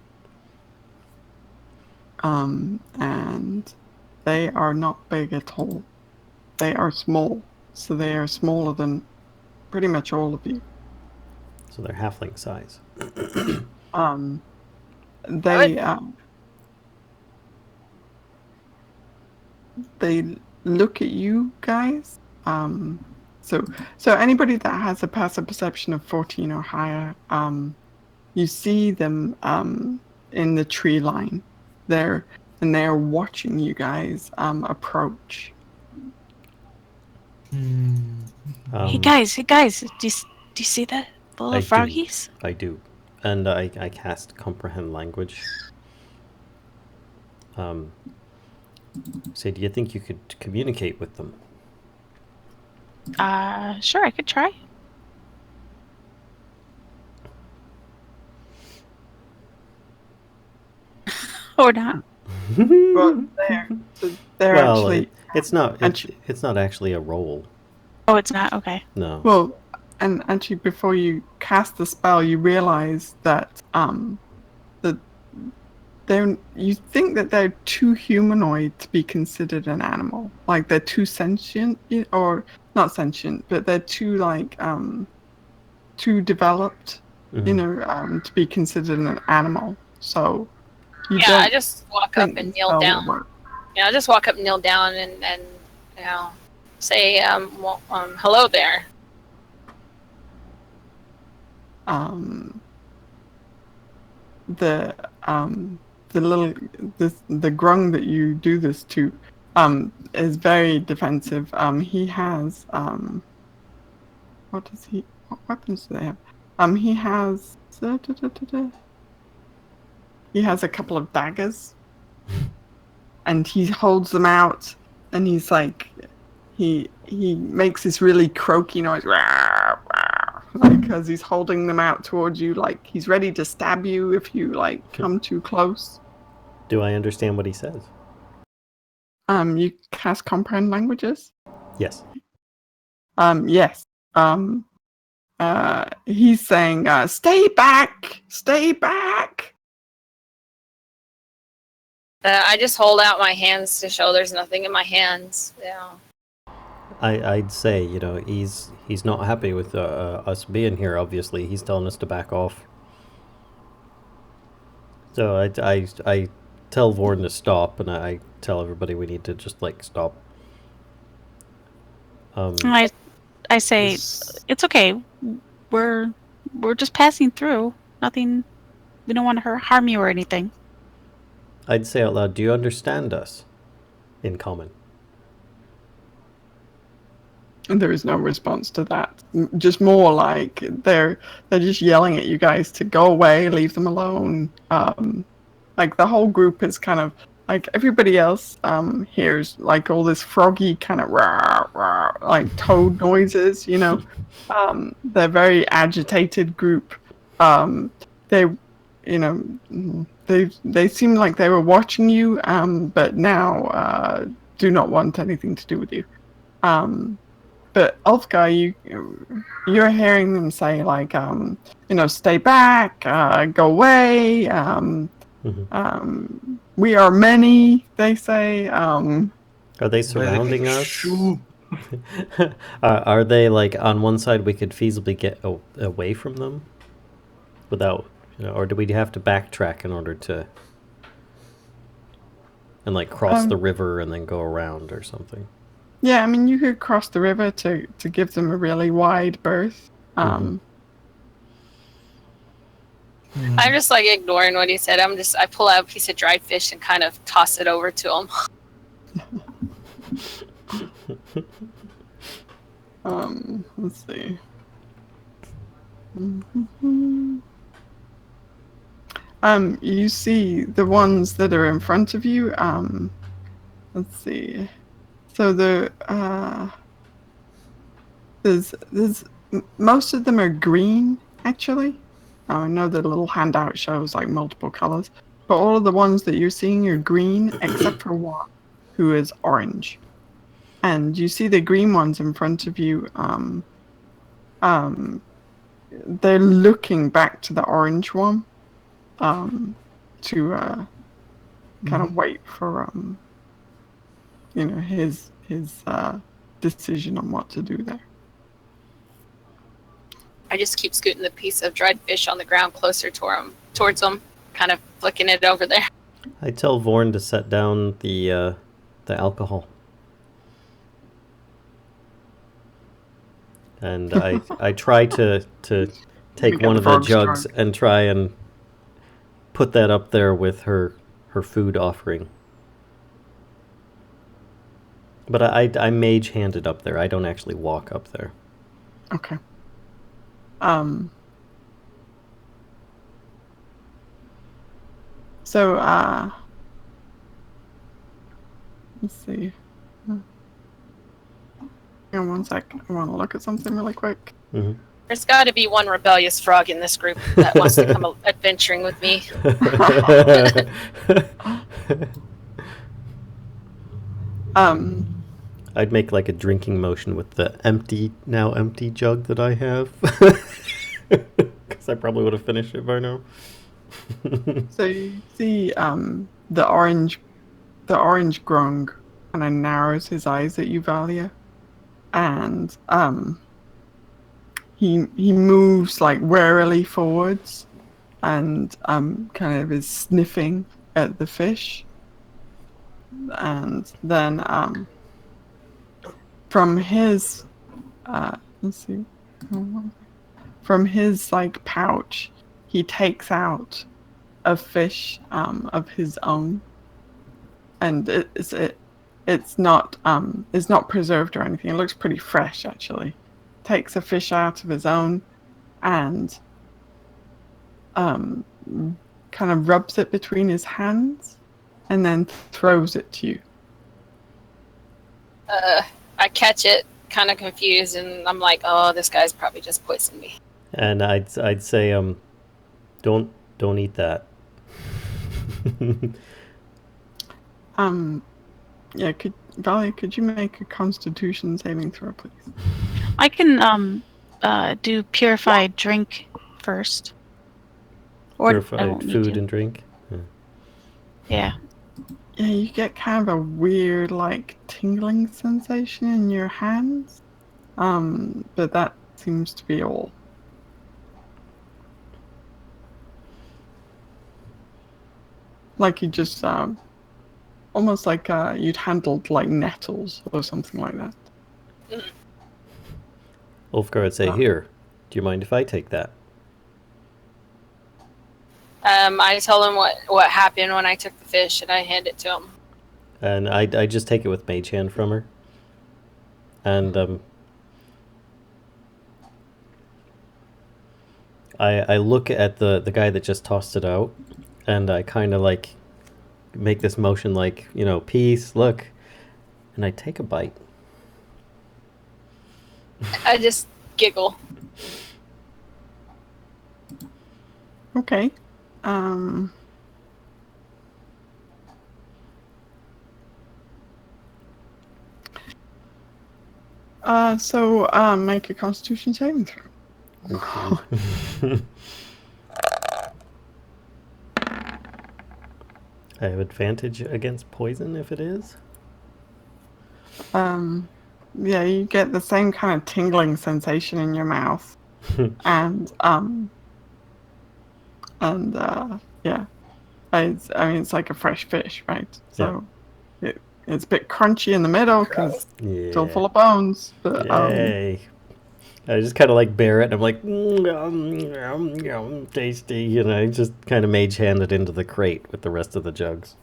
And they are not big at all. They are small. So they are smaller than pretty much all of you. So they're halfling size. They look at you guys. So anybody that has a passive perception of 14 or higher, you see them in the tree line there, and they're watching you guys approach. Hey guys, do you see that? The little I do. froggies? I do. And I cast comprehend language. Say, do you think you could communicate with them? Sure, I could try. Or not. But they're Well, actually it's not actually a roll. Oh, it's not? Okay. No. well, and actually before you cast the spell, you realize that you think that they're too humanoid to be considered an animal. Like they're too sentient, or not sentient, but they're too too developed, to be considered an animal. So you Yeah, don't I just walk up think and the kneel spell will down. work. Yeah, I just walk up and kneel down and say hello there. The grung that you do this to is very defensive. He has what weapons do they have? He has a couple of daggers, and he holds them out, and he's like he makes this really croaky noise. Because he's holding them out towards you, like he's ready to stab you if you come too close. Do I understand what he says? You cast comprehend languages? Yes. Yes. He's saying, "Stay back! Stay back!" I just hold out my hands to show there's nothing in my hands. Yeah. I'd say, he's not happy with us being here, obviously. He's telling us to back off. So I tell Vorn to stop, and I tell everybody we need to just, stop. I say, it's okay. We're just passing through. Nothing. We don't want to harm you or anything. I'd say out loud, do you understand us? In common. And there is no response to that. Just more like they're just yelling at you guys to go away, leave them alone. Like the whole group is kind of like everybody else hears like all this froggy kind of rah, rah, like toad noises. They're very agitated group. They seem like they were watching you, but now do not want anything to do with you. But Ulfgar, you're hearing them say stay back, go away. We are many, they say. Are they surrounding us? Are they like on one side we could feasibly get away from them without, or do we have to backtrack in order to, and like cross the river and then go around or something? Yeah, I mean, you could cross the river to give them a really wide berth. I'm just like ignoring what he said. I pull out a piece of dried fish and kind of toss it over to him. Let's see. You see the ones that are in front of you. Let's see. So there's most of them are green actually. I know the little handout shows like multiple colors, but all of the ones that you're seeing are green except for one, who is orange. And you see the green ones in front of you. They're looking back to the orange one, to kind of wait for his decision on what to do there. I just keep scooting the piece of dried fish on the ground closer towards him, kind of flicking it over there. I tell Vorn to set down the alcohol. And I try to take one of the jugs and try and put that up there with her food offering. But I mage hand it up there. I don't actually walk up there. Okay. So let's see. Hang on one sec. I want to look at something really quick. Mm-hmm. There's got to be one rebellious frog in this group that wants to come adventuring with me. I'd make like a drinking motion with the now empty jug that I have. Because I probably would have finished it by now. So you see the orange grung kind of narrows his eyes at you, Valia. And he moves like warily forwards and kind of is sniffing at the fish. And then from his from his like pouch, he takes out a fish of his own, and it's not preserved or anything. It looks pretty fresh actually. Takes a fish out of his own and kind of rubs it between his hands and then throws it to you. I catch it, kind of confused, and I'm like, "Oh, this guy's probably just poisoned me." And I'd say, don't eat that. Yeah, Valia, could you make a Constitution saving throw, please? I can do purified drink first. Or Purified food and drink. Yeah. Yeah, you get kind of a weird, like, tingling sensation in your hands. But that seems to be all. Like you just, almost like you'd handled, like, nettles or something like that. Ulfgar would say, "Here, do you mind if I take that?" I tell him what happened when I took the fish, and I hand it to him. And I just take it with mage hand from her. And I look at the guy that just tossed it out, and I kind of like make this motion like, peace, look. And I take a bite. I just giggle. Okay. So make a Constitution saving throw. Okay. I have advantage against poison if it is. yeah, you get the same kind of tingling sensation in your mouth, and yeah, it's like a fresh fish, right? So it's a bit crunchy in the middle because it's still full of bones. But Yay. I just kind of like bear it, and I'm like, tasty, and I just kind of mage hand it into the crate with the rest of the jugs.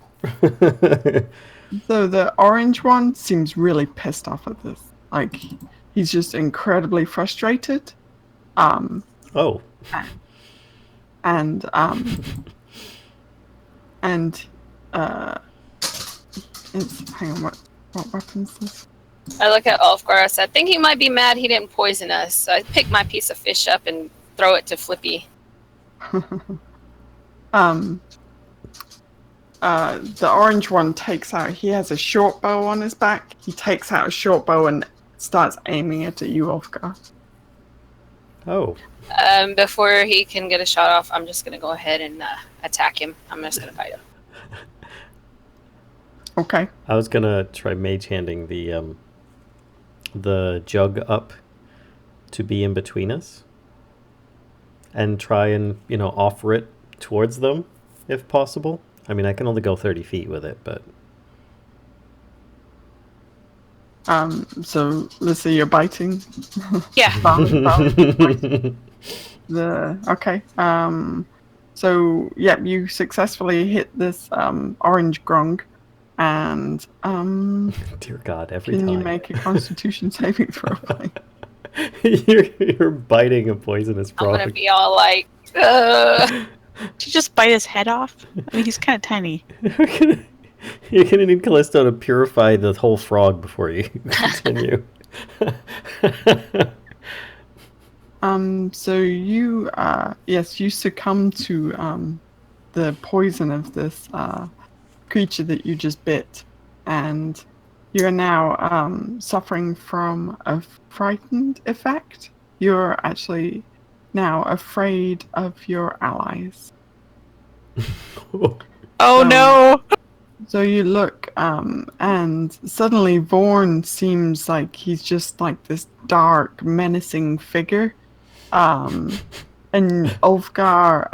so the orange one seems really pissed off at this. Like he's just incredibly frustrated. Oh. And it's hang on, what weapon is this? I look at Ulfgar. I think he might be mad he didn't poison us. So I pick my piece of fish up and throw it to Flippy. The orange one takes out. He has a short bow on his back. He takes out a short bow and starts aiming it at you, Ulfgar. Oh. Before he can get a shot off, I'm just gonna go ahead and attack him. I'm just gonna fight him. Okay. I was gonna try mage handing the jug up to be in between us, and try and offer it towards them if possible. I mean, I can only go 30 feet with it, but so let's say you're biting. Yeah. Okay. So yeah, you successfly hit this orange grung, and dear God, every can time you make a Constitution saving throw? you're biting a poisonous I'm frog. gonna be all like, Ugh. Did you just bite his head off? I mean, he's kind of tiny. You're gonna need Callisto to purify the whole frog before you continue. So you you succumb to the poison of this creature that you just bit, and you're now suffering from a frightened effect. You're actually now afraid of your allies. Oh no! So you look, and suddenly Vorn seems like he's just like this dark, menacing figure. And Ulfgar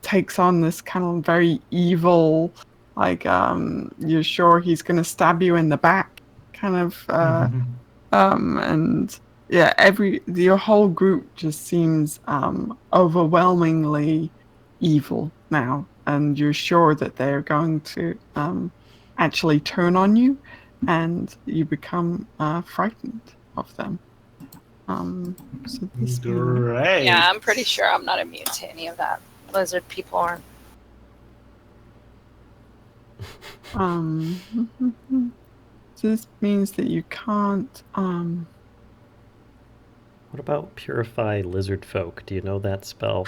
takes on this kind of very evil, like you're sure he's gonna stab you in the back, kind of. And yeah, your whole group just seems overwhelmingly evil now, and you're sure that they're going to actually turn on you, and you become frightened of them. So this Great. Yeah, I'm pretty sure I'm not immune to any of that. Lizard people aren't. So this means that you can't. What about purify lizard folk? Do you know that spell?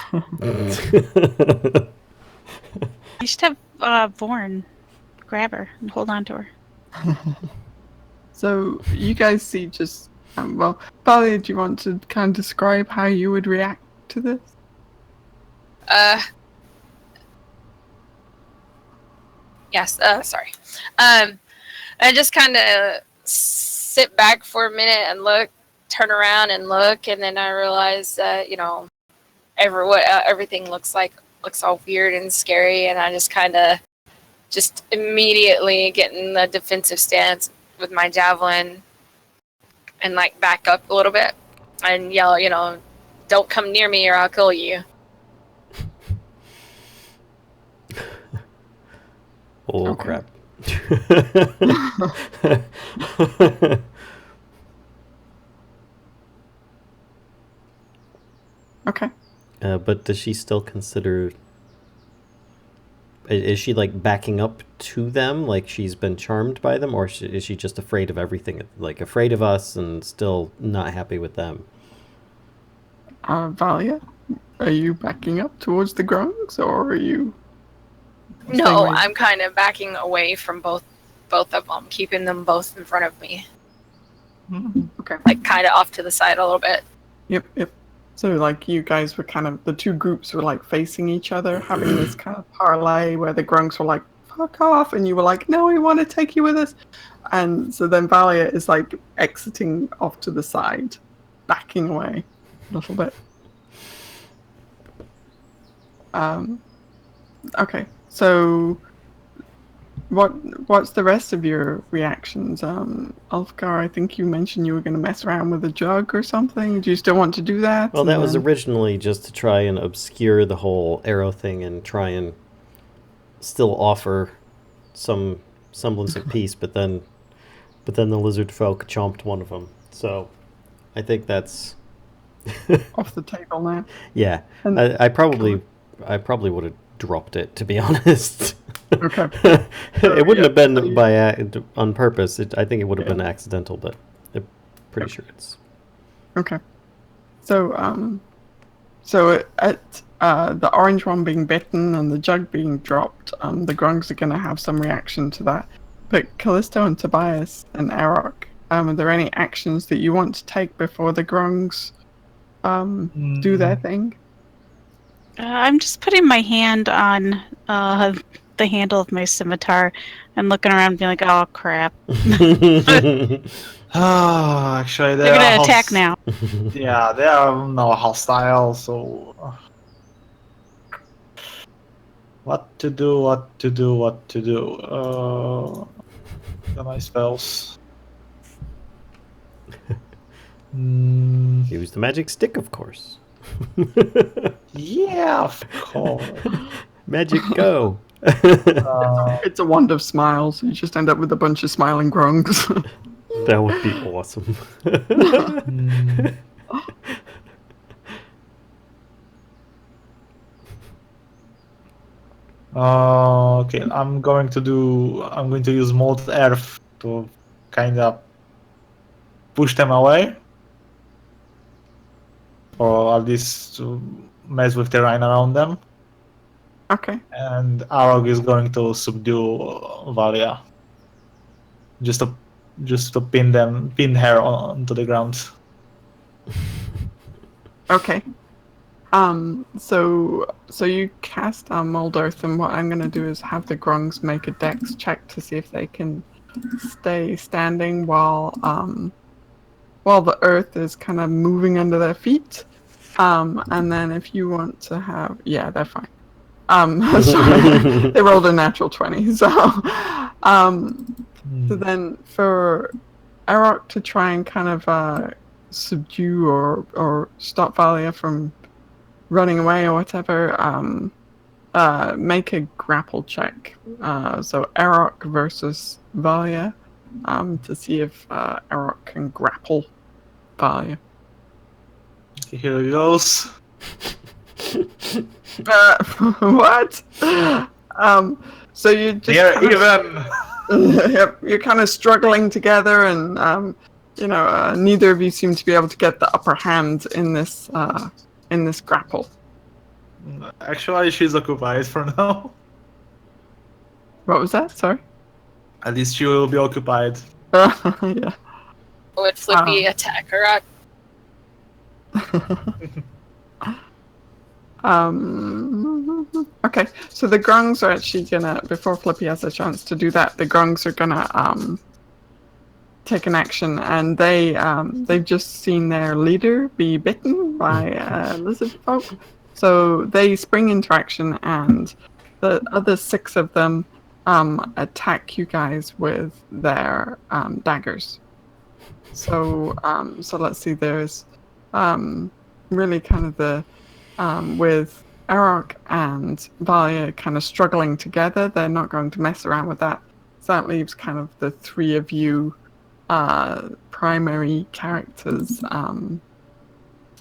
You should have Vorn grab her and hold on to her. So you guys see just well, Thalia, do you want to kind of describe how you would react to this? Yes. Sorry. I just kind of sit back for a minute and look, turn around and look, and then I realize that everything looks all weird and scary, and I just kind of immediately get in the defensive stance with my javelin and like back up a little bit and yell, don't come near me or I'll kill you. Oh, Okay. crap. Okay. But does she still consider... Is she, like, backing up to them, like she's been charmed by them? Or is she just afraid of everything? Like, afraid of us and still not happy with them? Valia, are you backing up towards the Grungs, or are you... No, away? I'm kind of backing away from both of them, keeping them both in front of me. Okay. Like, kind of off to the side a little bit. Yep. So, like, you guys were kind of... The two groups were, like, facing each other, having this kind of parlay where the Grungs were, like, fuck off. And you were like, no, we want to take you with us. And so then Valia is like exiting off to the side, backing away a little bit. Okay, so what's the rest of your reactions? Ulfgar, I think you mentioned you were going to mess around with a jug or something. Do you still want to do that? Well, that was originally just to try and obscure the whole arrow thing and try and still offer some semblance of peace, but then the lizard folk chomped one of them. So I think that's off the table now. Yeah, And I probably would have dropped it, to be honest. Okay. It wouldn't have been so on purpose. I think it would have been accidental, but I'm pretty sure it's okay. So at the orange one being bitten and the jug being dropped, the Grungs are going to have some reaction to that. But Callisto and Tobias and Arok, are there any actions that you want to take before the Grungs do their thing? I'm just putting my hand on the handle of my scimitar and looking around and being like, oh crap. Oh, actually, They're going to attack now. Yeah, they are now hostile, so... What to do? My spells. Use the magic stick, of course. Yeah, of course. Magic go. It's a wand of smiles. You just end up with a bunch of smiling Grungs. That would be awesome. Okay, I'm going to use Mold Earth to kind of push them away, or at least to mess with terrain around them. Okay. And Arog is going to subdue Valia, just to pin her onto the ground. Okay. So you cast Mold Earth, and what I'm gonna do is have the Grungs make a dex check to see if they can stay standing while the earth is kind of moving under their feet. And then if you want to have, yeah, they're fine. Sorry, they rolled a natural 20. So then for Arok to try and kind of subdue or stop Valia from running away or whatever, make a grapple check. So Arok versus Valia, to see if Arok can grapple Valia. Here he goes. What? So you just you're kind of struggling together, and neither of you seem to be able to get the upper hand in this grapple. Actually, she's occupied for now. What was that? Sorry. At least she will be occupied. Yeah. Would Flippy attack her? Okay, so the Grungs are actually gonna, before Flippy has a chance to do that, the Grungs are gonna take an action, and they've just seen their leader be bitten by lizard folk, so they spring into action, and the other 6 of them attack you guys with their daggers. So let's see. There's really kind of the with Arok and Valia kind of struggling together. They're not going to mess around with that. So that leaves kind of the 3 of you primary characters. So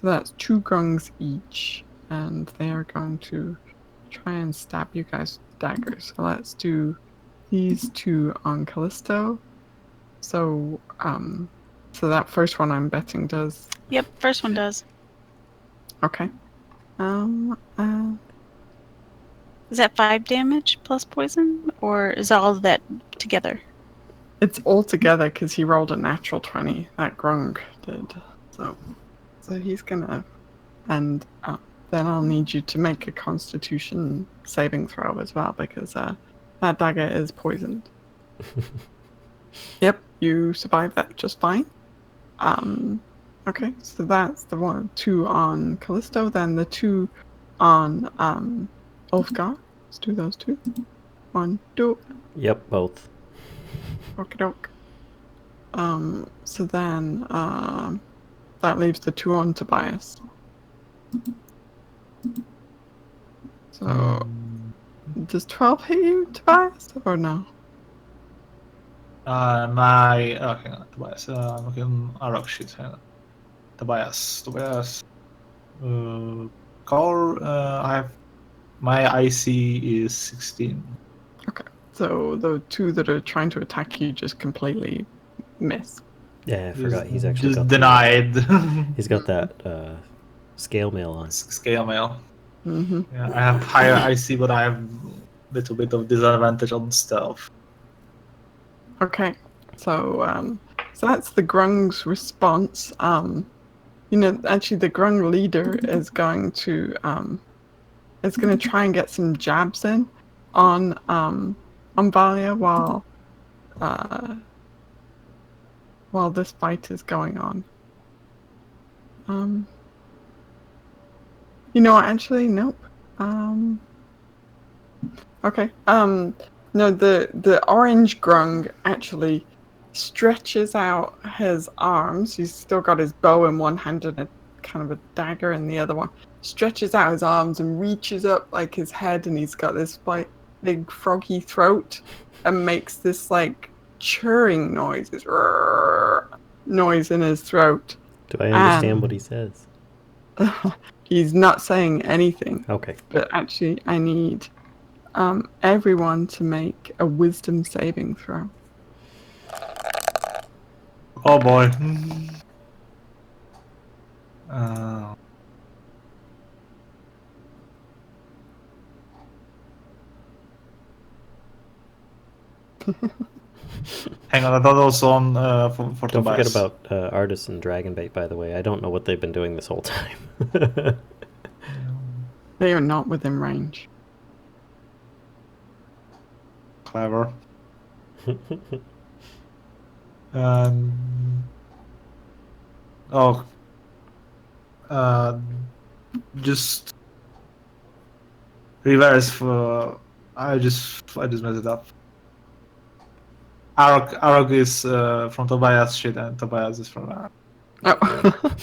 that's 2 Grungs each, and they are going to try and stab you guys with daggers. So let's do these 2 on Callisto. So so that first one I'm betting does. Yep, first one does. Okay. Is that 5 damage plus poison, or is all of that together? It's all together because he rolled a natural 20. That Grung did. So he's gonna, and then I'll need you to make a Constitution saving throw as well, because that That dagger is poisoned. Yep, you survived that just fine. Okay, so that's the 2 on Callisto, then the 2 on Ulfgar. Let's do those 2. 1, 2. Yep, both. Okie doke. So then that leaves the 2 on Tobias. So does 12 hit you, Tobias, or no? Okay, not Tobias. I'm looking Arok shit. Hang on. Tobias. Core. I have my IC is 16. Okay, so the 2 that are trying to attack you just completely miss. Yeah, I forgot he's actually just got denied. he's got that scale mail on. Scale mail. Mm-hmm. Yeah, I have higher IC, but I have a little bit of disadvantage on stealth. Okay, so that's the Grung's response. Actually, the Grung leader is going to try and get some jabs in on Valia while this fight is going on. You know what? Actually, nope. Okay. No, the orange Grung actually stretches out his arms. He's still got his bow in one hand and a kind of a dagger in the other one. Stretches out his arms and reaches up like his head, and he's got this like big froggy throat, and makes this like churring noise, this noise in his throat. Do I understand what he says? He's not saying anything. Okay. But actually, I need everyone to make a wisdom saving throw. Oh boy. Hang on, I thought also on for Don't Tobias. forget about Artisan Dragonbait, by the way. I don't know what they've been doing this whole time. They are not within range. Clever. Just reverse for. I just messed it up. Arok is from Tobias shit, and Tobias is from. Oh.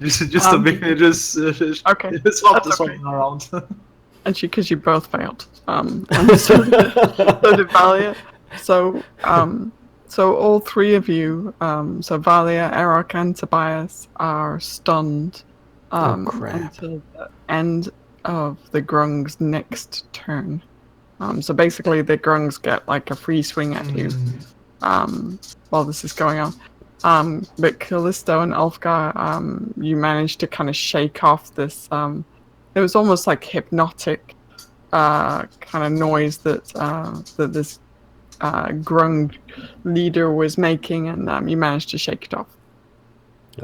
just a bit, Okay. swap That's the okay. around. Actually, because you both failed. And so did Valia. So all 3 of you, so Valia, Erok, and Tobias, are stunned crap. until the end of the Grung's next turn. So basically, the Grungs get like a free swing at you while this is going on. But Callisto and Ulfgar, you managed to kind of shake off this. It was almost like hypnotic kind of noise that this Grung leader was making, and you managed to shake it off.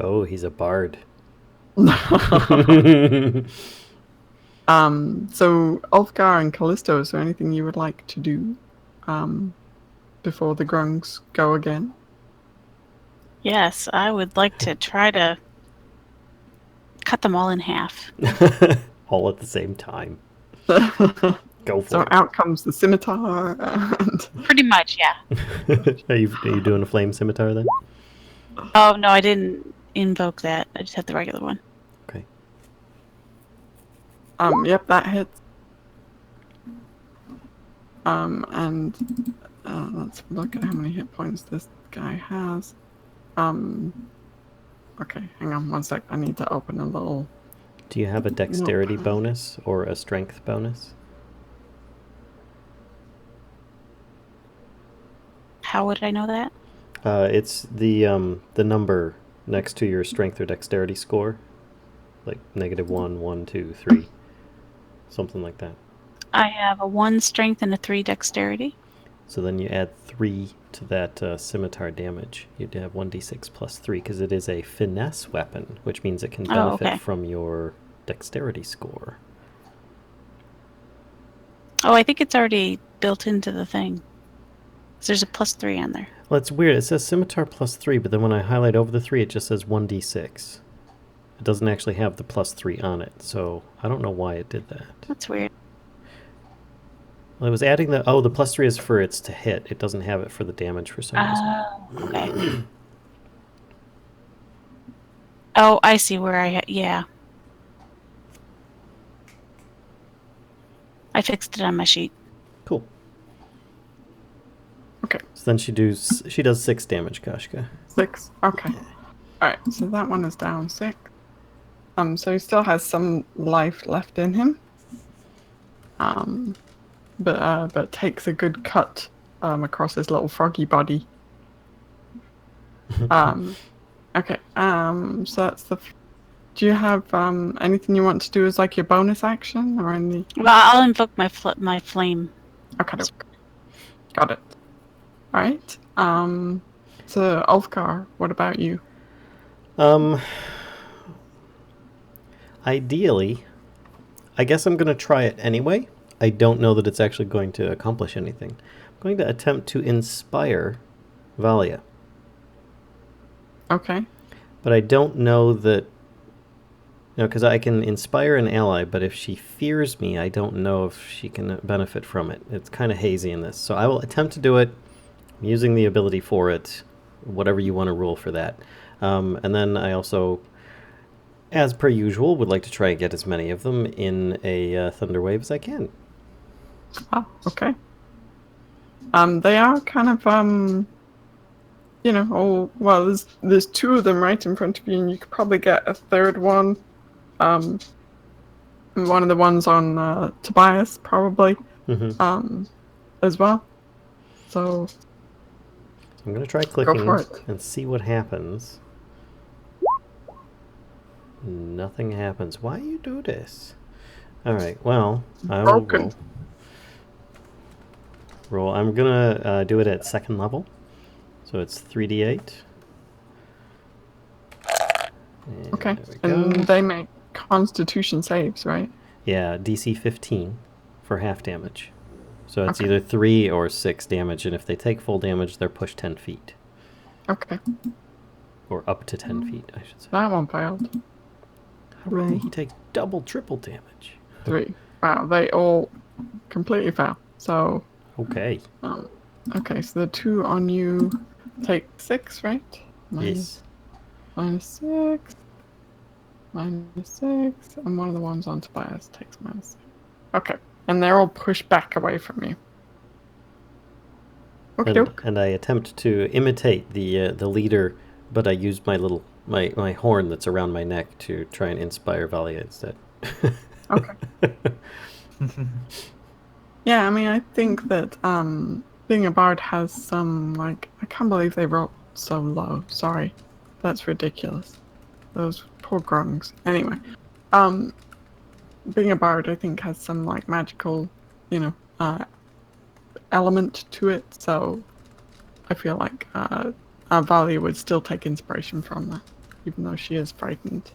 Oh, he's a bard. So Ulfgar and Callisto, is there anything you would like to do before the Grungs go again? Yes, I would like to try to cut them all in half. All at the same time. Go for So it. out comes the scimitar. And Pretty much, yeah. Are you doing a flame scimitar then? Oh, no, I didn't invoke that. I just had the regular one. Okay. Yep, that hits. And let's look at how many hit points this guy has. Okay, hang on one sec. I need to open a little. Do you have a dexterity bonus or a strength bonus? How would I know that? It's the number next to your strength or dexterity score, like -1, 1, 2, 3, something like that. I have a 1 strength and a 3 dexterity. So then you add 3 to that scimitar damage. You'd have 1d6 plus 3 because it is a finesse weapon, which means it can benefit from your dexterity score. Oh, I think it's already built into the thing. There's a +3 on there. Well, it's weird. It says scimitar +3, but then when I highlight over the 3, it just says 1d6. It doesn't actually have the +3 on it, so I don't know why it did that. That's weird. Well, it was adding the... Oh, the +3 is for its to hit. It doesn't have it for the damage for some reason. Oh, okay. Oh, I see where yeah. I fixed it on my sheet. Cool. Okay. So then she does 6 damage, Kashka. 6. Okay. Alright, so that one is down 6. So he still has some life left in him. But takes a good cut across his little froggy body. Okay. So that's the. Do you have anything you want to do as like your bonus action or any? Well, I'll invoke my flame. Okay. Got it. All right. So Ulfgar, what about you? Ideally, I guess I'm going to try it anyway. I don't know that it's actually going to accomplish anything. I'm going to attempt to inspire Valia. Okay. But I don't know that... No, because I can inspire an ally, but if she fears me, I don't know if she can benefit from it. It's kind of hazy in this. So I will attempt to do it. I'm using the ability for it. Whatever you want to rule for that. And then I also, as per usual, would like to try and get as many of them in a thunder wave as I can. Oh, okay. They are kind of well, there's 2 of them right in front of you, and you could probably get a third one. One of the ones on Tobias probably, as well. So I'm gonna try clicking for it. and see what happens. Nothing happens. Why you do this? All right. Well, I will Broken. roll. I'm gonna do it at 2nd level, so it's 3d8. Okay, there we go. and they make Constitution saves, right? Yeah, DC 15 for half damage. So it's Okay. either 3 or 6 damage, and if they take full damage, they're pushed 10 feet. Okay, Or up to 10 feet, I should say. that one failed. Hooray, he takes double, triple damage. 3. Wow, they all completely fail. So, Okay. okay, so the 2 on you take 6, right? Yes. Minus 6. Minus 6. And one of the ones on Tobias takes minus 6. Okay. And they're all pushed back away from you. Okay. And I attempt to imitate the leader, but I use my horn that's around my neck to try and inspire Valia instead. Okay. Yeah, I mean, I think that being a bard has some, like, I can't believe they rolled so low. Sorry. That's ridiculous. Those poor grungs. Anyway, being a bard, I think, has some, like, magical, element to it, so I feel like Valia would still take inspiration from that, even though she is frightened.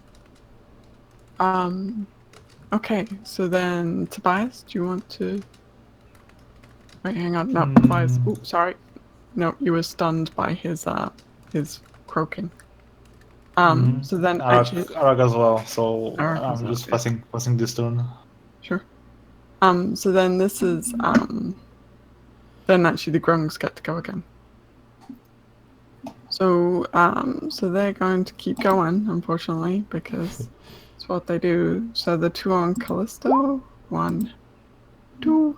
Okay, so then Tobias, do you want to... Wait, hang on, no, Tobias, oops, sorry. No, you were stunned by his croaking. So then actually... Arag as well, so Arag I'm as well, just okay. passing this turn. Sure. So then this is, then actually the Grungs get to go again. So, so they're going to keep going, unfortunately, because it's what they do. So the 2 on Callisto, 1, 2.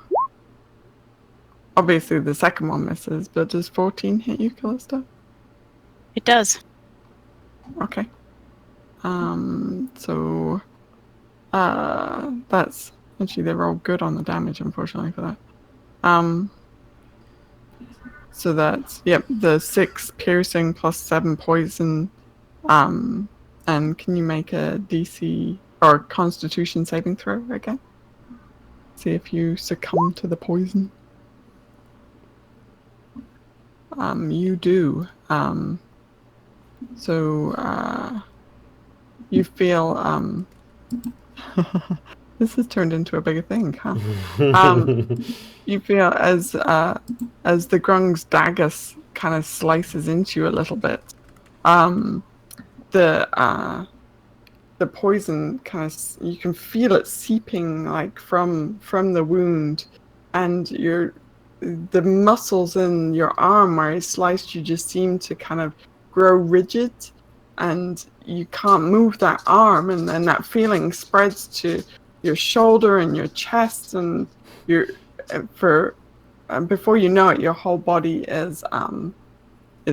Obviously the second one misses, but does 14 hit you, Callisto? It does. Okay. So, that's actually they roll good on the damage, unfortunately for that. So that's the 6 piercing plus 7 poison. And can you make a DC or Constitution saving throw again? See if you succumb to the poison. You do. So you feel This has turned into a bigger thing, huh? You feel as the Grung's dagger kind of slices into you a little bit. The poison kind of, you can feel it seeping like from the wound, and the muscles in your arm where it sliced you just seem to kind of grow rigid, and you can't move that arm, and then that feeling spreads to your shoulder and your chest, and before you know it, your whole body is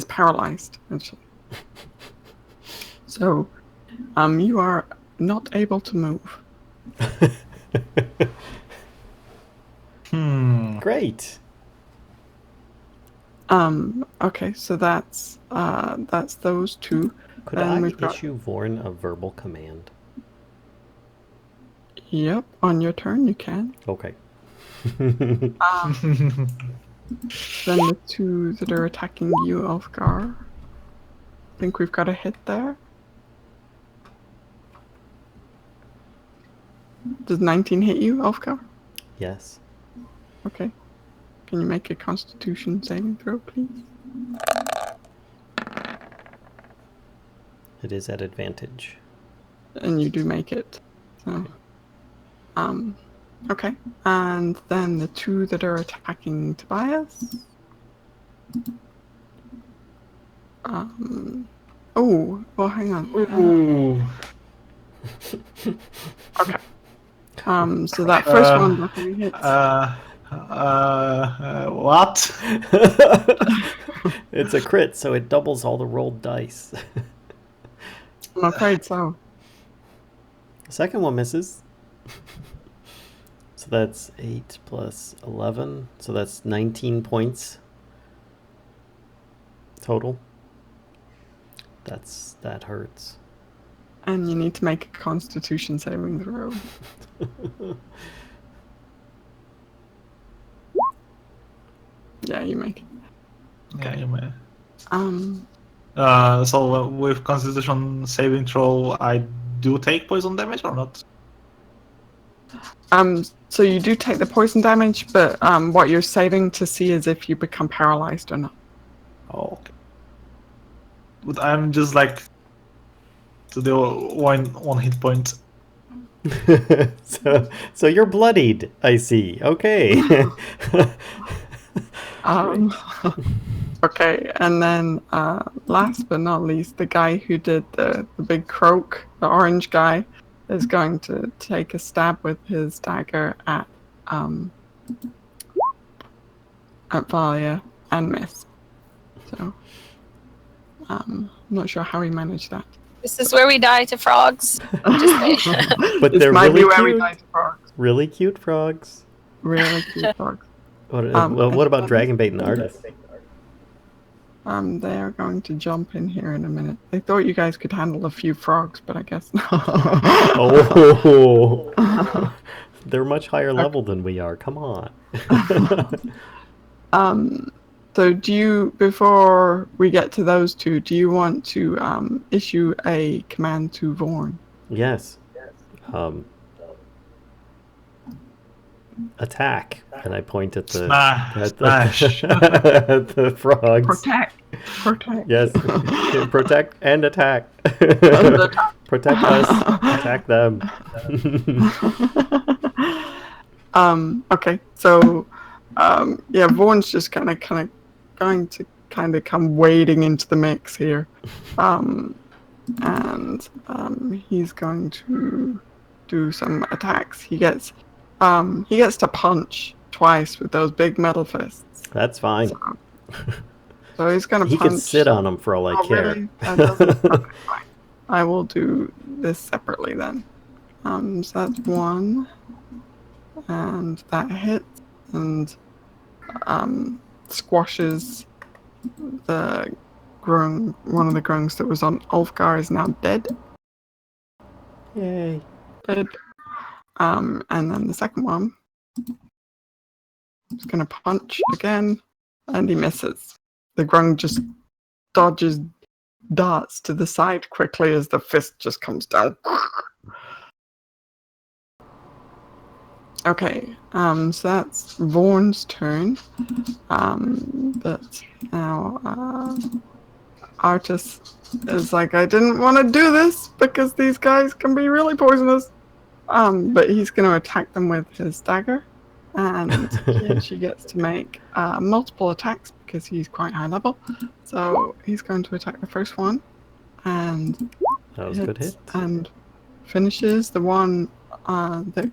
paralyzed actually. So you are not able to move. Great. Okay, so that's those two. Could Then I we've got- issue Vorn a verbal command? Yep, on your turn you can. Okay. Then the two that are attacking you, Ulfgar. I think we've got a hit there. Does 19 hit you, Ulfgar? Yes. Okay. Can you make a Constitution saving throw, please? It is at advantage. And you do make it. So, okay. And then the two that are attacking Tobias. Oh, well, hang on. Ooh. Okay. So that first one definitely hits. What? It's a crit, so it doubles all the rolled dice. I'm afraid so. The second one misses. So that's 8 plus 11. So that's 19 points total. That hurts. And you need to make a Constitution saving throw. Yeah, you make it. Yeah, you may. So with Constitution saving throw, I do take poison damage or not? So you do take the poison damage, but what you're saving to see is if you become paralyzed or not. Oh, okay. But I'm just like to the one hit point. So you're bloodied, I see. Okay. Okay, and then last but not least, the guy who did the big croak, the orange guy, is going to take a stab with his dagger at Valia and miss. So I'm not sure how he managed that. This is where we die to frogs. Just saying. But This they're might really be where we cute. die to frogs. Really cute frogs. Really cute frogs. What about dragon bait and artists? They are going to jump in here in a minute. They thought you guys could handle a few frogs, but I guess not. Oh, they're much higher level than we are. Come on. So do you, before we get to those two, do you want to issue a command to Vorn? Yes. Attack, and I point at the Smash. at the frogs. Protect. Yes, protect and attack. Protect us, attack them. Okay, so yeah, Vorn's just kind of going to come wading into the mix here, and he's going to do some attacks. He gets to punch twice with those big metal fists. That's fine. So he's gonna. He punch. can sit on them for all I care. Really? That doesn't. Okay, fine. I will do this separately then. So that's one, and that hits and squashes the grung. One of the grungs that was on Ulfgar is now dead. Yay! Dead. And then the second one is gonna punch again, and he misses. The grung just darts to the side quickly as the fist just comes down. Okay, so that's Vorn's turn. But now Artis is like, I didn't want to do this because these guys can be really poisonous. But he's going to attack them with his dagger, and he actually gets to make multiple attacks because he's quite high level. So he's going to attack the first one, and That was a good hit. and finishes the one that.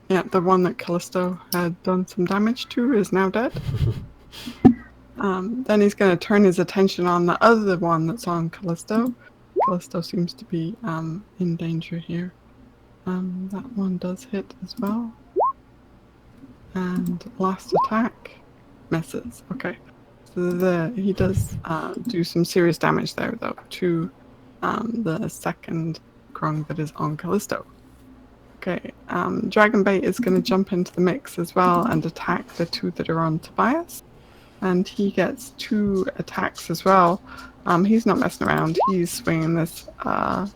Yeah, the one that Callisto had done some damage to is now dead. Then he's going to turn his attention on the other one that's on Callisto. Callisto seems to be in danger here. That one does hit as well. And last attack misses. Okay. So he does do some serious damage there, though, to the second Grung that is on Callisto. Okay, Dragonbait is going to jump into the mix as well and attack the two that are on Tobias. And he gets 2 attacks as well. He's not messing around. He's swinging this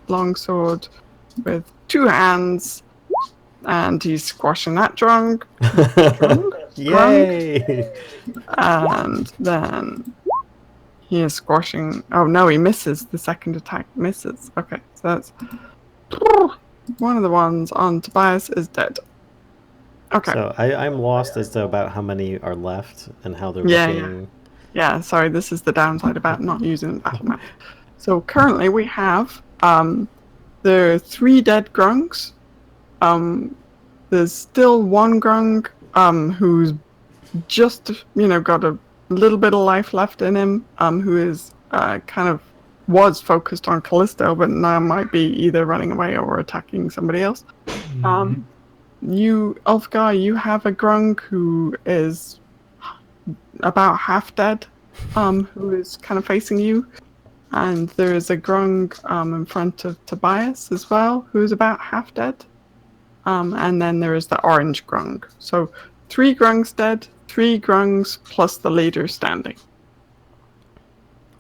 long sword with 2 hands. And he's squashing that drunk. Yay! And then he is squashing... Oh, no, he misses. The second attack misses. Okay, so that's... One of the ones on Tobias is dead. Okay. So I'm lost as to about how many are left and how they're looking. Yeah, sorry, this is the downside about not using the battle map. So currently we have the 3 dead Grungs. There's still one Grung who's just, got a little bit of life left in him, who is kind of was focused on Callisto, but now might be either running away or attacking somebody else. You, Ulfgar, you have a Grung who is about half dead, who is kind of facing you. And there is a Grung in front of Tobias as well, who is about half dead. And then there is the orange Grung. So 3 Grungs dead, 3 Grungs plus the leader standing.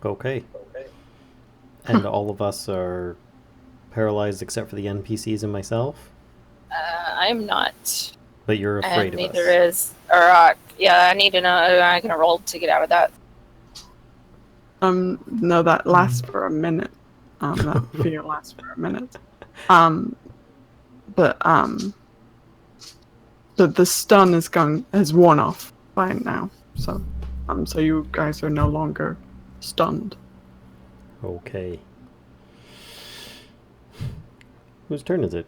Okay. And all of us are paralyzed except for the NPCs and myself? I'm not. But you're afraid And of us. neither is. I need to know. I'm going to roll to get out of that. No, that lasts for a minute. That fear lasts for a minute. But the stun has worn off by now. So you guys are no longer stunned. Okay. Whose turn is it?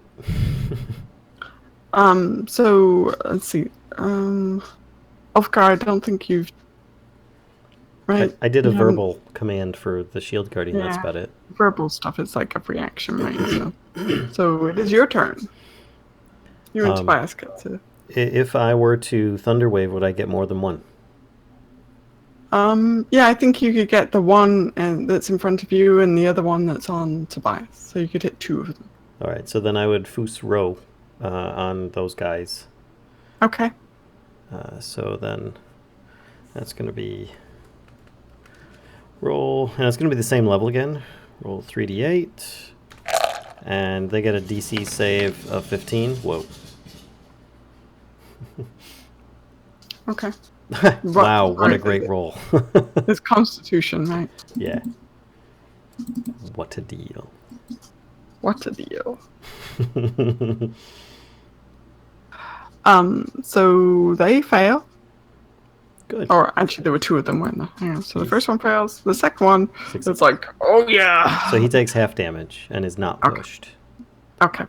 So let's see. Ulfgar, I don't think you've. Right. I did a verbal command for the shield guardian. Yeah. That's about it. Verbal stuff is like a reaction, right? So it is your turn. You and Tobias get to. If I were to Thunderwave, would I get more than one? Yeah, I think you could get the one that's in front of you and the other one that's on Tobias. So you could hit 2 of them. All right, so then I would Foos row on those guys. Okay. So then that's going to be roll, and it's going to be the same level again. Roll 3d8, and they get a DC save of 15. Whoa. Okay. Wow, what a great roll. It's Constitution, right? Yeah. What a deal. What a deal. So they fail. Good. Or actually, there were 2 of them, weren't there? Hang on. So the first one fails. The second one, it's like, oh yeah. So he takes half damage and is not pushed. Okay.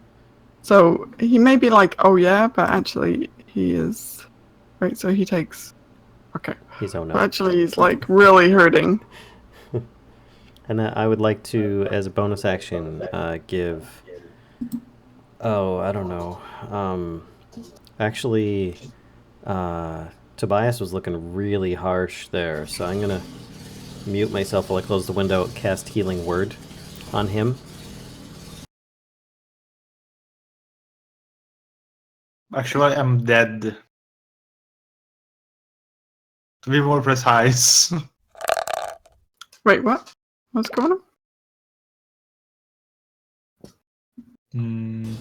So he may be like, oh yeah, but actually he is. Right. So he takes. Okay. He's oh no. Actually, he's like really hurting. And I would like to, as a bonus action, give. Oh, I don't know. Actually, Tobias was looking really harsh there, so I'm gonna mute myself while I close the window, cast Healing Word on him. Actually, I'm dead. To be more precise. Wait, what? What's going on?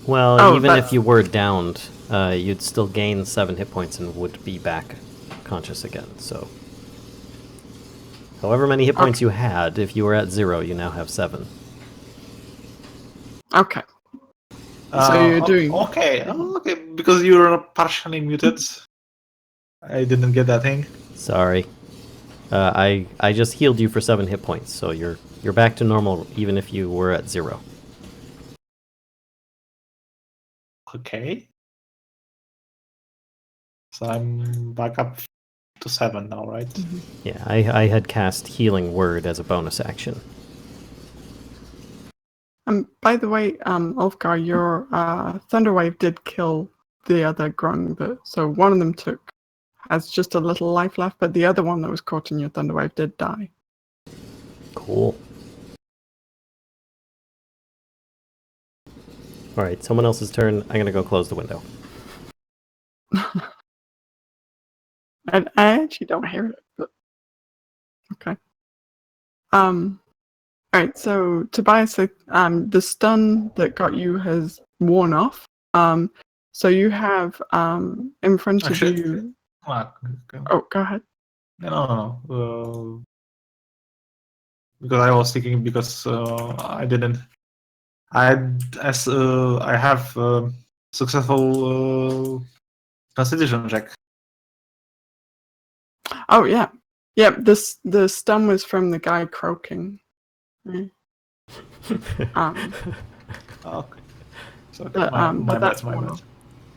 Well, Oh, even that- if you were downed, you'd still gain 7 hit points and would be back conscious again. So, however many hit points you had, if you were at 0, you now have 7. Okay. So you're doing... Okay, because you're partially muted. I didn't get that thing. Sorry. I just healed you for 7 hit points, so you're back to normal even if you were at 0. Okay. So I'm back up to 7 now, right? Yeah, I had cast Healing Word as a bonus action. By the way, Ulfgar, your Thunderwave did kill the other Grung, so one of them has just a little life left, but the other one that was caught in your Thunderwave did die. Cool. Alright, someone else's turn. I'm gonna go close the window. I actually don't hear it, but okay. Alright, so Tobias, the stun that got you has worn off. So you have in front of you. Oh, go ahead. No. Because I was thinking because I didn't. I have successful Constitution check. Oh yeah. Yeah, the stun was from the guy croaking. Right. Okay. So But my that's bad. one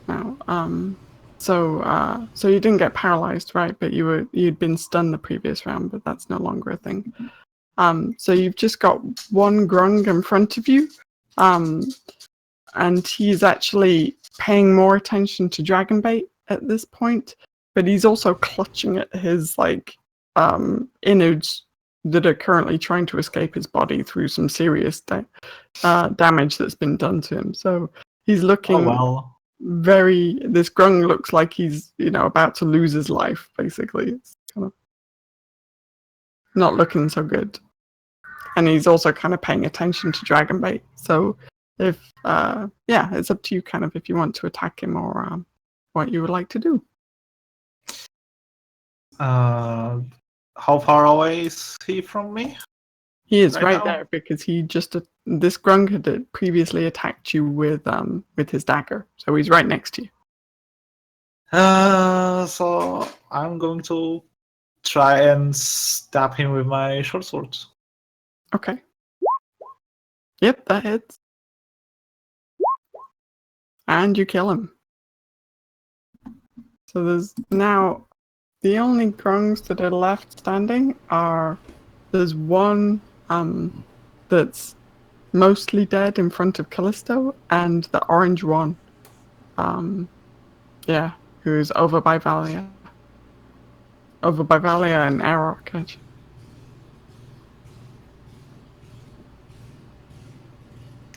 now. So you didn't get paralyzed, right? But you'd been stunned the previous round, but that's no longer a thing. So you've just got one Grung in front of you, and he's actually paying more attention to Dragonbait at this point, but he's also clutching at his innards that are currently trying to escape his body through some serious damage that's been done to him. So he's looking this Grung looks like he's about to lose his life. Basically, it's kind of not looking so good. And he's also kind of paying attention to Dragonbait. So if it's up to you kind of if you want to attack him or what you would like to do. How far away is he from me? He is right there because he just this Grung had previously attacked you with his dagger. So he's right next to you. So I'm going to try and stab him with my short sword. Okay. Yep, that hits. And you kill him. So there's now the only Grungs that are left standing there's one that's mostly dead in front of Callisto, and the orange one, who's over by Valia. Over by Valia and Arok, actually.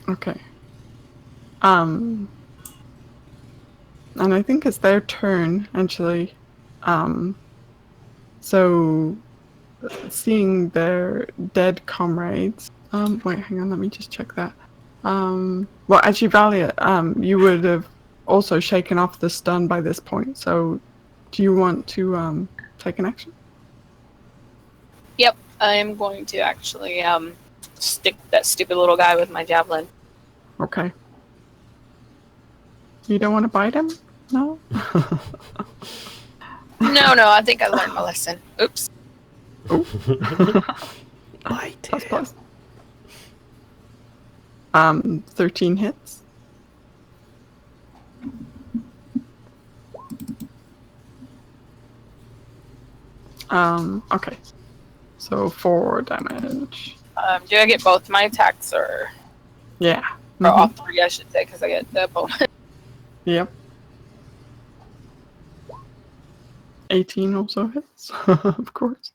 Okay. And I think it's their turn, actually. So seeing their dead comrades. Wait, hang on, let me just check that. Well, actually, Valia, you would have also shaken off the stun by this point. So, do you want to take an action? Yep, I am going to actually stick that stupid little guy with my javelin. Okay. You don't want to bite him? No? No, I think I learned my lesson. Oops. Bite Plus. 13 hits. Okay. So 4 damage. Do I get both my attacks or Yeah. or all three, I should say, because I get the bonus? Yep. 18 also hits, of course.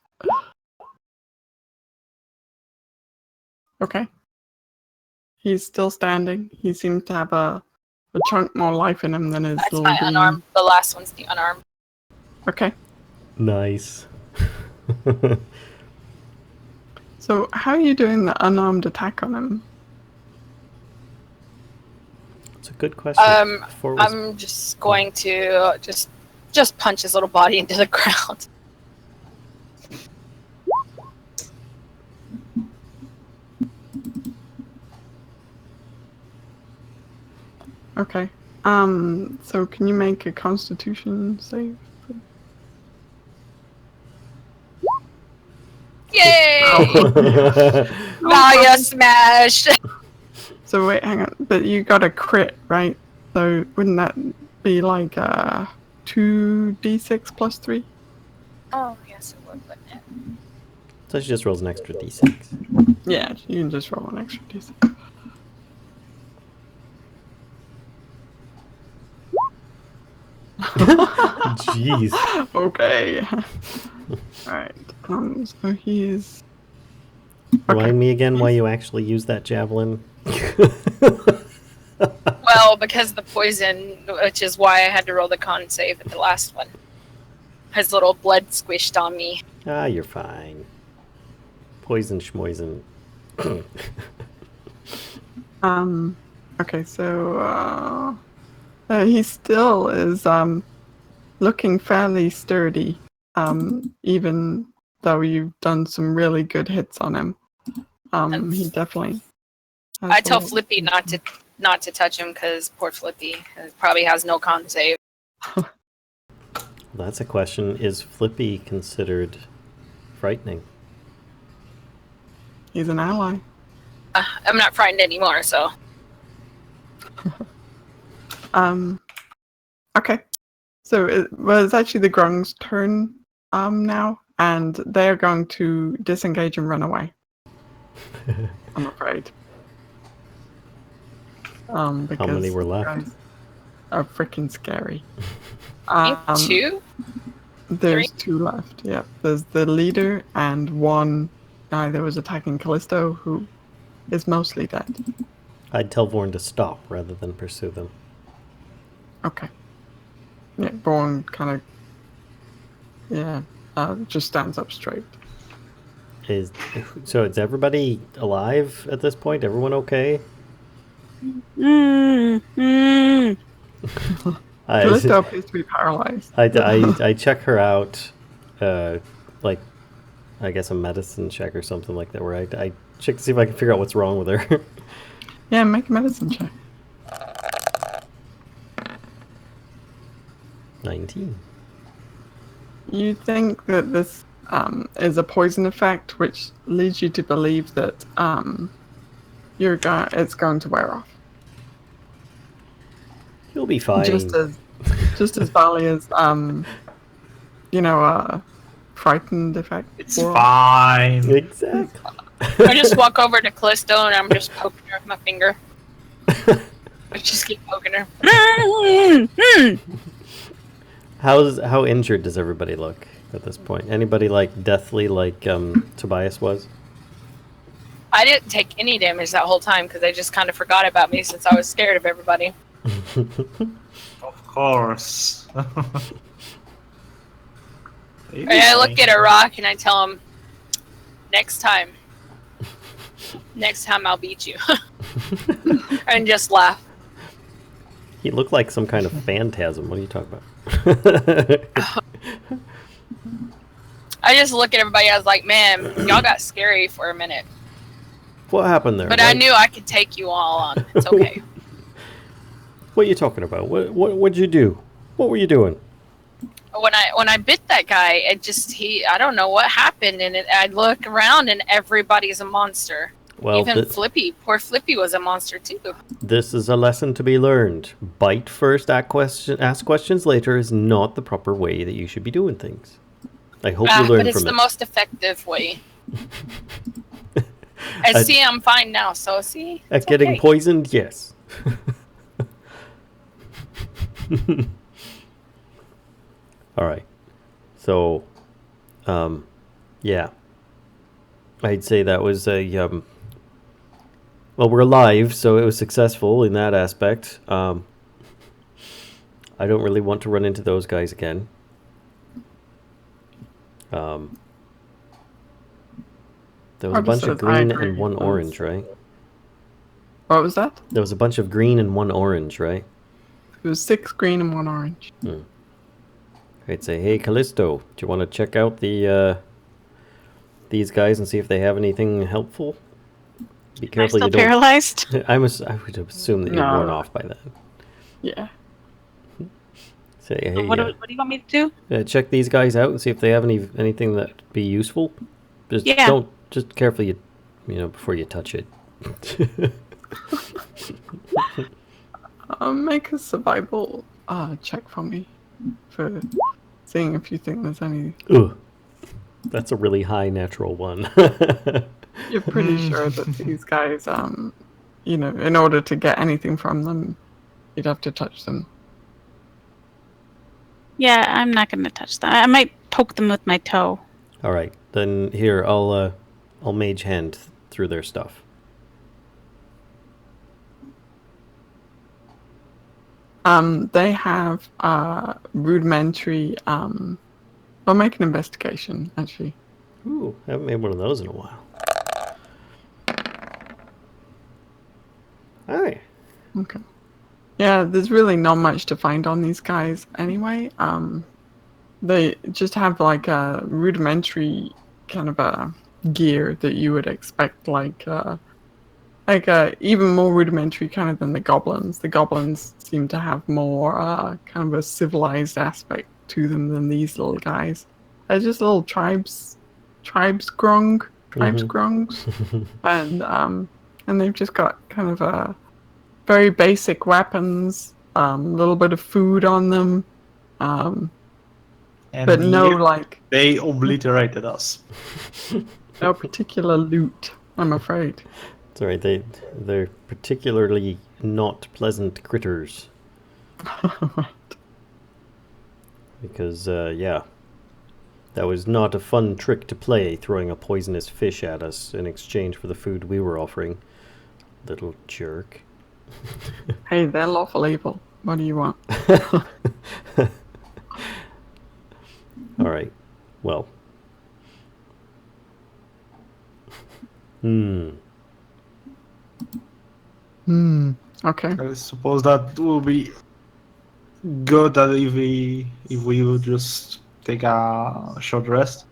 Okay. He's still standing. He seems to have a chunk more life in him than his That's little my demon. unarmed. The last one's the unarmed. Okay. Nice. So how are you doing the unarmed attack on him? It's a good question. I'm just going to just punch his little body into the ground. Okay. So can you make a Constitution save? Yay! Oh. Valia smash! So wait, hang on. But you got a crit, right? So wouldn't that be like 2d6 plus 3? Oh, yes, it would, wouldn't it? So she just rolls an extra d6. Yeah, you can just roll an extra d6. Jeez. Okay. Alright. So he's... Remind me again why you actually used that javelin. Well, because the poison, which is why I had to roll the con save at the last one. His little blood squished on me. Ah, you're fine. Poison schmoison. Okay, so he still is looking fairly sturdy, even though you've done some really good hits on him. He definitely. I tell Flippy not to touch him because poor Flippy probably has no con save. That's a question. Is Flippy considered frightening? He's an ally. I'm not frightened anymore, so. Okay. So it's actually the Grungs' turn now, and they're going to disengage and run away. I'm afraid. Because How many were left? guys are freaking scary. Two? There's 3? 2 left. Yeah. There's the leader and one guy that was attacking Callisto who is mostly dead. I'd tell Vorn to stop rather than pursue them. Okay. Yeah, Vorn kind of just stands up straight. So is everybody alive at this point? Everyone okay? Callisto appears to be paralyzed. I check her out, like, I guess a medicine check or something like that, where I check to see if I can figure out what's wrong with her. Yeah, make a medicine check. 19. You think that this is a poison effect, which leads you to believe that it's going to wear off. You'll be fine. Just as badly as frightened effect. It's fine. Exactly. I just walk over to Callisto and I'm just poking her with my finger. I just keep poking her. How injured does everybody look at this point? Anybody like deathly like Tobias was? I didn't take any damage that whole time because I just kind of forgot about me since I was scared of everybody. Of course. And I look at a rock and I tell him, next time I'll beat you. And just laugh. He looked like some kind of phantasm. What are you talking about? I just look at everybody. I was like, man, y'all got scary for a minute. What happened there? But I knew I could take you all on. It's okay. What are you talking about? What'd you do? What were you doing? When I bit that guy, I don't know what happened, and I look around and everybody's a monster. Well, even Flippy, poor Flippy was a monster too. This is a lesson to be learned. Bite first, ask questions later is not the proper way that you should be doing things. I hope you learn from it. But it's the most effective way. See, I'm fine now, so see? At getting okay. Poisoned, yes. All right. So, yeah. I'd say that was a, well, we're alive, so it was successful in that aspect. I don't really want to run into those guys again. There was a bunch of green and one orange, right? What was that? There was a bunch of green and one orange, right? It was 6 green and 1 orange. I'd say, hey, Callisto, do you want to check out these guys and see if they have anything helpful? Be Am I careful still you don't... paralyzed? I would assume that you're worn No. off by that. Yeah. Say, hey, What do you want me to do? check these guys out and see if they have anything that'd be useful. Just Yeah. just careful you know, before you touch it. Make a survival check for me. For seeing if you think there's any... Ugh. That's a really high natural one. You're pretty sure that these guys, you know, in order to get anything from them, you'd have to touch them. Yeah, I'm not going to touch that. I might poke them with my toe. All right, then here I'll mage hand through their stuff. They have rudimentary. I'll make an investigation actually. Ooh, haven't made one of those in a while. Hi. Okay. Yeah, there's really not much to find on these guys anyway. They just have like a rudimentary kind of a gear that you would expect, like even more rudimentary kind of than the goblins. The goblins seem to have more kind of a civilized aspect to them than these little guys. They're just little tribes grungs, and they've just got kind of a very basic weapons, a little bit of food on them, And but no like they obliterated us. no particular loot, I'm afraid. It's all right. They're particularly not pleasant critters. Because yeah, that was not a fun trick to play, throwing a poisonous fish at us in exchange for the food we were offering. Little jerk. Hey, they're lawful evil. What do you want? All right. Well. Okay. I suppose that will be good that if we would just take a short rest.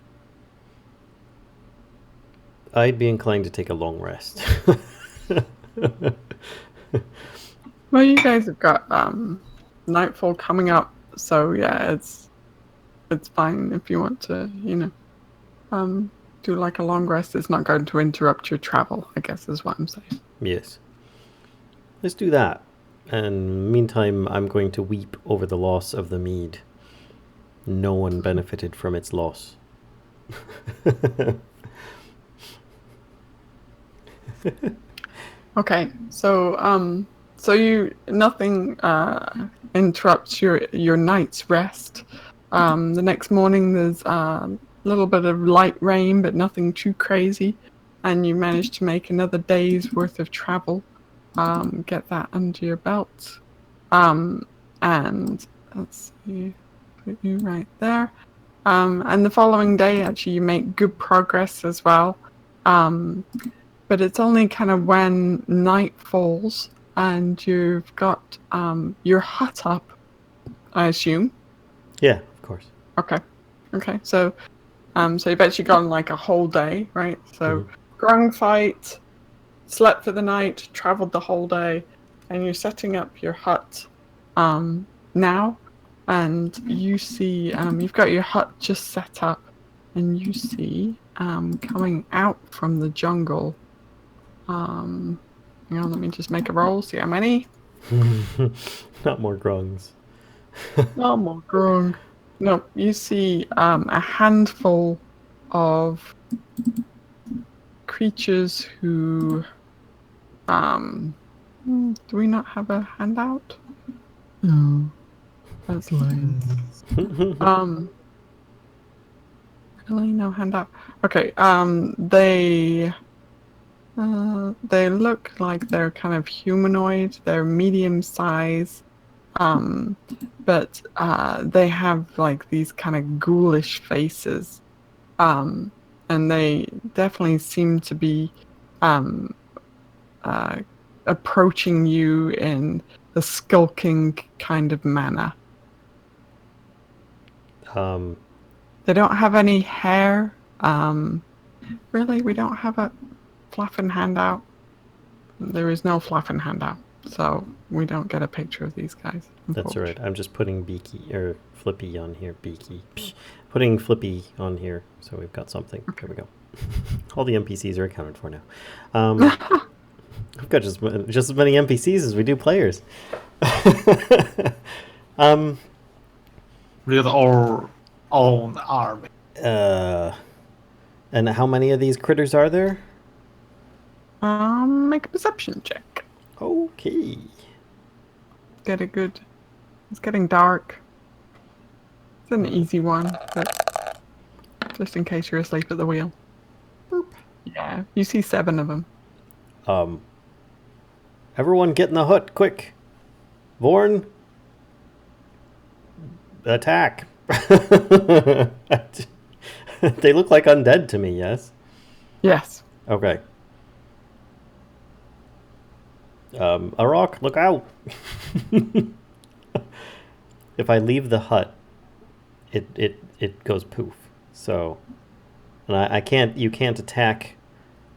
I'd be inclined to take a long rest. Well, you guys have got nightfall coming up, so yeah, it's fine if you want to, you know, do like a long rest. It's not going to interrupt your travel, I guess is what I'm saying. Yes. Let's do that. And meantime, I'm going to weep over the loss of the mead. No one benefited from its loss. Okay, so you nothing interrupts your night's rest. The next morning there's a little bit of light rain, but nothing too crazy, and you manage to make another day's worth of travel. Get that under your belt, and let's see, put you right there. And the following day, actually, you make good progress as well. But it's only kind of when night falls and you've got your hut up, I assume. Yeah, of course. Okay. So you've actually gone like a whole day, right? So Grung fight, slept for the night, traveled the whole day, and you're setting up your hut now. And you see, you've got your hut just set up, and you see coming out from the jungle. Hang on, let me just make a roll, see how many. Not more grungs. No more grung. No, you see a handful of creatures who do we not have a handout? No. That's lame. Really no handout. Okay, they look like they're kind of humanoid. They're medium size, but they have like these kind of ghoulish faces, and they definitely seem to be approaching you in a skulking kind of manner. They don't have any hair. Really, we don't have a fluffing handout. There is no fluffing handout, so we don't get a picture of these guys. That's all right. I'm just putting Beaky or Flippy on here. Beaky. Psh. Putting Flippy on here, so we've got something. There we go. All the NPCs are accounted for now. I've got just as many NPCs as we do players. With our own army. And how many of these critters are there? Make a perception check. Okay. Get it good. It's getting dark. It's an easy one, but just in case you're asleep at the wheel. Boop. Yeah, you see 7 of them. Everyone get in the hut, quick. Vorn, attack. They look like undead to me, yes? Yes. Okay. Arok, look out! If I leave the hut, it goes poof. So, and I can't. You can't attack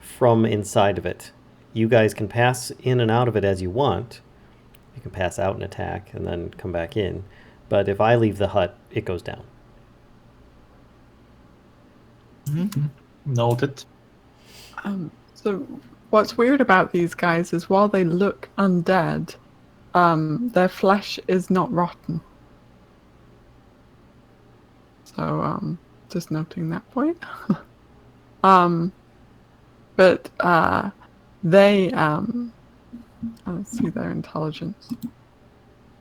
from inside of it. You guys can pass in and out of it as you want. You can pass out and attack, and then come back in. But if I leave the hut, it goes down. Mm-hmm. Noted. So what's weird about these guys is while they look undead, their flesh is not rotten. So just noting that point. But they let's see their intelligence.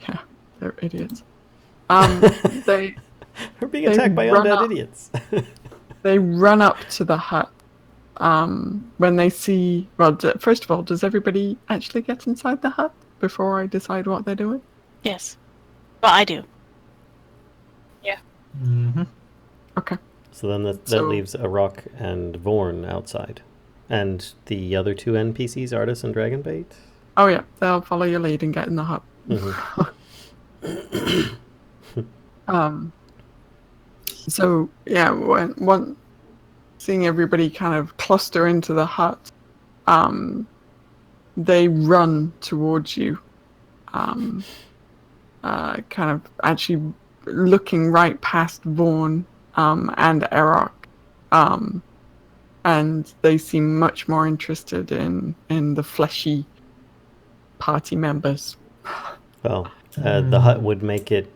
Yeah, they're idiots. We're being attacked by undead idiots. They run up to the hut when they see... Well, first of all, does everybody actually get inside the hut before I decide what they're doing? Yes. Well, I do. Yeah. Mm-hmm. Okay. So then that leaves Arok and Vorn outside. And the other 2 NPCs, Artis and Dragonbait? Oh yeah, they'll follow your lead and get in the hut. Mm-hmm. So yeah, when seeing everybody kind of cluster into the hut, they run towards you, kind of actually looking right past Vorn and Erok, and they seem much more interested in the fleshy party members. Well, the hut would make it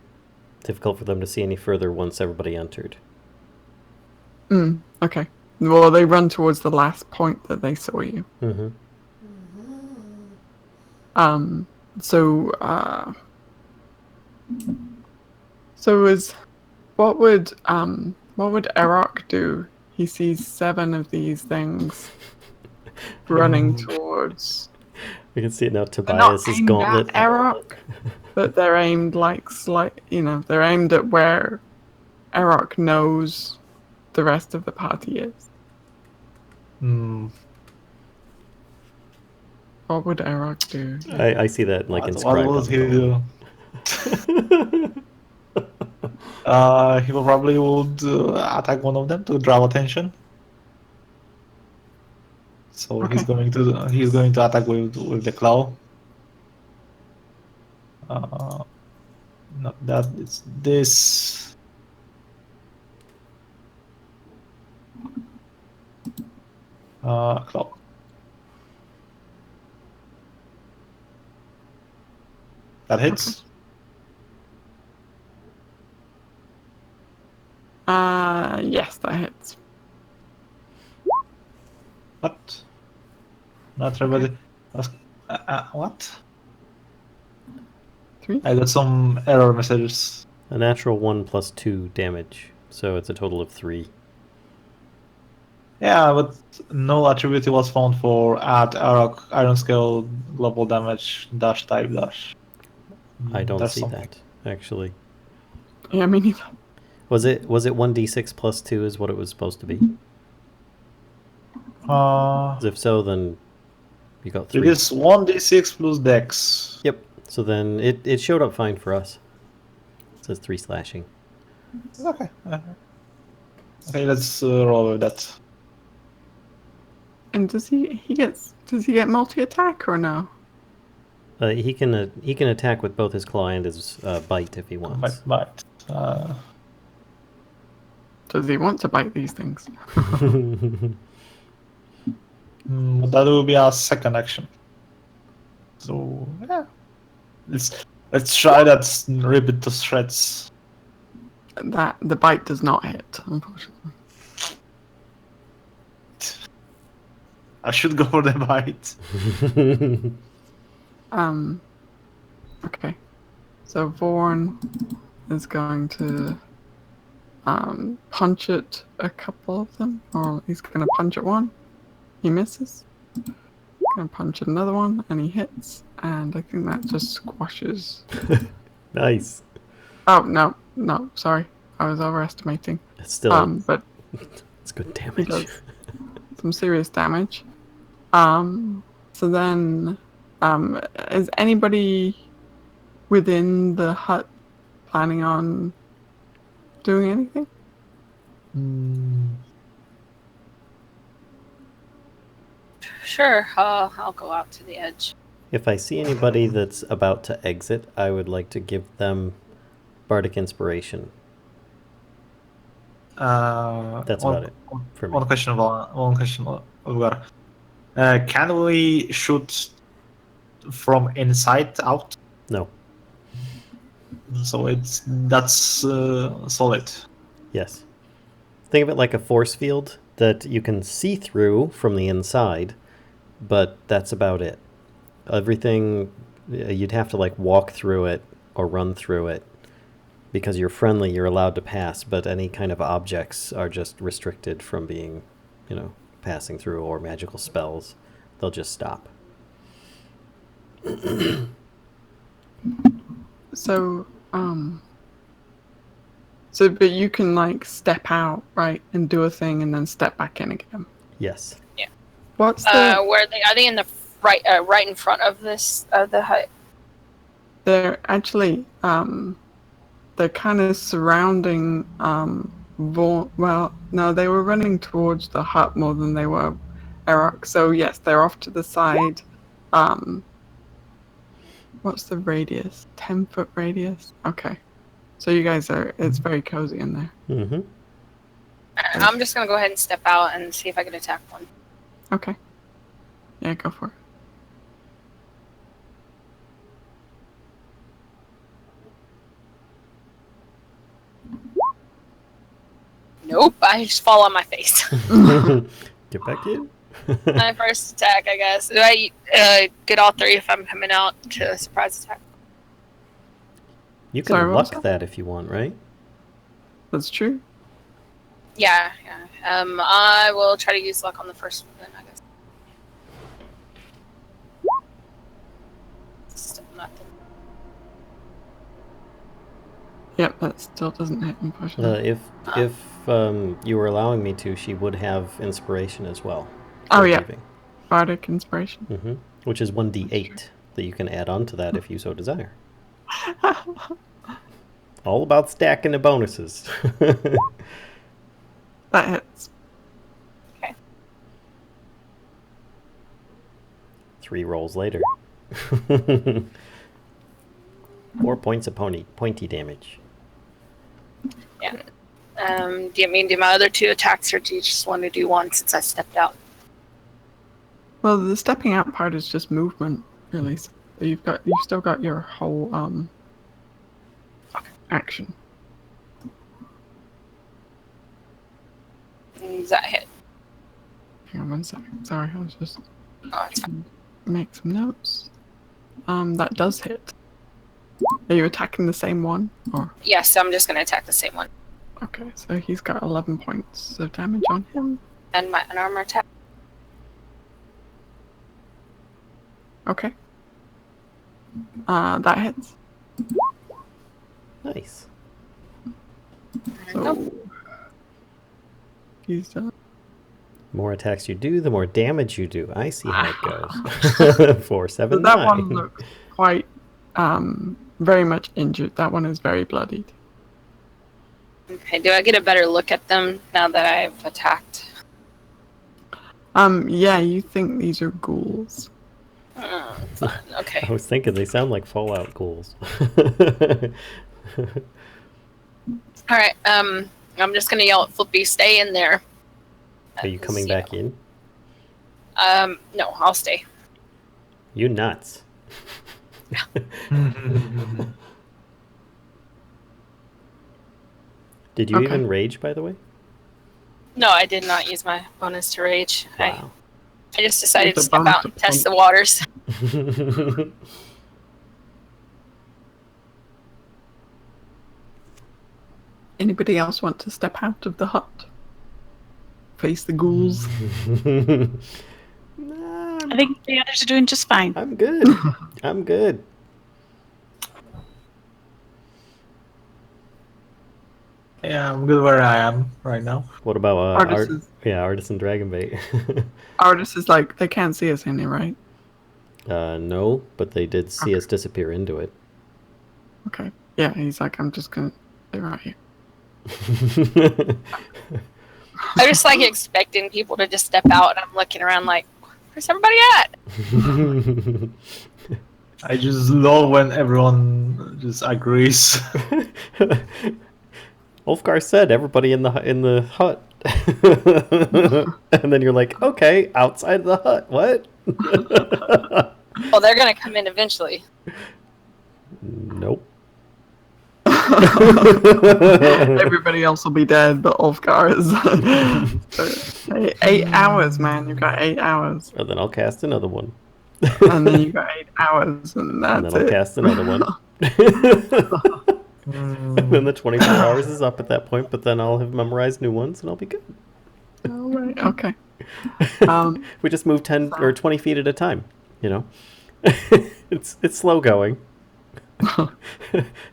difficult for them to see any further once everybody entered. Okay. Well, they run towards the last point that they saw you. Mm-hmm. So what would Erok do? He sees 7 of these things running towards. We can see it now. They're Tobias not is aimed gauntlet. at Erok, but they're aimed they're aimed at where Erok knows the rest of the party is. What would Erok do? I see that inscribed. What would he do? He probably would attack one of them to draw attention. So Okay. he's going to attack with the claw. Not that, it's this. Claw. That hits. Yes, that hits. What? Not everybody. What? 3? I got some error messages. A natural 1 plus 2 damage, so it's a total of 3. Yeah, but no attribute was found for add iron scale global damage dash type dash. I don't There's see something. that actually. Yeah, me neither. Was it 1d6 plus 2 is what it was supposed to be? 'Cause if so, then You got It 3. is 1d6 plus dex. Yep. So then it showed up fine for us. It says 3 slashing. Okay. Okay, let's roll with that. And does he get multi-attack or no? He can attack with both his claw and his bite if he wants. But Does he want to bite these things? that will be our second action. So yeah, let's try that. Rip it to shreds. That the bite does not hit, unfortunately. I should go for the bite. Okay. So Vorn is going to punch at a couple of them, or he's going to punch at one. He misses. Going to punch at another one, and he hits, and I think that just squashes. Nice. Oh no, sorry, I was overestimating. It's still But it's good he damage. does some serious damage. So then, is anybody within the hut planning on doing anything? Sure, I'll go out to the edge. If I see anybody that's about to exit, I would like to give them bardic inspiration. That's about it for me. One question, Ulgar. Can we shoot from inside out? No. So that's solid. Yes. Think of it like a force field that you can see through from the inside, but that's about it. Everything, you'd have to like walk through it or run through it. Because you're friendly, you're allowed to pass, but any kind of objects are just restricted from being, passing through, or magical spells. They'll just stop. So, but you can like step out, right, and do a thing, and then step back in again. Yes. Yeah. What's the? Where are they in the right in front of the hut? They're actually they're kind of surrounding Vorn. Well, no, they were running towards the hut more than they were Erok. So yes, they're off to the side. What's the radius? 10-foot radius. Okay. So you guys it's very cozy in there. Mm-hmm. I'm just gonna go ahead and step out and see if I can attack one. Okay. Yeah, go for it. Nope, I just fall on my face. Get back in. My first attack, I guess. Do I get all 3 if I'm coming out to a surprise attack? You can Sorry, what was luck that if you want, right? That's true. Yeah. I will try to use luck on the first one, then, I guess. Still nothing. Yep, that still doesn't hit, unfortunately. If you were allowing me to, she would have inspiration as well. Oh yeah, bardic inspiration. Mm-hmm. Which is 1d8 that you can add on to that if you so desire. All about stacking the bonuses. That hits. Okay. 3 rolls later. 4 points of pointy damage. Yeah. Do you mean to do my other 2 attacks, or do you just want to do one since I stepped out? Well, the stepping out part is just movement, really. So you've still got your whole action. Does that hit? Hang on 1 second. Sorry, I was just Oh, it's fine. make some notes. That does hit. Are you attacking the same one, or? Yes, I'm just gonna attack the same one. Okay, so he's got 11 points of damage on him. And an armor attack. Okay. That hits. Nice. So he's done. More attacks you do, the more damage you do. I see how it goes. 4, 7, So that 9. one looks quite very much injured. That one is very bloodied. Okay, do I get a better look at them now that I've attacked? Yeah, you think these are ghouls. Fun. Okay. I was thinking they sound like Fallout ghouls. Alright, I'm just gonna yell at Flippy, stay in there. Are you coming back in? No, I'll stay. You nuts. Did you Okay. even rage, by the way? No, I did not use my bonus to rage. Wow. I just decided With to the step bonus out and to test the waters. Anybody else want to step out of the hut? Face the ghouls? Nah, I think the others are doing just fine. I'm good. I'm good. Yeah, I'm good where I am right now. What about Artists, Artisan Dragonbait? artists is like, they can't see us in here, right? No, but they did see us disappear into it. Okay. Yeah, he's like, I'm just gonna stay right here. I just like expecting people to just step out, and I'm looking around like, where's everybody at? I just love when everyone just agrees. Ulfgar said everybody in the hut. And then you're like, okay, outside the hut. What? Well, they're gonna come in eventually. Nope. Everybody else will be dead, but Ulfgar is. 8 hours, man. You've got 8 hours. And then I'll cast another one. And then you've got 8 hours, and And that's then I'll it. cast another one. And then the 24 hours is up at that point, but then I'll have memorized new ones and I'll be good. All right, okay. We just move 10 or 20 feet at a time, you know? It's slow going.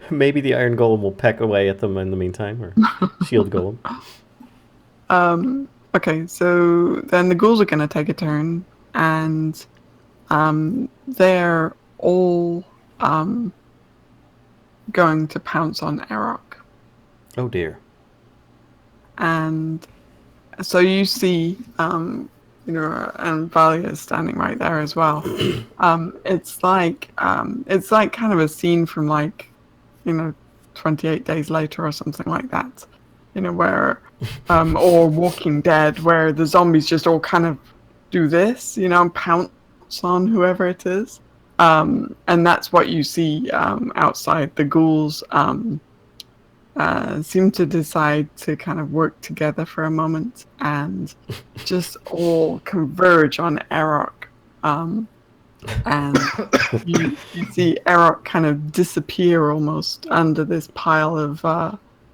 Maybe the Iron Golem will peck away at them in the meantime, or Shield Golem. Okay, so then the ghouls are going to take a turn, and they're all going to pounce on Erok. Oh dear. And so you see, and Valia is standing right there as well. It's like kind of a scene from 28 Days Later or something like that. Where, or Walking Dead, where the zombies just all kind of do this, and pounce on whoever it is. And that's what you see outside. The ghouls seem to decide to kind of work together for a moment and just all converge on Erok. And you see Erok kind of disappear almost under this pile of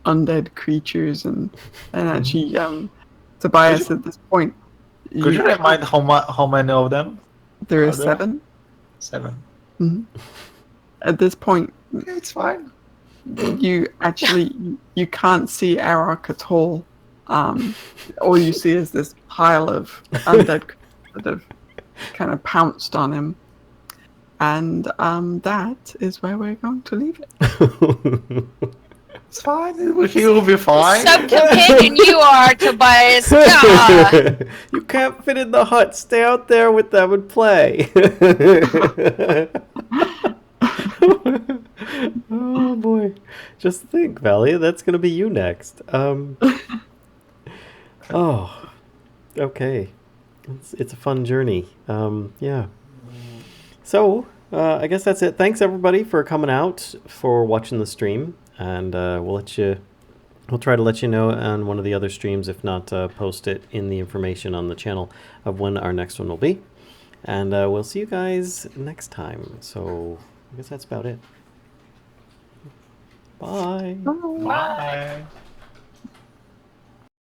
undead creatures, and actually Tobias at this point. Could you remind how many of them? There are is there? 7. 7. Mhm. At this point, It's fine. you can't see Erok at all. All you see is this pile of undead that have kind of pounced on him. And that is where we're going to leave it. It's fine. He will be fine. Some companion you are, Tobias. God. You can't fit in the hut. Stay out there with them and play. Oh boy. Just think, Valia, that's going to be you next. Oh. Okay. It's a fun journey. Yeah. So, I guess that's it. Thanks everybody for coming out, for watching the stream, and we'll try to let you know on one of the other streams, if not post it in the information on the channel of when our next one will be. And we'll see you guys next time. So, I guess that's about it. Bye. Bye.